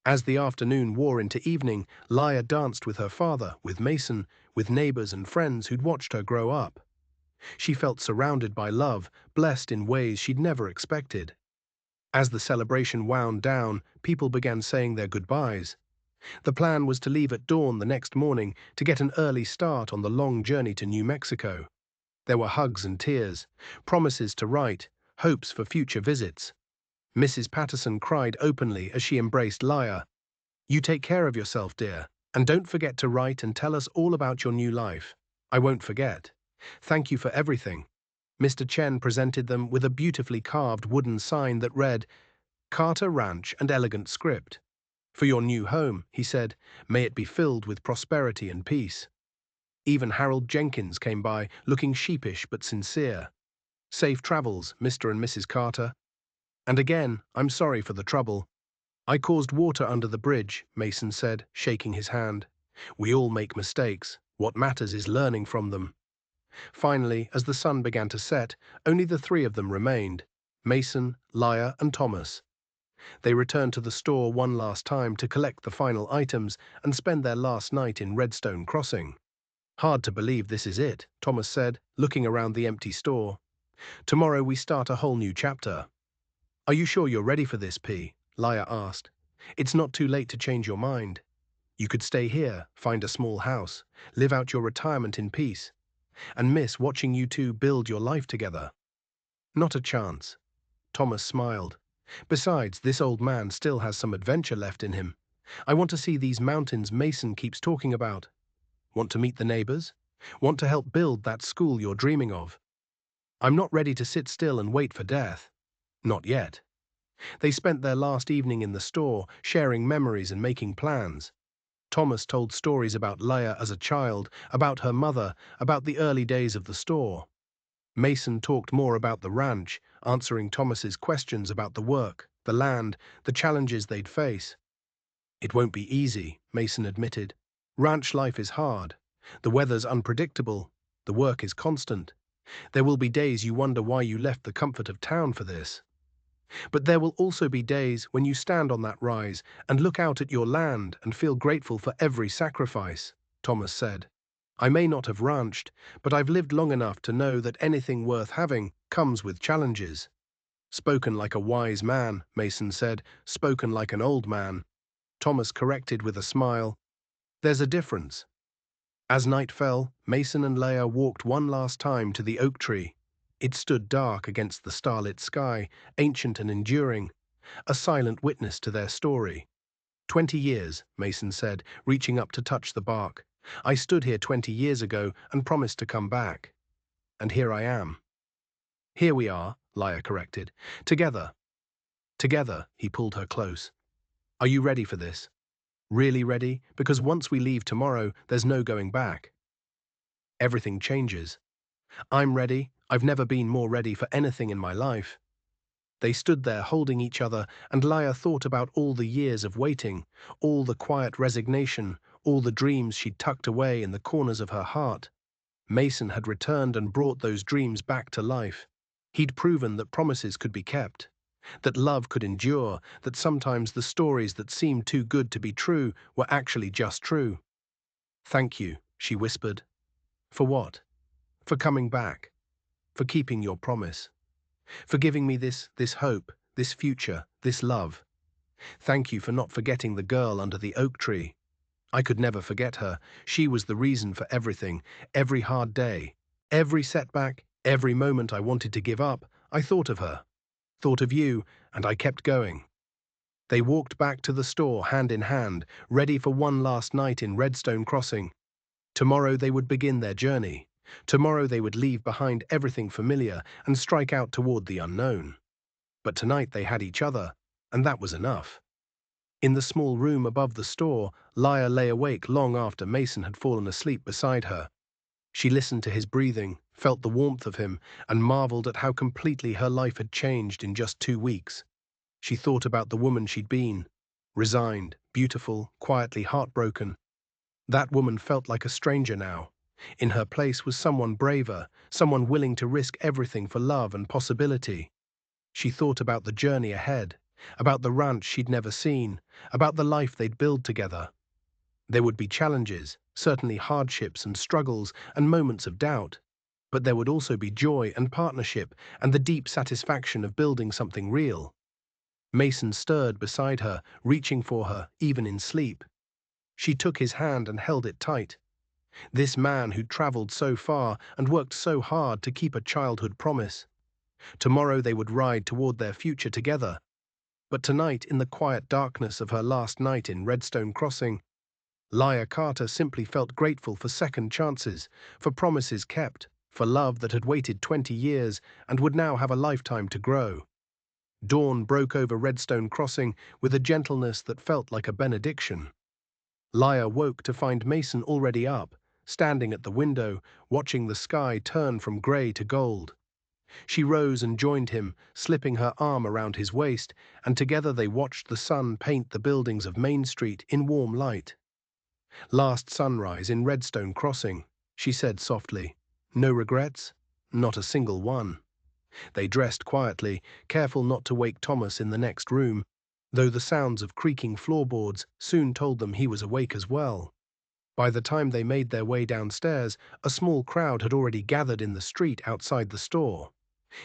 As the afternoon wore into evening, Lyra danced with her father, with Mason, with neighbors and friends who'd watched her grow up. She felt surrounded by love, blessed in ways she'd never expected. As the celebration wound down, people began saying their goodbyes. The plan was to leave at dawn the next morning to get an early start on the long journey to New Mexico. There were hugs and tears, promises to write, hopes for future visits. Mrs. Patterson cried openly as she embraced Lyra. "You take care of yourself, dear, and don't forget to write and tell us all about your new life." "I won't forget. Thank you for everything." Mr. Chen presented them with a beautifully carved wooden sign that read, "Carter Ranch and Elegant Script." "For your new home," he said, "may it be filled with prosperity and peace." Even Harold Jenkins came by, looking sheepish but sincere. "Safe travels, Mr. and Mrs. Carter. And again, I'm sorry for the trouble." "I caused water under the bridge," Mason said, shaking his hand. "We all make mistakes. What matters is learning from them." Finally, as the sun began to set, only the three of them remained, Mason, Lyra, and Thomas. They returned to the store one last time to collect the final items and spend their last night in Redstone Crossing. "Hard to believe this is it," Thomas said, looking around the empty store. "Tomorrow we start a whole new chapter." "Are you sure you're ready for this, P?" Lyra asked. "It's not too late to change your mind. You could stay here, find a small house, live out your retirement in peace, and miss watching you two build your life together." "Not a chance." Thomas smiled. "Besides, this old man still has some adventure left in him. I want to see these mountains Mason keeps talking about. Want to meet the neighbors? Want to help build that school you're dreaming of. I'm not ready to sit still and wait for death. Not yet." They spent their last evening in the store, sharing memories and making plans. Thomas told stories about Lyra as a child, about her mother, about the early days of the store. Mason talked more about the ranch, answering Thomas's questions about the work, the land, the challenges they'd face. "It won't be easy," Mason admitted. "Ranch life is hard. The weather's unpredictable. The work is constant. There will be days you wonder why you left the comfort of town for this. But there will also be days when you stand on that rise and look out at your land and feel grateful for every sacrifice," Thomas said. "I may not have ranched, but I've lived long enough to know that anything worth having comes with challenges." "Spoken like a wise man," Mason said, "spoken like an old man." Thomas corrected with a smile. "There's a difference." As night fell, Mason and Lyra walked one last time to the oak tree. It stood dark against the starlit sky, ancient and enduring, a silent witness to their story. "20 years," Mason said, reaching up to touch the bark. "I stood here 20 years ago and promised to come back. And here I am." "Here we are," Lyra corrected. "Together." "Together," he pulled her close. "Are you ready for this? Really ready? Because once we leave tomorrow, there's no going back. Everything changes. I'm ready. I've never been more ready for anything in my life." They stood there holding each other, and Lyra thought about all the years of waiting, all the quiet resignation, all the dreams she'd tucked away in the corners of her heart. Mason had returned and brought those dreams back to life. He'd proven that promises could be kept, that love could endure, that sometimes the stories that seemed too good to be true were actually just true. "Thank you," she whispered. "For what?" "For coming back. For keeping your promise. For giving me this hope, this future, this love. Thank you for not forgetting the girl under the oak tree. I could never forget her. She was the reason for everything, every hard day, every setback, every moment I wanted to give up. I thought of her, thought of you, and I kept going." They walked back to the store hand in hand, ready for one last night in Redstone Crossing. Tomorrow they would begin their journey. Tomorrow they would leave behind everything familiar and strike out toward the unknown. But tonight they had each other, and that was enough. In the small room above the store, Lyra lay awake long after Mason had fallen asleep beside her. She listened to his breathing, felt the warmth of him, and marveled at how completely her life had changed in just 2 weeks. She thought about the woman she'd been, resigned, beautiful, quietly heartbroken. That woman felt like a stranger now. In her place was someone braver, someone willing to risk everything for love and possibility. She thought about the journey ahead, about the ranch she'd never seen, about the life they'd build together. There would be challenges, certainly hardships and struggles and moments of doubt, but there would also be joy and partnership and the deep satisfaction of building something real. Mason stirred beside her, reaching for her, even in sleep. She took his hand and held it tight. This man who'd traveled so far and worked so hard to keep a childhood promise. Tomorrow they would ride toward their future together. But tonight, in the quiet darkness of her last night in Redstone Crossing, Lyra Carter simply felt grateful for second chances, for promises kept, for love that had waited 20 years and would now have a lifetime to grow. Dawn broke over Redstone Crossing with a gentleness that felt like a benediction. Lyra woke to find Mason already up, standing at the window, watching the sky turn from grey to gold. She rose and joined him, slipping her arm around his waist, and together they watched the sun paint the buildings of Main Street in warm light. "Last sunrise in Redstone Crossing," she said softly. "No regrets?" "Not a single one." They dressed quietly, careful not to wake Thomas in the next room, though the sounds of creaking floorboards soon told them he was awake as well. By the time they made their way downstairs, a small crowd had already gathered in the street outside the store.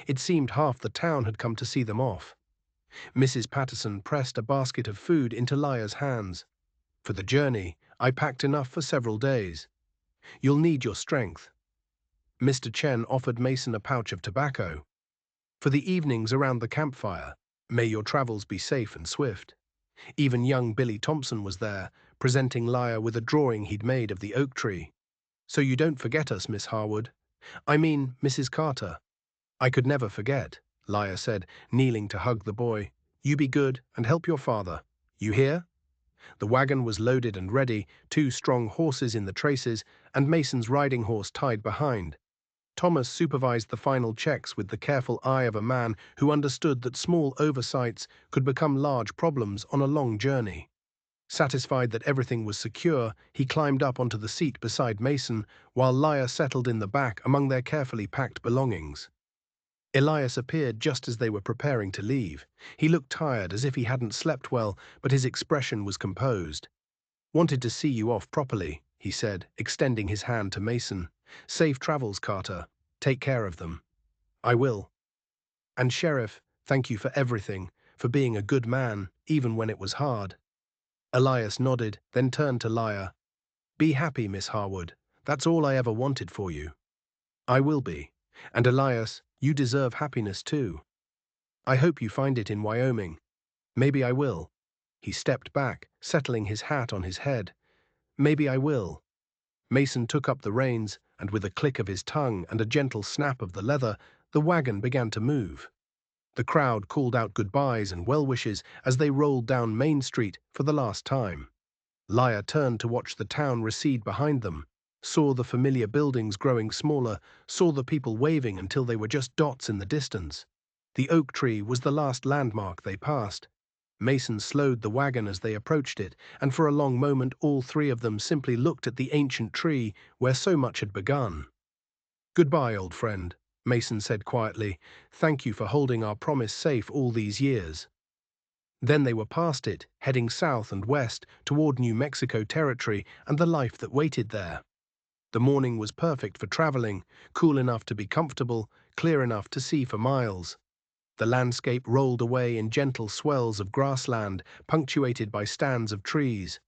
It seemed half the town had come to see them off. Mrs. Patterson pressed a basket of food into Lyra's hands. "For the journey, I packed enough for several days. You'll need your strength." Mr. Chen offered Mason a pouch of tobacco. "For the evenings around the campfire, may your travels be safe and swift." Even young Billy Thompson was there, presenting Lyra with a drawing he'd made of the oak tree. "So you don't forget us, Miss Harwood. I mean, Mrs. Carter." "I could never forget," Lyra said, kneeling to hug the boy. "You be good and help your father. You hear?" The wagon was loaded and ready, 2 strong horses in the traces, and Mason's riding horse tied behind. Thomas supervised the final checks with the careful eye of a man who understood that small oversights could become large problems on a long journey. Satisfied that everything was secure, he climbed up onto the seat beside Mason, while Lyra settled in the back among their carefully packed belongings. Elias appeared just as they were preparing to leave. He looked tired, as if he hadn't slept well, but his expression was composed. "Wanted to see you off properly," he said, extending his hand to Mason. "Safe travels, Carter. Take care of them." "I will." "And Sheriff, thank you for everything, for being a good man, even when it was hard." Elias nodded, then turned to Lyra. "Be happy, Miss Harwood. That's all I ever wanted for you." "I will be. And Elias, you deserve happiness too. I hope you find it in Wyoming." "Maybe I will." He stepped back, settling his hat on his head. "Maybe I will." Mason took up the reins, and with a click of his tongue and a gentle snap of the leather, the wagon began to move. The crowd called out goodbyes and well-wishes as they rolled down Main Street for the last time. Lyra turned to watch the town recede behind them, saw the familiar buildings growing smaller, saw the people waving until they were just dots in the distance. The oak tree was the last landmark they passed. Mason slowed the wagon as they approached it, and for a long moment all three of them simply looked at the ancient tree where so much had begun. "Goodbye, old friend," Mason said quietly. "Thank you for holding our promise safe all these years." Then they were past it, heading south and west toward New Mexico territory and the life that waited there. The morning was perfect for traveling, cool enough to be comfortable, clear enough to see for miles. The landscape rolled away in gentle swells of grassland, punctuated by stands of trees.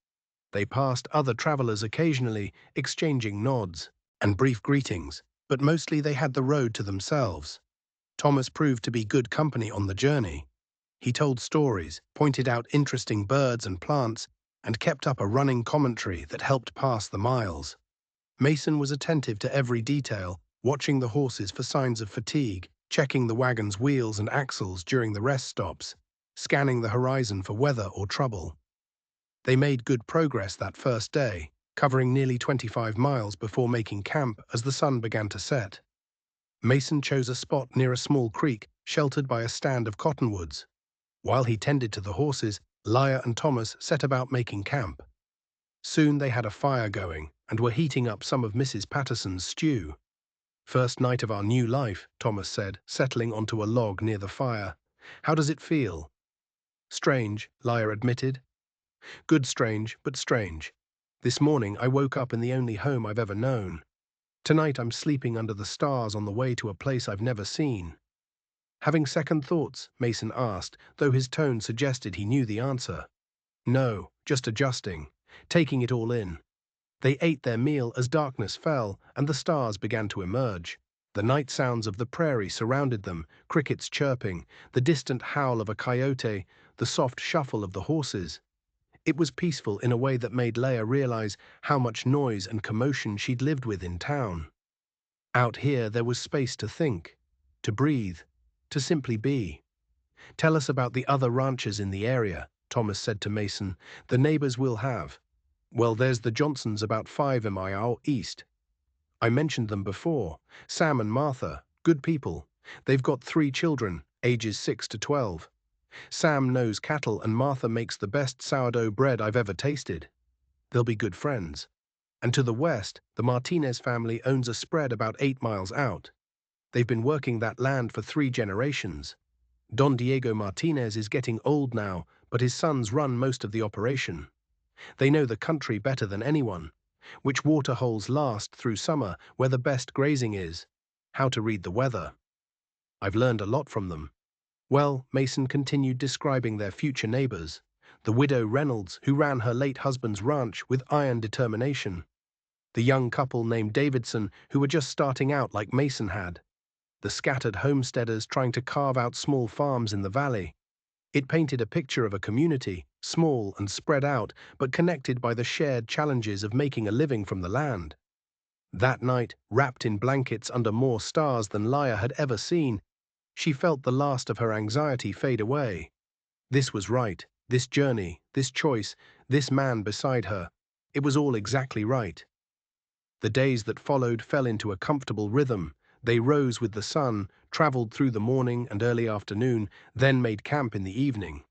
They passed other travelers occasionally, exchanging nods and brief greetings, but mostly they had the road to themselves. Thomas proved to be good company on the journey. He told stories, pointed out interesting birds and plants, and kept up a running commentary that helped pass the miles. Mason was attentive to every detail, watching the horses for signs of fatigue, checking the wagon's wheels and axles during the rest stops, scanning the horizon for weather or trouble. They made good progress that first day, covering nearly 25 miles before making camp as the sun began to set. Mason chose a spot near a small creek, sheltered by a stand of cottonwoods. While he tended to the horses, Liah and Thomas set about making camp. Soon they had a fire going and were heating up some of Mrs. Patterson's stew. "First night of our new life," Thomas said, settling onto a log near the fire. "How does it feel?" "Strange," Liah admitted. "Good strange, but strange. This morning I woke up in the only home I've ever known. Tonight I'm sleeping under the stars on the way to a place I've never seen." "Having second thoughts?" Mason asked, though his tone suggested he knew the answer. "No, just adjusting, taking it all in." They ate their meal as darkness fell and the stars began to emerge. The night sounds of the prairie surrounded them, crickets chirping, the distant howl of a coyote, the soft shuffle of the horses. It was peaceful in a way that made Leia realize how much noise and commotion she'd lived with in town. Out here there was space to think, to breathe, to simply be. "Tell us about the other ranches in the area," Thomas said to Mason. "The neighbors we'll have." "Well, there's the Johnsons about 5 miles east. I mentioned them before. Sam and Martha, good people. They've got 3 children, ages 6 to 12. Sam knows cattle and Martha makes the best sourdough bread I've ever tasted. They'll be good friends." And to the west, the Martinez family owns a spread about 8 miles out. They've been working that land for 3 generations. Don Diego Martinez is getting old now, but his sons run most of the operation. They know the country better than anyone, which waterholes last through summer, where the best grazing is, how to read the weather. I've learned a lot from them. Well, Mason continued describing their future neighbors. The widow Reynolds, who ran her late husband's ranch with iron determination. The young couple named Davidson, who were just starting out like Mason had. The scattered homesteaders trying to carve out small farms in the valley. It painted a picture of a community, small and spread out, but connected by the shared challenges of making a living from the land. That night, wrapped in blankets under more stars than Liah had ever seen, she felt the last of her anxiety fade away. This was right, this journey, this choice, this man beside her. It was all exactly right. The days that followed fell into a comfortable rhythm. They rose with the sun, traveled through the morning and early afternoon, then made camp in the evening.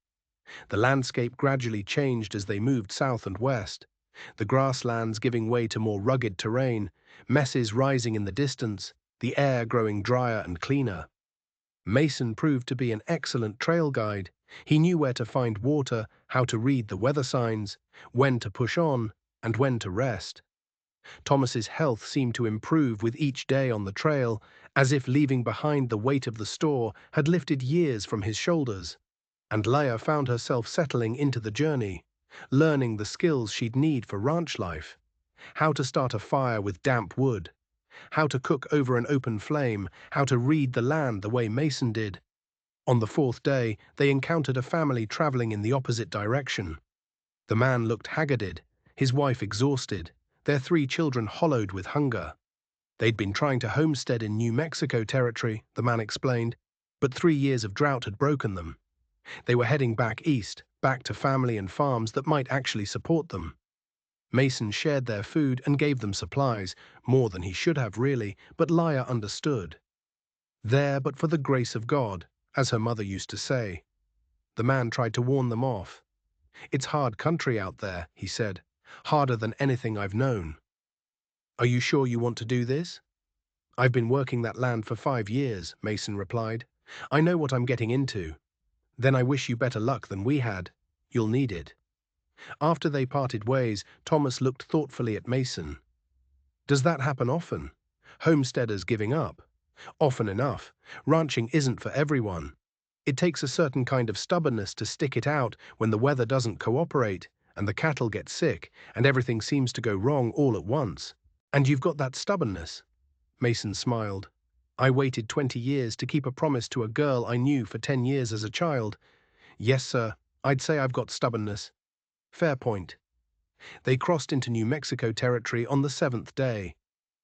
The landscape gradually changed as they moved south and west, the grasslands giving way to more rugged terrain, mesas rising in the distance, the air growing drier and cleaner. Mason proved to be an excellent trail guide. He knew where to find water, how to read the weather signs, when to push on, and when to rest. Thomas's health seemed to improve with each day on the trail, as if leaving behind the weight of the store had lifted years from his shoulders. And Leia found herself settling into the journey, learning the skills she'd need for ranch life. How to start a fire with damp wood, how to cook over an open flame, how to read the land the way Mason did. On the fourth day, they encountered a family traveling in the opposite direction. The man looked haggarded, his wife exhausted, their 3 children hollowed with hunger. They'd been trying to homestead in New Mexico territory, the man explained, but 3 years of drought had broken them. They were heading back east, back to family and farms that might actually support them. Mason shared their food and gave them supplies, more than he should have really, but Liah understood. There but for the grace of God, as her mother used to say. The man tried to warn them off. "It's hard country out there," he said, "harder than anything I've known." "Are you sure you want to do this?" I've been working that land for 5 years, Mason replied. I know what I'm getting into. Then I wish you better luck than we had. You'll need it. After they parted ways, Thomas looked thoughtfully at Mason. Does that happen often? Homesteaders giving up? Often enough. Ranching isn't for everyone. It takes a certain kind of stubbornness to stick it out when the weather doesn't cooperate, and the cattle get sick, and everything seems to go wrong all at once. And you've got that stubbornness. Mason smiled. I waited 20 years to keep a promise to a girl I knew for 10 years as a child. Yes, sir, I'd say I've got stubbornness. Fair point. They crossed into New Mexico territory on the 7th day.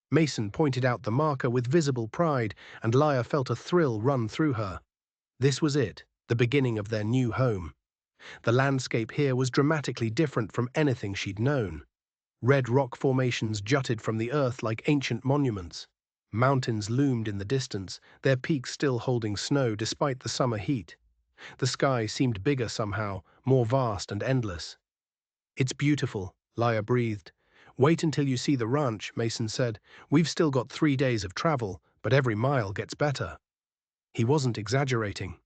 Mason pointed out the marker with visible pride, and Leia felt a thrill run through her. This was it, the beginning of their new home. The landscape here was dramatically different from anything she'd known. Red rock formations jutted from the earth like ancient monuments. Mountains loomed in the distance, their peaks still holding snow despite the summer heat. The sky seemed bigger somehow, more vast and endless. It's beautiful, Leia breathed. Wait until you see the ranch, Mason said. We've still got 3 days of travel, but every mile gets better. He wasn't exaggerating.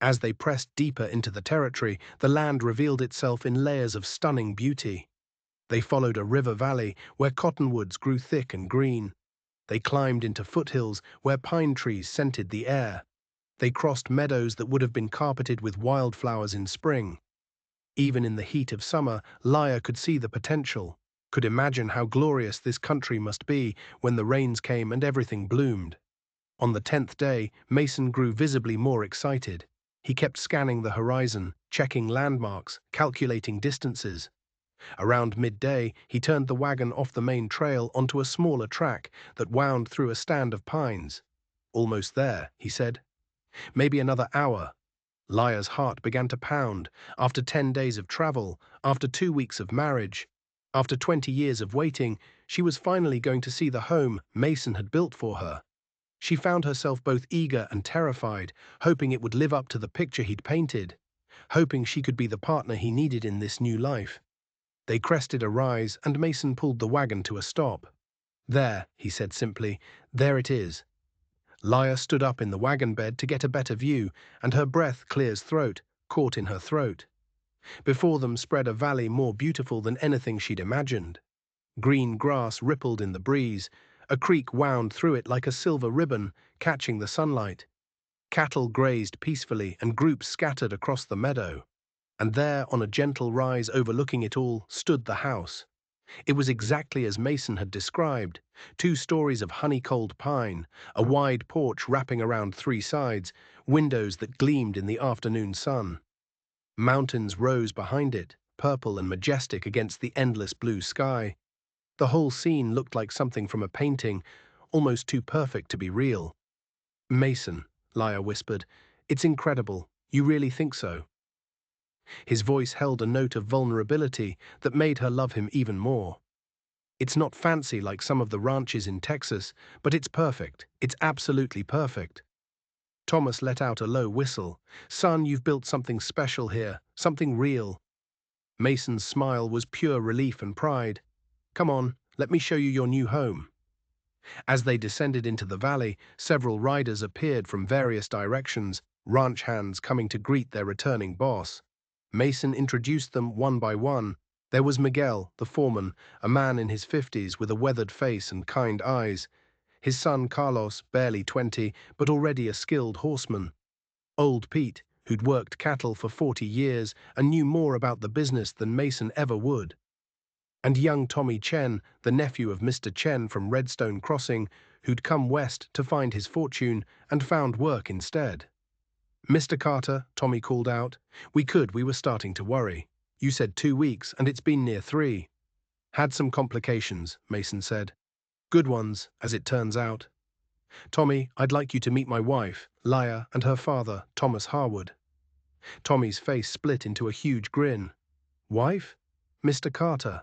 As they pressed deeper into the territory, the land revealed itself in layers of stunning beauty. They followed a river valley where cottonwoods grew thick and green. They climbed into foothills where pine trees scented the air. They crossed meadows that would have been carpeted with wildflowers in spring. Even in the heat of summer, Leia could see the potential, could imagine how glorious this country must be when the rains came and everything bloomed. On the 10th day, Mason grew visibly more excited. He kept scanning the horizon, checking landmarks, calculating distances. Around midday, he turned the wagon off the main trail onto a smaller track that wound through a stand of pines. Almost there, he said. Maybe another hour. Leia's heart began to pound. After 10 days of travel, after 2 weeks of marriage, after 20 years of waiting, she was finally going to see the home Mason had built for her. She found herself both eager and terrified, hoping it would live up to the picture he'd painted, hoping she could be the partner he needed in this new life. They crested a rise, and Mason pulled the wagon to a stop. There, he said simply, there it is. Leia stood up in the wagon bed to get a better view, and her breath, Clear's throat, caught in her throat. Before them spread a valley more beautiful than anything she'd imagined. Green grass rippled in the breeze. A creek wound through it like a silver ribbon, catching the sunlight. Cattle grazed peacefully, and groups scattered across the meadow. And there, on a gentle rise overlooking it all, stood the house. It was exactly as Mason had described. 2 stories of honey-cold pine, a wide porch wrapping around 3 sides, windows that gleamed in the afternoon sun. Mountains rose behind it, purple and majestic against the endless blue sky. The whole scene looked like something from a painting, almost too perfect to be real. Mason, Leia whispered, it's incredible. You really think so? His voice held a note of vulnerability that made her love him even more. It's not fancy like some of the ranches in Texas, but it's perfect. It's absolutely perfect. Thomas let out a low whistle. Son, you've built something special here, something real. Mason's smile was pure relief and pride. Come on, let me show you your new home. As they descended into the valley, several riders appeared from various directions, ranch hands coming to greet their returning boss. Mason introduced them one by one. There was Miguel, the foreman, a man in his 50s with a weathered face and kind eyes. His son Carlos, barely 20, but already a skilled horseman. Old Pete, who'd worked cattle for 40 years and knew more about the business than Mason ever would. And young Tommy Chen, the nephew of Mr. Chen from Redstone Crossing, who'd come west to find his fortune and found work instead. Mr. Carter, Tommy called out. We were starting to worry. You said 2 weeks, and it's been near 3. Had some complications, Mason said. Good ones, as it turns out. Tommy, I'd like you to meet my wife, Leia, and her father, Thomas Harwood. Tommy's face split into a huge grin. Wife? Mr. Carter.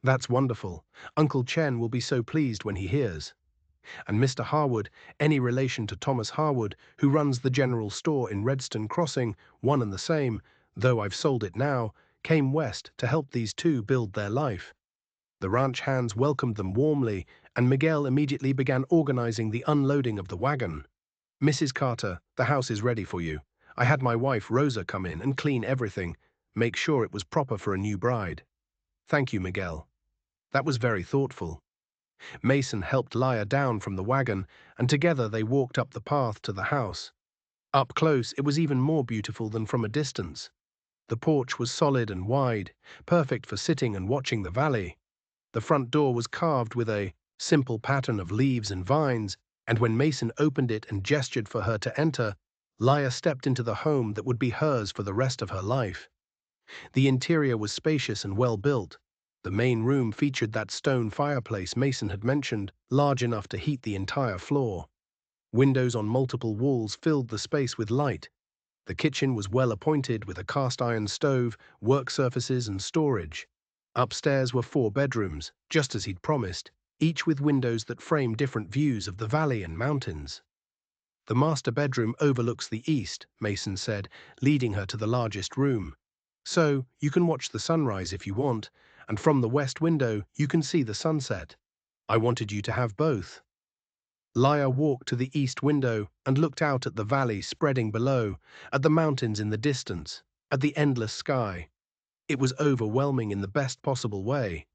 That's wonderful. Uncle Chen will be so pleased when he hears. And Mr. Harwood, any relation to Thomas Harwood, who runs the general store in Redstone Crossing, one and the same, though I've sold it now, came west to help these 2 build their life. The ranch hands welcomed them warmly, and Miguel immediately began organizing the unloading of the wagon. "Mrs. Carter, the house is ready for you. I had my wife Rosa come in and clean everything, make sure it was proper for a new bride." "Thank you, Miguel. That was very thoughtful." Mason helped Leia down from the wagon, and together they walked up the path to the house. Up close, it was even more beautiful than from a distance. The porch was solid and wide, perfect for sitting and watching the valley. The front door was carved with a simple pattern of leaves and vines, and when Mason opened it and gestured for her to enter, Leia stepped into the home that would be hers for the rest of her life. The interior was spacious and well built. The main room featured that stone fireplace Mason had mentioned, large enough to heat the entire floor. Windows on multiple walls filled the space with light. The kitchen was well appointed with a cast-iron stove, work surfaces and storage. Upstairs were 4 bedrooms, just as he'd promised, each with windows that framed different views of the valley and mountains. "The master bedroom overlooks the east," Mason said, leading her to the largest room. "So, you can watch the sunrise if you want, and from the west window you can see the sunset. I wanted you to have both." Leia walked to the east window and looked out at the valley spreading below, at the mountains in the distance, at the endless sky. It was overwhelming in the best possible way.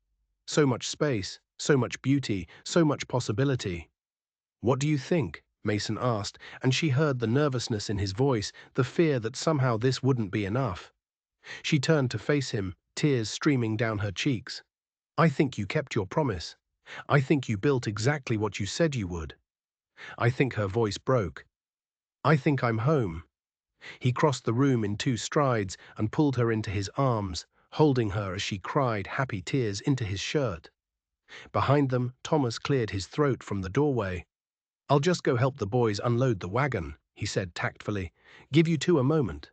So much space, so much beauty, so much possibility. "What do you think?" Mason asked, and she heard the nervousness in his voice, the fear that somehow this wouldn't be enough. She turned to face him, tears streaming down her cheeks. "I think you kept your promise. I think you built exactly what you said you would." I think her voice broke. "I think I'm home." He crossed the room in 2 strides and pulled her into his arms, holding her as she cried happy tears into his shirt. Behind them, Thomas cleared his throat from the doorway. "I'll just go help the boys unload the wagon," he said tactfully. "Give you 2 a moment."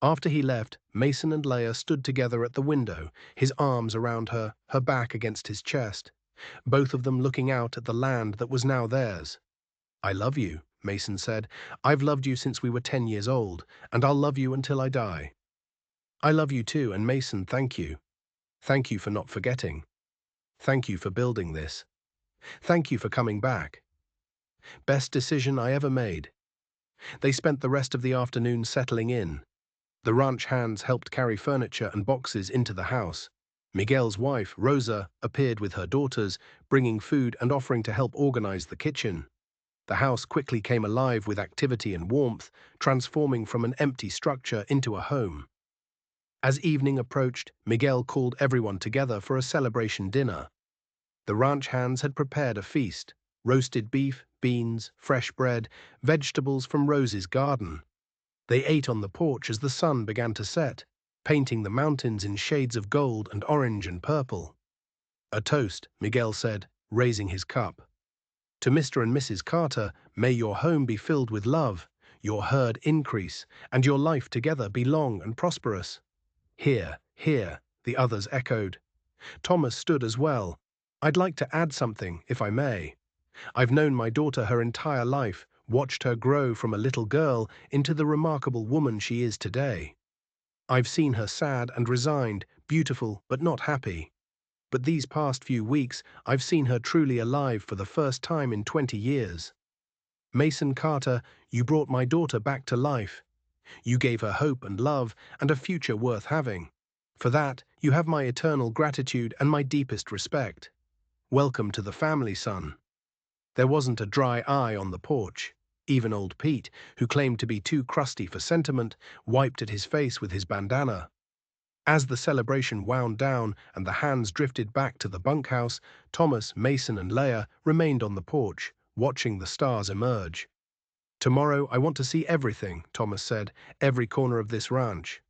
After he left, Mason and Leia stood together at the window, his arms around her, her back against his chest, both of them looking out at the land that was now theirs. "I love you," Mason said. "I've loved you since we were 10 years old, and I'll love you until I die." "I love you too, and Mason, thank you. Thank you for not forgetting. Thank you for building this. Thank you for coming back. Best decision I ever made." They spent the rest of the afternoon settling in. The ranch hands helped carry furniture and boxes into the house. Miguel's wife, Rosa, appeared with her daughters, bringing food and offering to help organize the kitchen. The house quickly came alive with activity and warmth, transforming from an empty structure into a home. As evening approached, Miguel called everyone together for a celebration dinner. The ranch hands had prepared a feast: roasted beef, beans, fresh bread, vegetables from Rose's garden. They ate on the porch as the sun began to set, painting the mountains in shades of gold and orange and purple. "A toast," Miguel said, raising his cup. "To Mr. and Mrs. Carter, may your home be filled with love, your herd increase, and your life together be long and prosperous." "Hear, hear," the others echoed. Thomas stood as well. "I'd like to add something, if I may. I've known my daughter her entire life, watched her grow from a little girl into the remarkable woman she is today. I've seen her sad and resigned, beautiful but not happy. But these past few weeks, I've seen her truly alive for the first time in 20 years. Mason Carter, you brought my daughter back to life. You gave her hope and love and a future worth having. For that, you have my eternal gratitude and my deepest respect. Welcome to the family, son." There wasn't a dry eye on the porch. Even old Pete, who claimed to be too crusty for sentiment, wiped at his face with his bandana. As the celebration wound down and the hands drifted back to the bunkhouse, Thomas, Mason, and Leia remained on the porch, watching the stars emerge. "Tomorrow I want to see everything," Thomas said, "every corner of this ranch.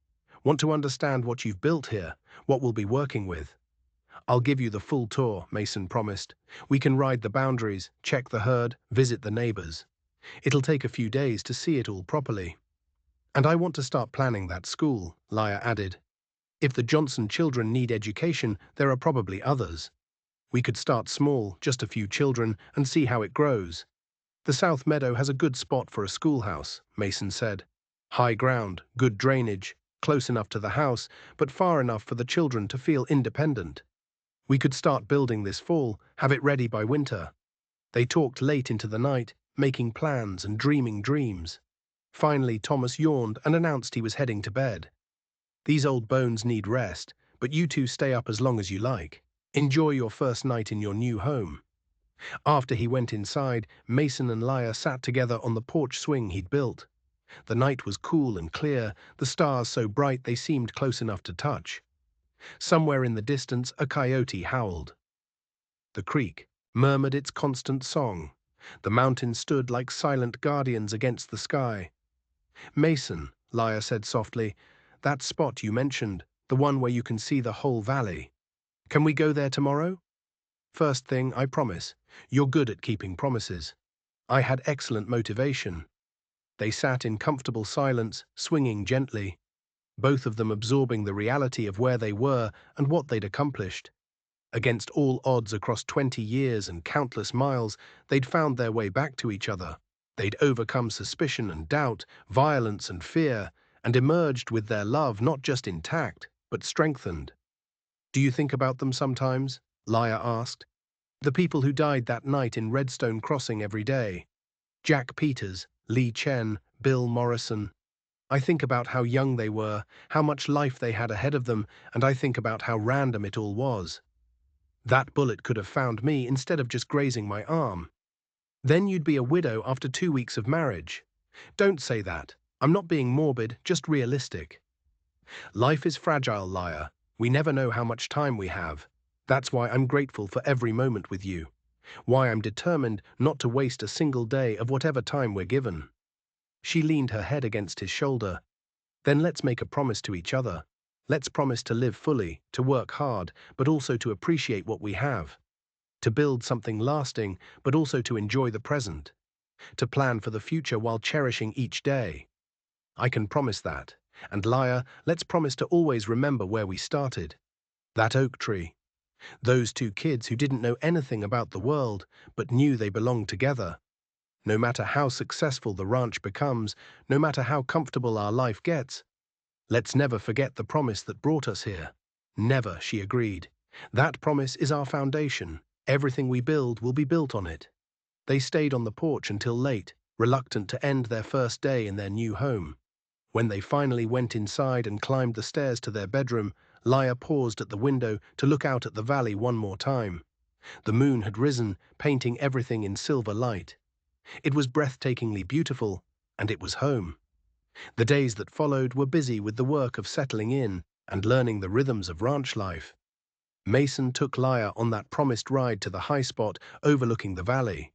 Want to understand what you've built here, what we'll be working with." "I'll give you the full tour," Mason promised. "We can ride the boundaries, check the herd, visit the neighbors. It'll take a few days to see it all properly." "And I want to start planning that school," Leia added. "If the Johnson children need education, there are probably others. We could start small, just a few children, and see how it grows." "The South Meadow has a good spot for a schoolhouse," Mason said. "High ground, good drainage, close enough to the house, but far enough for the children to feel independent. We could start building this fall, have it ready by winter. They talked late into the night, making plans and dreaming dreams. Finally, Thomas yawned and announced he was heading to bed. These old bones need rest, but you two stay up as long as you like. Enjoy your first night in your new home. After he went inside, Mason and Lyra sat together on the porch swing he'd built. The night was cool and clear, the stars so bright they seemed close enough to touch. Somewhere in the distance, a coyote howled. The creek murmured its constant song. The mountains stood like silent guardians against the sky. Mason, Lyra said softly, that spot you mentioned, the one where you can see the whole valley. Can we go there tomorrow? First thing, I promise. You're good at keeping promises. I had excellent motivation. They sat in comfortable silence, swinging gently, both of them absorbing the reality of where they were and what they'd accomplished. Against all odds across 20 years and countless miles, they'd found their way back to each other. They'd overcome suspicion and doubt, violence and fear, and emerged with their love not just intact, but strengthened. Do you think about them sometimes? Lyra asked. The people who died that night in Redstone Crossing every day. Jack Peters, Lee Chen, Bill Morrison. I think about how young they were, how much life they had ahead of them, and I think about how random it all was. That bullet could have found me instead of just grazing my arm. Then you'd be a widow after 2 weeks of marriage. Don't say that. I'm not being morbid, just realistic. Life is fragile, Lyra. We never know how much time we have. That's why I'm grateful for every moment with you. Why I'm determined not to waste a single day of whatever time we're given. She leaned her head against his shoulder. Then let's make a promise to each other. Let's promise to live fully, to work hard, but also to appreciate what we have. To build something lasting, but also to enjoy the present. To plan for the future while cherishing each day. I can promise that. And Lyra, let's promise to always remember where we started. That oak tree. Those two kids who didn't know anything about the world, but knew they belonged together. No matter how successful the ranch becomes, no matter how comfortable our life gets, let's never forget the promise that brought us here. Never, she agreed. That promise is our foundation. Everything we build will be built on it. They stayed on the porch until late, reluctant to end their first day in their new home. When they finally went inside and climbed the stairs to their bedroom, Lyra paused at the window to look out at the valley one more time. The moon had risen, painting everything in silver light. It was breathtakingly beautiful, and it was home. The days that followed were busy with the work of settling in and learning the rhythms of ranch life. Mason took Lyra on that promised ride to the high spot overlooking the valley.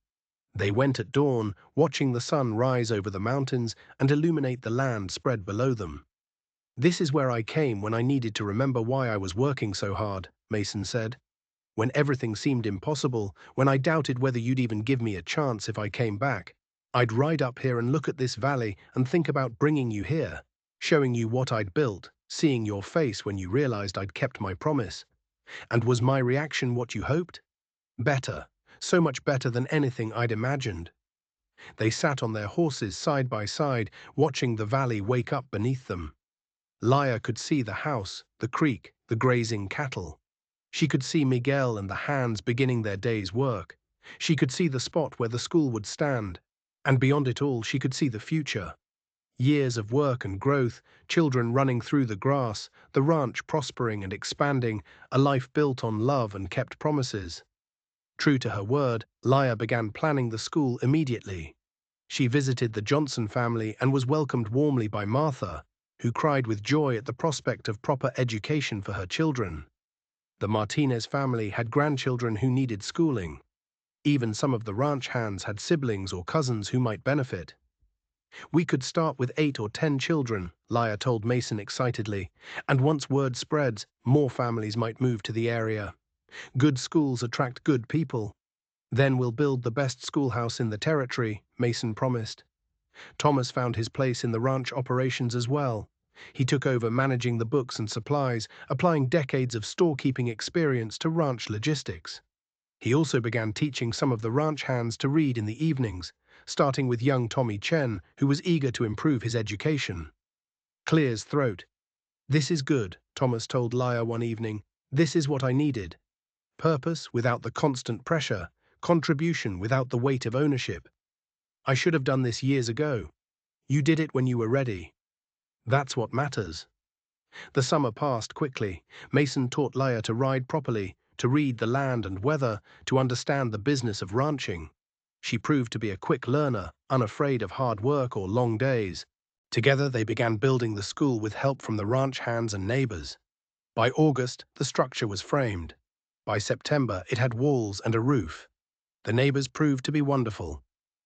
They went at dawn, watching the sun rise over the mountains and illuminate the land spread below them. This is where I came when I needed to remember why I was working so hard, Mason said. When everything seemed impossible, when I doubted whether you'd even give me a chance if I came back, I'd ride up here and look at this valley and think about bringing you here, showing you what I'd built, seeing your face when you realized I'd kept my promise. And was my reaction what you hoped? Better, so much better than anything I'd imagined. They sat on their horses side by side, watching the valley wake up beneath them. Lyra could see the house, the creek, the grazing cattle. She could see Miguel and the hands beginning their day's work. She could see the spot where the school would stand. And beyond it all, she could see the future. Years of work and growth, children running through the grass, the ranch prospering and expanding, a life built on love and kept promises. True to her word, Lyra began planning the school immediately. She visited the Johnson family and was welcomed warmly by Martha, who cried with joy at the prospect of proper education for her children. The Martinez family had grandchildren who needed schooling. Even some of the ranch hands had siblings or cousins who might benefit. We could start with 8 or 10 children, Lyra told Mason excitedly, and once word spreads, more families might move to the area. Good schools attract good people. Then we'll build the best schoolhouse in the territory, Mason promised. Thomas found his place in the ranch operations as well. He took over managing the books and supplies, applying decades of storekeeping experience to ranch logistics. He also began teaching some of the ranch hands to read in the evenings, starting with young Tommy Chen, who was eager to improve his education. Clear's throat. This is good, Thomas told Lyra one evening. This is what I needed. purpose without the constant pressure, contribution without the weight of ownership. I should have done this years ago. You did it when you were ready. That's what matters. The summer passed quickly. Mason taught Laya to ride properly, to read the land and weather, to understand the business of ranching. She proved to be a quick learner, unafraid of hard work or long days. Together they began building the school with help from the ranch hands and neighbors. By August, the structure was framed. By September, it had walls and a roof. The neighbors proved to be wonderful.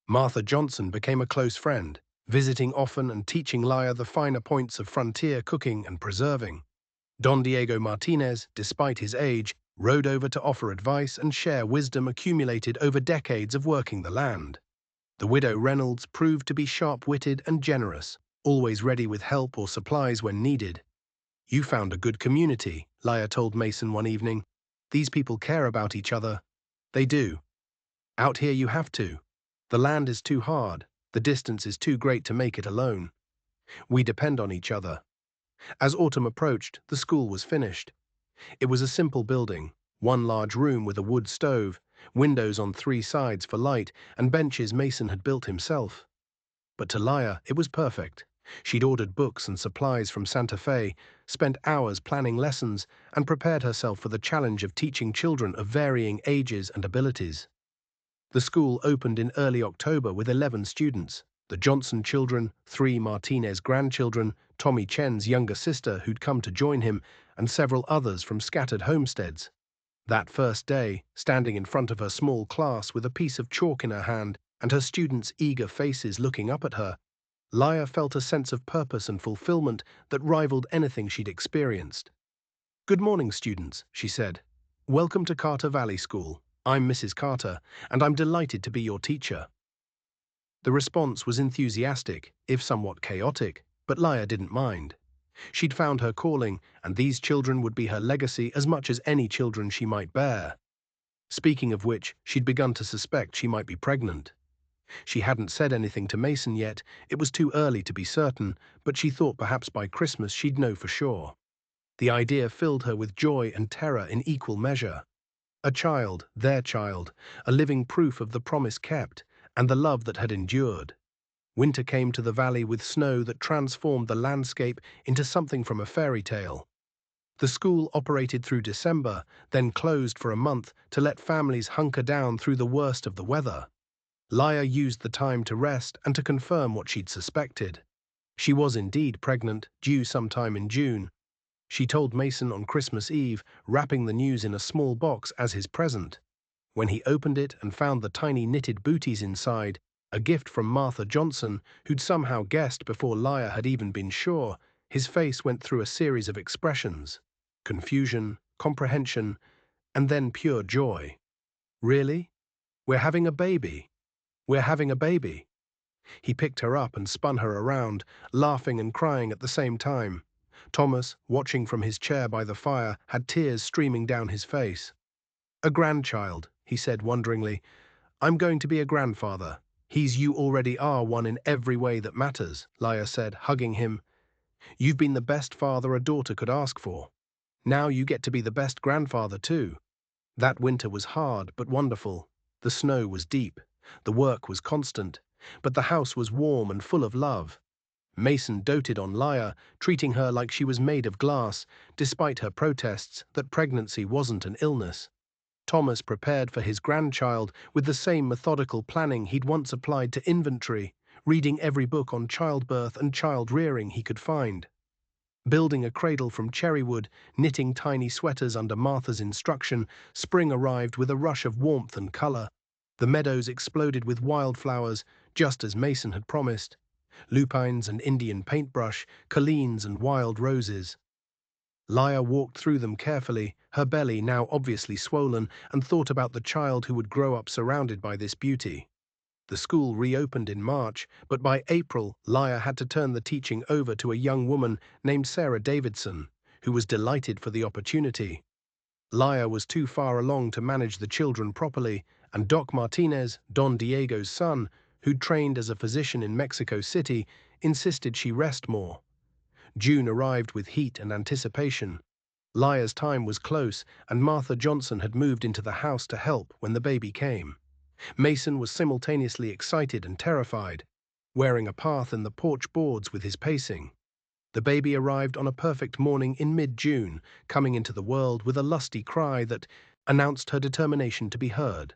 Martha Johnson became a close friend, visiting often and teaching Laya the finer points of frontier cooking and preserving. Don Diego Martinez, despite his age, rode over to offer advice and share wisdom accumulated over decades of working the land. The widow Reynolds proved to be sharp-witted and generous, always ready with help or supplies when needed. You found a good community, Laya told Mason one evening. These people care about each other. They do. Out here you have to. The land is too hard. The distance is too great to make it alone. We depend on each other. As autumn approached, the school was finished. It was a simple building, one large room with a wood stove, windows on 3 sides for light, and benches Mason had built himself. But to Laya, it was perfect. She'd ordered books and supplies from Santa Fe, spent hours planning lessons, and prepared herself for the challenge of teaching children of varying ages and abilities. The school opened in early October with 11 students, the Johnson children, 3 Martinez grandchildren, Tommy Chen's younger sister who'd come to join him, and several others from scattered homesteads. That first day, standing in front of her small class with a piece of chalk in her hand and her students' eager faces looking up at her, Laya felt a sense of purpose and fulfillment that rivaled anything she'd experienced. "Good morning, students," she said. "Welcome to Carter Valley School. I'm Mrs. Carter, and I'm delighted to be your teacher." The response was enthusiastic, if somewhat chaotic, but Laya didn't mind. She'd found her calling, and these children would be her legacy as much as any children she might bear. Speaking of which, she'd begun to suspect she might be pregnant. She hadn't said anything to Mason yet, it was too early to be certain, but she thought perhaps by Christmas she'd know for sure. The idea filled her with joy and terror in equal measure. A child, their child, a living proof of the promise kept, and the love that had endured. Winter came to the valley with snow that transformed the landscape into something from a fairy tale. The school operated through December, then closed for a month to let families hunker down through the worst of the weather. Laya used the time to rest and to confirm what she'd suspected. She was indeed pregnant, due sometime in June. She told Mason on Christmas Eve, wrapping the news in a small box as his present. When he opened it and found the tiny knitted booties inside, a gift from Martha Johnson, who'd somehow guessed before Laya had even been sure, his face went through a series of expressions: confusion, comprehension, and then pure joy. "Really? We're having a baby. We're having a baby." He picked her up and spun her around, laughing and crying at the same time. Thomas, watching from his chair by the fire, had tears streaming down his face. "A grandchild," he said wonderingly. "I'm going to be a grandfather." You already are one in every way that matters," Laya said, hugging him. "You've been the best father a daughter could ask for. Now you get to be the best grandfather too." That winter was hard but wonderful. The snow was deep. The work was constant. But the house was warm and full of love. Mason doted on Laya, treating her like she was made of glass, despite her protests that pregnancy wasn't an illness. Thomas prepared for his grandchild with the same methodical planning he'd once applied to inventory, reading every book on childbirth and child-rearing he could find. Building a cradle from cherry wood, knitting tiny sweaters under Martha's instruction, spring arrived with a rush of warmth and color. The meadows exploded with wildflowers, just as Mason had promised. Lupines and Indian paintbrush, colleens and wild roses. Laya walked through them carefully, her belly now obviously swollen, and thought about the child who would grow up surrounded by this beauty. The school reopened in March, but by April, Laya had to turn the teaching over to a young woman named Sarah Davidson, who was delighted for the opportunity. Laya was too far along to manage the children properly, and Doc Martinez, Don Diego's son, who'd trained as a physician in Mexico City, insisted she rest more. June arrived with heat and anticipation. Lia's time was close, and Martha Johnson had moved into the house to help when the baby came. Mason was simultaneously excited and terrified, wearing a path in the porch boards with his pacing. The baby arrived on a perfect morning in mid-June, coming into the world with a lusty cry that announced her determination to be heard.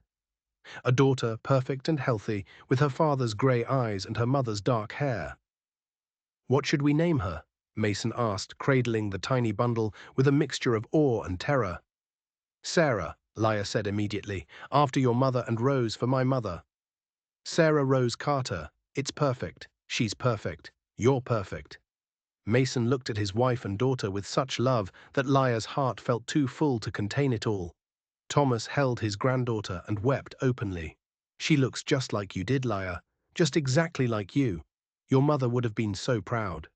A daughter, perfect and healthy, with her father's grey eyes and her mother's dark hair. "What should we name her?" Mason asked, cradling the tiny bundle with a mixture of awe and terror. "Sarah," Lia said immediately, "after your mother, and Rose for my mother. Sarah Rose Carter. It's perfect. She's perfect. You're perfect." Mason looked at his wife and daughter with such love that Lia's heart felt too full to contain it all. Thomas held his granddaughter and wept openly. "She looks just like you did, Lia. Just exactly like you. Your mother would have been so proud."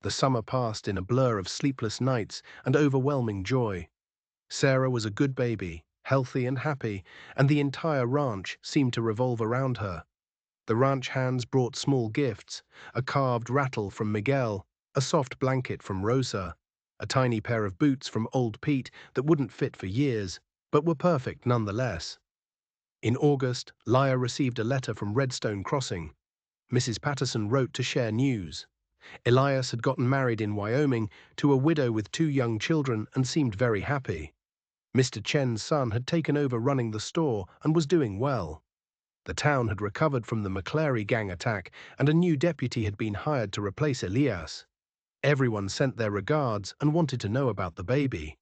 The summer passed in a blur of sleepless nights and overwhelming joy. Sarah was a good baby, healthy and happy, and the entire ranch seemed to revolve around her. The ranch hands brought small gifts: a carved rattle from Miguel, a soft blanket from Rosa, a tiny pair of boots from old Pete that wouldn't fit for years, but were perfect nonetheless. In August, Lia received a letter from Redstone Crossing. Mrs. Patterson wrote to share news. Elias had gotten married in Wyoming to a widow with 2 young children and seemed very happy. Mr. Chen's son had taken over running the store and was doing well. The town had recovered from the McClary gang attack, and a new deputy had been hired to replace Elias. Everyone sent their regards and wanted to know about the baby.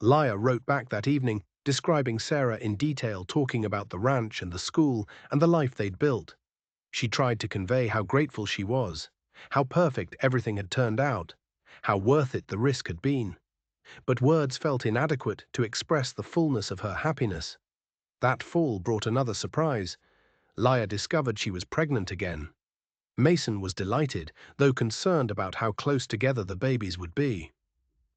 Lia wrote back that evening, describing Sarah in detail, talking about the ranch and the school and the life they'd built. She tried to convey how grateful she was, how perfect everything had turned out, how worth it the risk had been. But words felt inadequate to express the fullness of her happiness. That fall brought another surprise. Lia discovered she was pregnant again. Mason was delighted, though concerned about how close together the babies would be.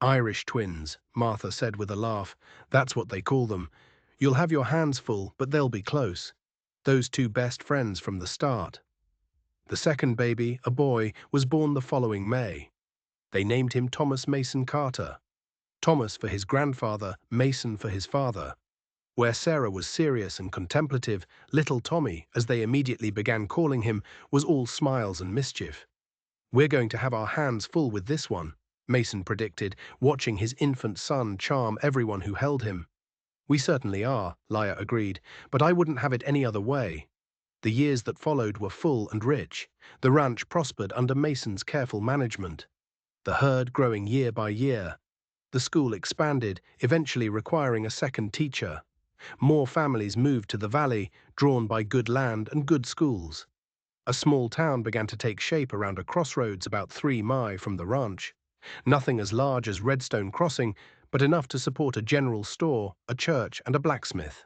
"Irish twins," Martha said with a laugh. "That's what they call them. You'll have your hands full, but they'll be close. Those 2 best friends from the start." The second baby, a boy, was born the following May. They named him Thomas Mason Carter. Thomas for his grandfather, Mason for his father. Where Sarah was serious and contemplative, little Tommy, as they immediately began calling him, was all smiles and mischief. "We're going to have our hands full with this one," Mason predicted, watching his infant son charm everyone who held him. "We certainly are," Lia agreed, "but I wouldn't have it any other way." The years that followed were full and rich. The ranch prospered under Mason's careful management. The herd growing year by year. The school expanded, eventually requiring a second teacher. More families moved to the valley, drawn by good land and good schools. A small town began to take shape around a crossroads about 3 miles from the ranch. Nothing as large as Redstone Crossing, but enough to support a general store, a church, and a blacksmith.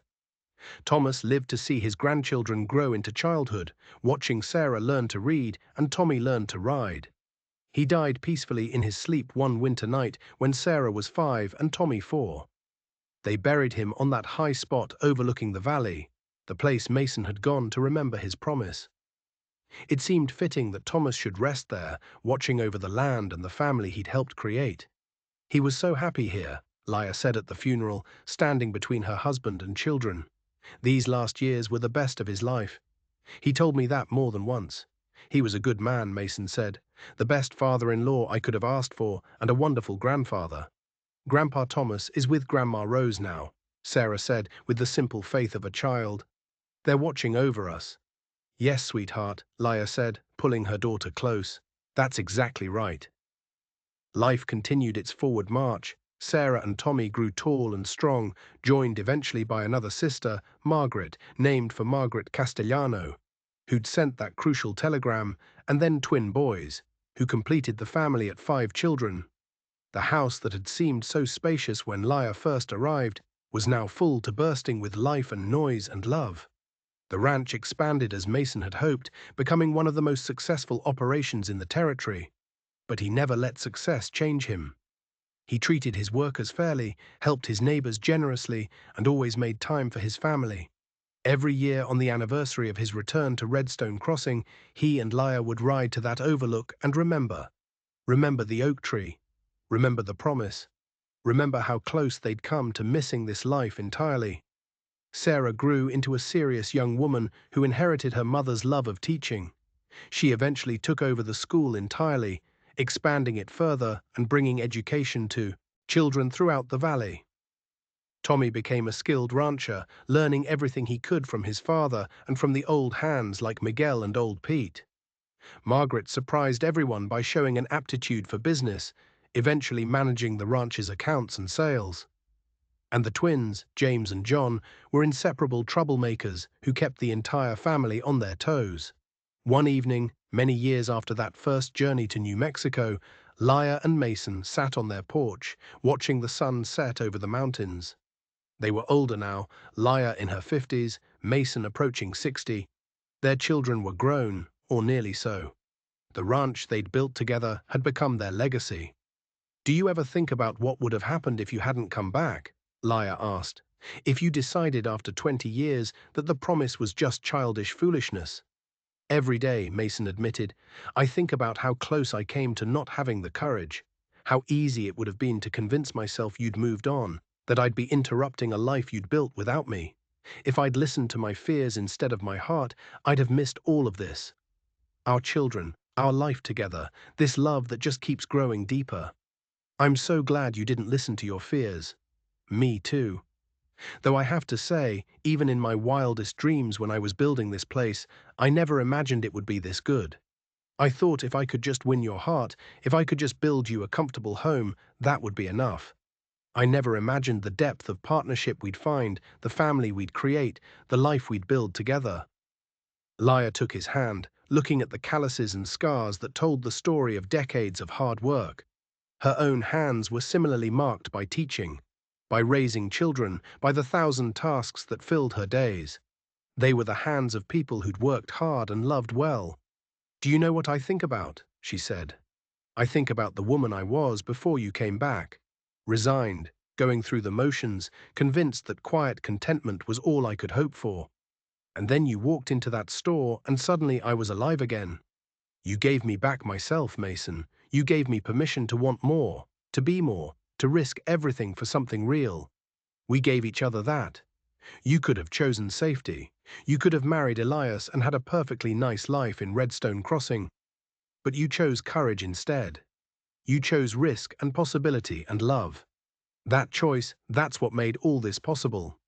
Thomas lived to see his grandchildren grow into childhood, watching Sarah learn to read and Tommy learn to ride. He died peacefully in his sleep one winter night when Sarah was 5 and Tommy 4. They buried him on that high spot overlooking the valley, the place Mason had gone to remember his promise. It seemed fitting that Thomas should rest there, watching over the land and the family he'd helped create. "He was so happy here," Lia said at the funeral, standing between her husband and children. "These last years were the best of his life. He told me that more than once. He was a good man," Mason said, "the best father-in-law I could have asked for, and a wonderful grandfather." "Grandpa Thomas is with Grandma Rose now," Sarah said with the simple faith of a child. "They're watching over us." "Yes, sweetheart," Lia said, pulling her daughter close. "That's exactly right." Life continued its forward march. Sarah and Tommy grew tall and strong, joined eventually by another sister, Margaret, named for Margaret Castellano, who'd sent that crucial telegram, and then twin boys, who completed the family at 5 children. The house that had seemed so spacious when Lia first arrived was now full to bursting with life and noise and love. The ranch expanded as Mason had hoped, becoming one of the most successful operations in the territory. But he never let success change him. He treated his workers fairly, helped his neighbors generously, and always made time for his family. Every year on the anniversary of his return to Redstone Crossing, he and Lia would ride to that overlook and remember. Remember the oak tree. Remember the promise. Remember how close they'd come to missing this life entirely. Sarah grew into a serious young woman who inherited her mother's love of teaching. She eventually took over the school entirely, expanding it further and bringing education to children throughout the valley. Tommy became a skilled rancher, learning everything he could from his father and from the old hands like Miguel and old Pete. Margaret surprised everyone by showing an aptitude for business, eventually managing the ranch's accounts and sales. And the twins, James and John, were inseparable troublemakers who kept the entire family on their toes. One evening, many years after that first journey to New Mexico, Lyra and Mason sat on their porch, watching the sun set over the mountains. They were older now, Lyra in her 50s, Mason approaching 60. Their children were grown, or nearly so. The ranch they'd built together had become their legacy. "Do you ever think about what would have happened if you hadn't come back?" Lyra asked. "If you decided after 20 years that the promise was just childish foolishness?" "Every day," Mason admitted, "I think about how close I came to not having the courage, how easy it would have been to convince myself you'd moved on, that I'd be interrupting a life you'd built without me. If I'd listened to my fears instead of my heart, I'd have missed all of this. Our children, our life together, this love that just keeps growing deeper. I'm so glad you didn't listen to your fears." "Me too. Though I have to say, even in my wildest dreams when I was building this place, I never imagined it would be this good. I thought if I could just win your heart, if I could just build you a comfortable home, that would be enough. I never imagined the depth of partnership we'd find, the family we'd create, the life we'd build together." Lyra took his hand, looking at the calluses and scars that told the story of decades of hard work. Her own hands were similarly marked by teaching, by raising children, by the 1,000 tasks that filled her days. They were the hands of people who'd worked hard and loved well. "Do you know what I think about?" she said. "I think about the woman I was before you came back. Resigned, going through the motions, convinced that quiet contentment was all I could hope for. And then you walked into that store and suddenly I was alive again. You gave me back myself, Mason. You gave me permission to want more, to be more, to risk everything for something real. We gave each other that. You could have chosen safety. You could have married Elias and had a perfectly nice life in Redstone Crossing. But you chose courage instead. You chose risk and possibility and love. That choice, that's what made all this possible."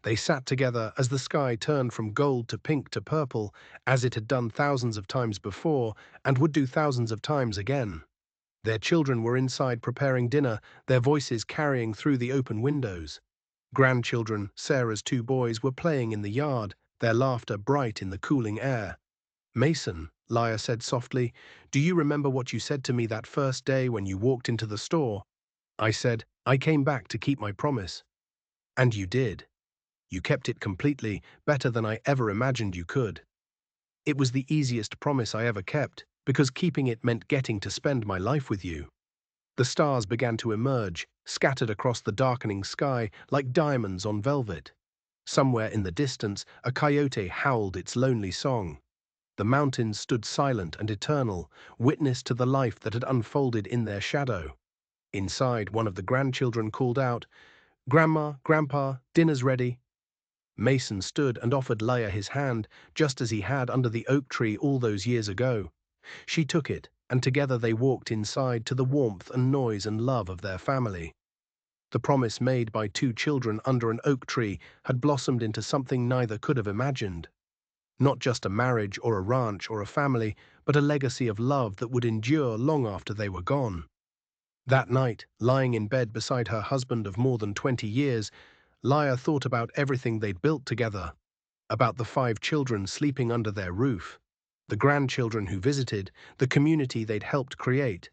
They sat together as the sky turned from gold to pink to purple, as it had done thousands of times before and would do thousands of times again. Their children were inside preparing dinner, their voices carrying through the open windows. Grandchildren, Sarah's 2 boys, were playing in the yard, their laughter bright in the cooling air. "Mason," Lyra said softly, "do you remember what you said to me that first day when you walked into the store?" "I said, I came back to keep my promise." "And you did. You kept it completely, better than I ever imagined you could. It was the easiest promise I ever kept, because keeping it meant getting to spend my life with you." The stars began to emerge, scattered across the darkening sky like diamonds on velvet. Somewhere in the distance, a coyote howled its lonely song. The mountains stood silent and eternal, witness to the life that had unfolded in their shadow. Inside, one of the grandchildren called out, "Grandma, Grandpa, dinner's ready." Mason stood and offered Lyra his hand, just as he had under the oak tree all those years ago. She took it, and together they walked inside to the warmth and noise and love of their family. The promise made by 2 children under an oak tree had blossomed into something neither could have imagined. Not just a marriage or a ranch or a family, but a legacy of love that would endure long after they were gone. That night, lying in bed beside her husband of more than 20 years, Lyra thought about everything they'd built together, about the 5 children sleeping under their roof, the grandchildren who visited, the community they'd helped create,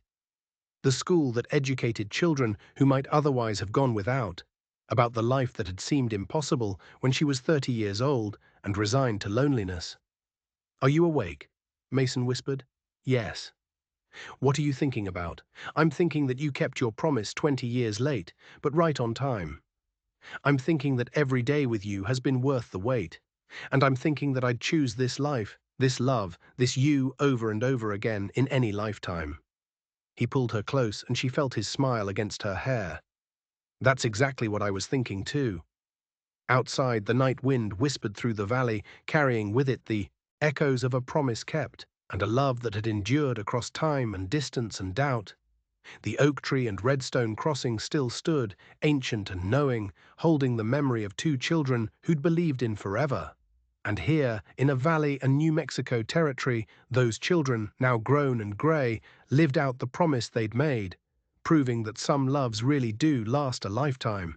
the school that educated children who might otherwise have gone without, about the life that had seemed impossible when she was 30 years old and resigned to loneliness. "Are you awake?" Mason whispered. "Yes." "What are you thinking about?" "I'm thinking that you kept your promise 20 years late, but right on time. I'm thinking that every day with you has been worth the wait. And I'm thinking that I'd choose this life, this love, this you over and over again in any lifetime." He pulled her close and she felt his smile against her hair. That's exactly what I was thinking too. Outside, the night wind whispered through the valley, carrying with it the echoes of a promise kept and a love that had endured across time and distance and doubt. The oak tree and Redstone Crossing still stood, ancient and knowing, holding the memory of two children who'd believed in forever. And here, in a valley and New Mexico territory, those children, now grown and grey, lived out the promise they'd made, proving that some loves really do last a lifetime.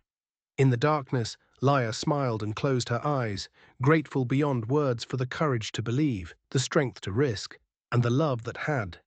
In the darkness, Laia smiled and closed her eyes, grateful beyond words for the courage to believe, the strength to risk, and the love that had